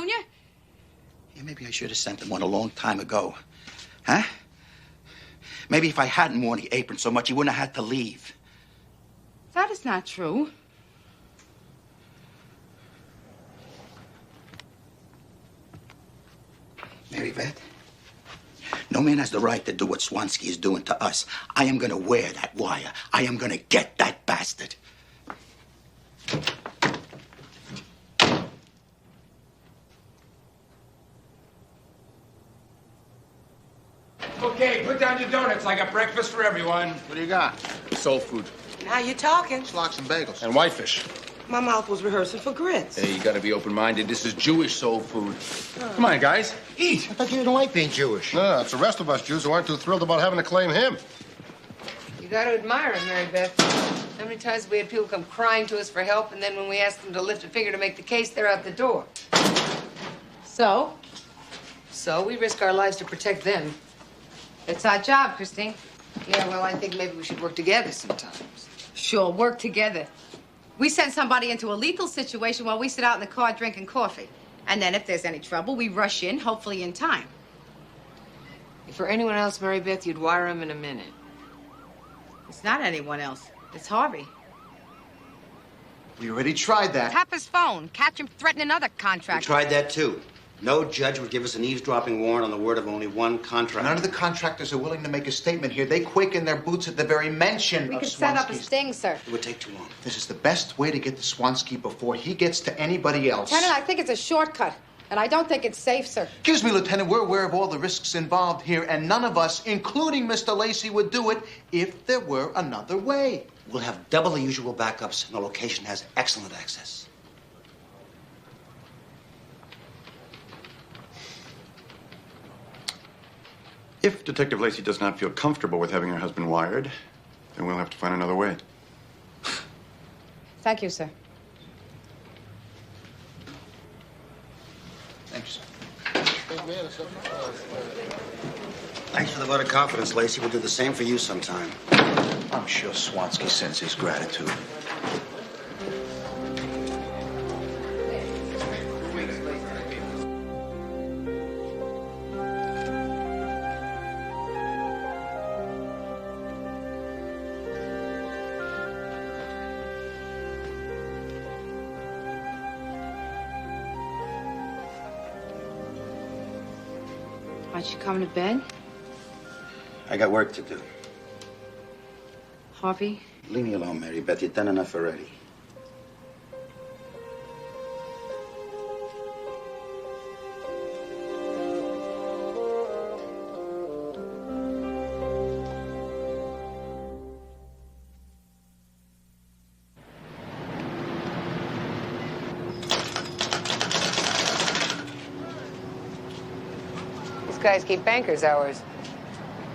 Yeah, maybe I should have sent him one a long time ago. Huh? Maybe if I hadn't worn the apron so much, he wouldn't have had to leave.
That is not true.
Mary Beth, no man has the right to do what Swansky is doing to us. I am going to wear that wire. I am going to get that bastard.
Okay, put down your donuts. I got breakfast for everyone.
What do you got?
Soul food.
Now you're talking.
Lox and bagels.
And whitefish.
My mouth was rehearsing for grits.
Hey, you gotta be open-minded. This is Jewish soul food. Come on, guys. Eat.
I thought you didn't like being Jewish. No, it's the rest of us Jews who aren't too thrilled about having to claim him.
You got to admire him, Mary Beth. How many times have we had people come crying to us for help, and then when we ask them to lift a finger to make the case, they're out the door? So we risk our lives to protect them. It's our job, Christine. Yeah, well, I think maybe we should work together sometimes.
Sure, work together. We send somebody into a lethal situation while we sit out in the car drinking coffee. And then if there's any trouble, we rush in, hopefully in time.
If for anyone else, Mary Beth, you'd wire him in a minute.
It's not anyone else. It's Harvey.
We already tried that.
Tap his phone. Catch him threatening other
We
contractors.
tried that, too. No judge would give us an eavesdropping warrant on the word of only one contractor.
None of the contractors are willing to make a statement here. They quake in their boots at the very mention
We
of
could set up a
Swansky's.
sting, sir.
It would take too long.
This is the best way to get to Swansky before he gets to anybody else.
Lieutenant, I think it's a shortcut. And I don't think it's safe, sir.
Excuse me, Lieutenant, we're aware of all the risks involved here, and none of us, including Mr. Lacey, would do it if there were another way.
We'll have double the usual backups, and the location has excellent access.
If Detective Lacey does not feel comfortable with having her husband wired, then we'll have to find another way.
Thank you, sir.
Thanks.
Thanks for the vote of confidence, Lacey. We'll do the same for you sometime.
I'm sure Swansky sends his gratitude.
Aren't you coming to bed?
I got work to do.
Harvey?
Leave me alone, Mary Beth. You've done enough already.
These guys keep banker's hours.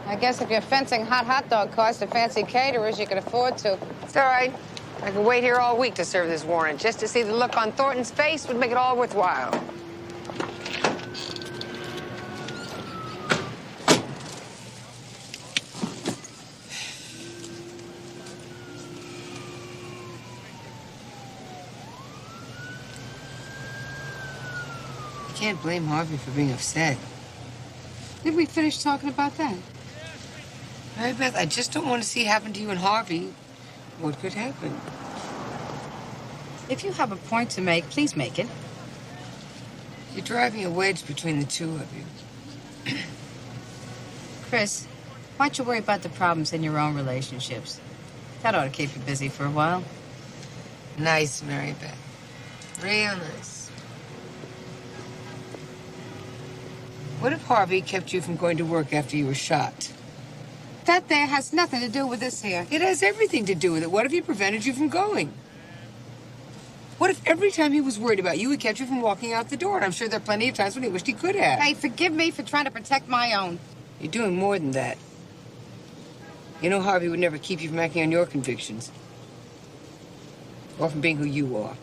I guess if you're fencing hot dog cars to fancy caterers, you can afford to.
It's all right. I could wait here all week to serve this warrant. Just to see the look on Thornton's face would make it all worthwhile. You can't blame Harvey for being upset.
Did we finish talking about that?
Mary Beth, I just don't want to see happen to you and Harvey what could happen.
If you have a point to make, please make it.
You're driving a wedge between the two of you.
Chris, why don't you worry about the problems in your own relationships? That ought to keep you busy for a while.
Nice, Mary Beth. Real nice. What if Harvey kept you from going to work after you were shot?
That there has nothing to do with this here.
It has everything to do with it. What if he prevented you from going? What if every time he was worried about you, he kept you from walking out the door? And I'm sure there are plenty of times when he wished he could have.
Hey, forgive me for trying to protect my own.
You're doing more than that. You know Harvey would never keep you from acting on your convictions. Or from being who you are.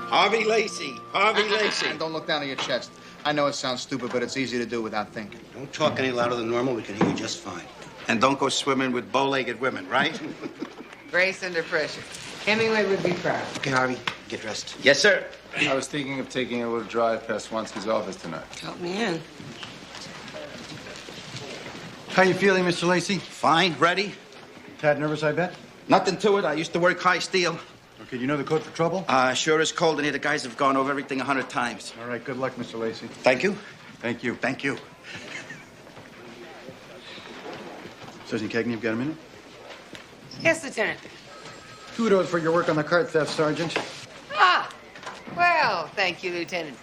Harvey Lacey. Harvey Lacey.
Don't look down at your chest. I know it sounds stupid, but it's easy to do without thinking.
Don't talk any louder than normal. We can hear you just fine. And don't go swimming with bow-legged women, right?
Brace under pressure. Hemingway would be proud.
Okay, Harvey, get dressed. Yes, sir.
I was thinking of taking a little drive past Swansky's office tonight.
Help me in.
How you feeling, Mr. Lacey?
Fine, ready?
Tad nervous, I bet?
Nothing to it. I used to work high steel.
Okay, you know the code for trouble?
Sure is cold in here. The guys have gone over everything 100 times.
All right, good luck, Mr. Lacey.
Thank you.
Thank you.
Thank you.
Sergeant Cagney, you've got a minute?
Yes, Lieutenant.
Kudos for your work on the cart theft, Sergeant.
Ah, well, thank you, Lieutenant.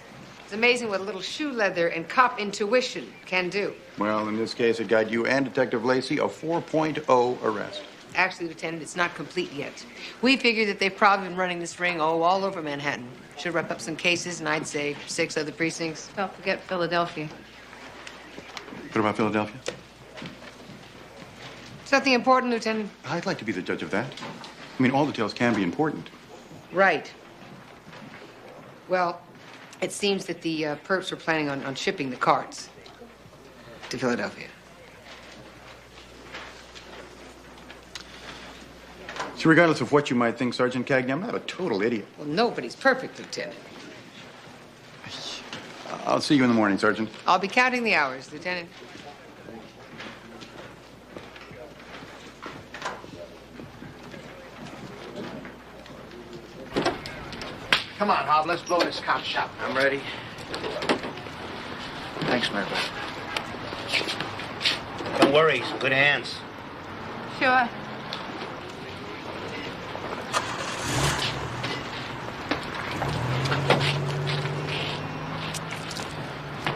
It's amazing what a little shoe leather and cop intuition can do.
Well, in this case, it got you and Detective Lacey a 4.0 arrest.
Actually, Lieutenant, it's not complete yet. We figured that they've probably been running this ring, all over Manhattan. Should wrap up some cases, and I'd say 6 other precincts.
Don't forget Philadelphia.
What about Philadelphia?
Something important, Lieutenant?
I'd like to be the judge of that. I mean, all details can be important.
Right. Well, it seems that the perps were planning on shipping the carts to Philadelphia.
So regardless of what you might think, Sergeant Cagney, I'm not a total idiot.
Well, nobody's perfect, Lieutenant.
I'll see you in the morning, Sergeant.
I'll be counting the hours, Lieutenant.
Come on, Hob, let's blow this cop shop.
I'm ready.
Thanks, Mary Beth.
Don't worry, he's in good hands.
Sure.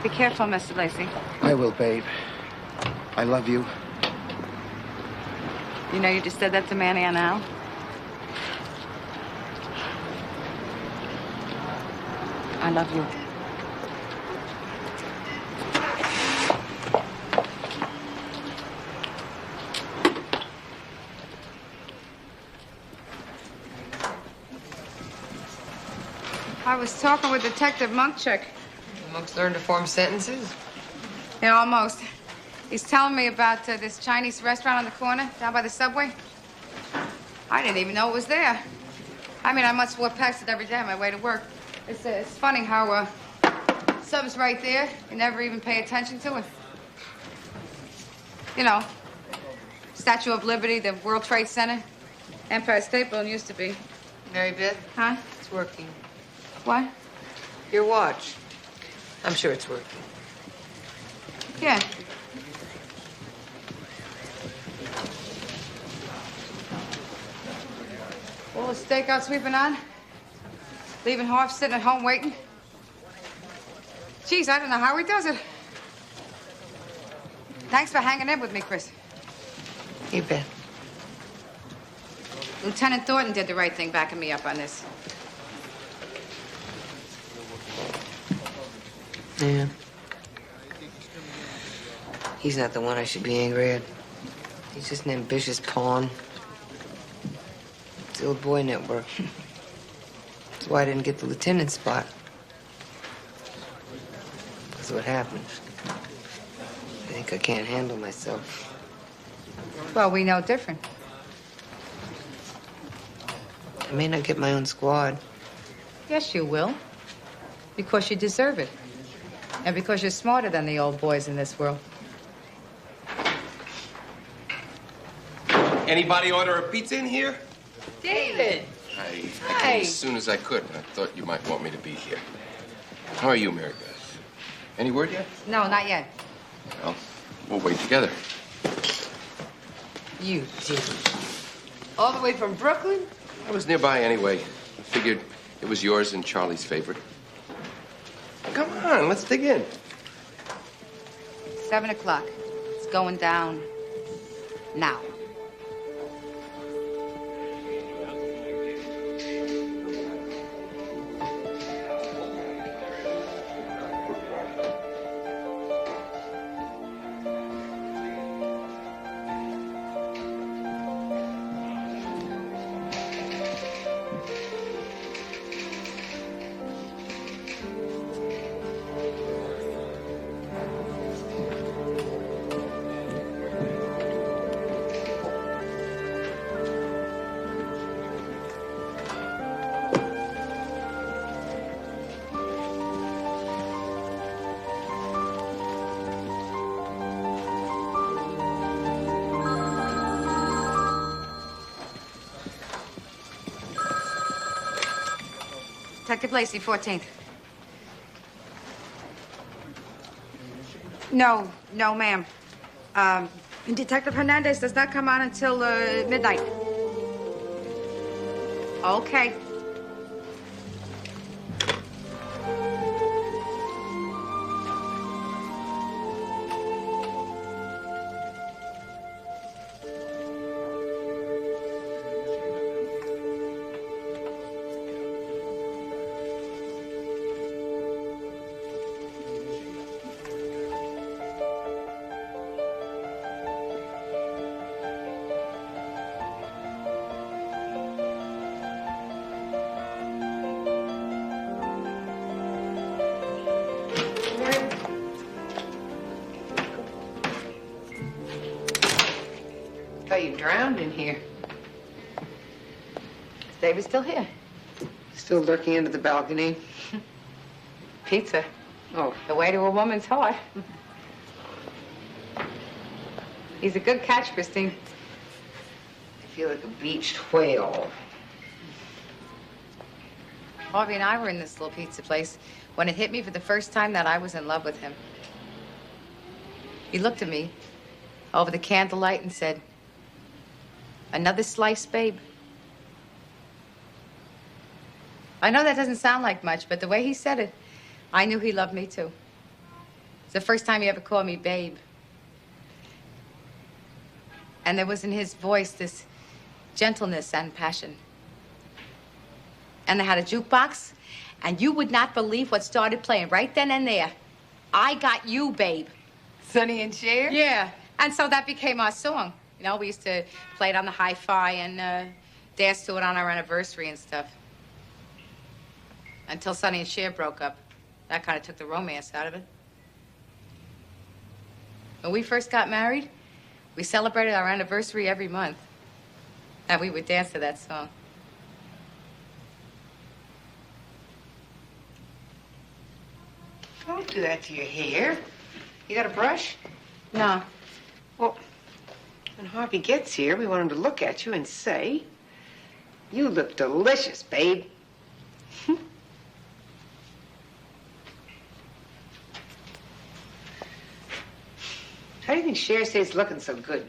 Be careful, Mr. Lacey.
I will, babe. I love you.
You know you just said that to Manny and Al? I love you. I was talking with Detective Monkchick.
Monk's learned to form sentences?
Yeah, almost. He's telling me about this Chinese restaurant on the corner down by the subway. I didn't even know it was there. I mean, I must walk past it every day on my way to work. It's funny how sub's right there. You never even pay attention to it. You know, Statue of Liberty, the World Trade Center, Empire State Building used to be.
Mary Beth?
Huh?
It's working.
What?
Your watch. I'm sure it's working.
Yeah. All the stakeout sweeping on? Leaving Harv sitting at home waiting? Geez, I don't know how he does it. Thanks for hanging in with me, Chris.
You bet.
Lieutenant Thornton did the right thing backing me up on this.
Yeah. He's not the one I should be angry at. He's just an ambitious pawn. It's the old boy network. That's why I didn't get the lieutenant spot. That's what happened. I think I can't handle myself.
Well, we know different.
I may not get my own squad.
Yes, you will. Because you deserve it. And because you're smarter than the old boys in this world.
Anybody order a pizza in here?
David!
I came as soon as I could. I thought you might want me to be here. How are you, Mary Beth? Any word yet?
No, not yet.
Well, we'll wait together.
You did. All the way from Brooklyn?
I was nearby anyway. I figured it was yours and Charlie's favorite. Come on, let's dig in.
7 o'clock. It's going down now. Detective Lacey, 14th. No, ma'am. Detective Hernandez does not come on until midnight. Okay.
thought you drowned in here.
David's still here.
Still lurking under the balcony.
Pizza.
Oh.
The way to a woman's heart. He's a good catch, Christine.
I feel like a beached whale.
Harvey and I were in this little pizza place when it hit me for the first time that I was in love with him. He looked at me over the candlelight and said, "Another slice, babe?" I know that doesn't sound like much, but the way he said it, I knew he loved me too. It's the first time he ever called me babe. And there was in his voice this gentleness and passion. And they had a jukebox, and you would not believe what started playing right then and there. I Got You, Babe.
Sonny and Cher?
Yeah, and so that became our song. You know, we used to play it on the hi-fi and dance to it on our anniversary and stuff. Until Sonny and Cher broke up. That kind of took the romance out of it. When we first got married, we celebrated our anniversary every month. And we would dance to that song.
Don't do that to your hair. You got a brush?
No.
Well, when Harvey gets here, we want him to look at you and say, "You look delicious, babe." How do you think Cher stays looking so good?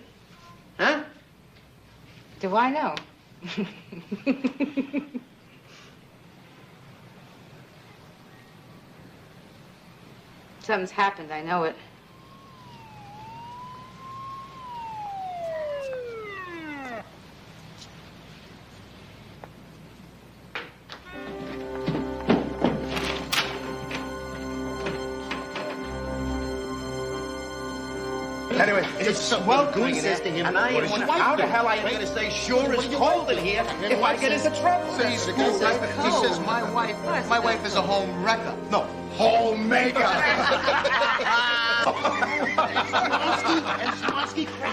Huh?
Do I know? Something's happened, I know it.
Anyway,
It's swell gooses to him. And I ain't wonder how the hell I am going to say sure it's cold in here if I get into trouble.
He says my wife is a home wrecker. No, homemaker.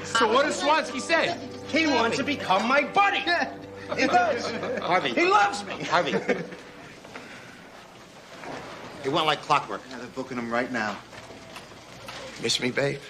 So what does Swansky say?
He wants to become my buddy. He does.
Harvey.
He loves me.
Harvey. It went like clockwork.
Now they're booking him right now.
Miss me, babe?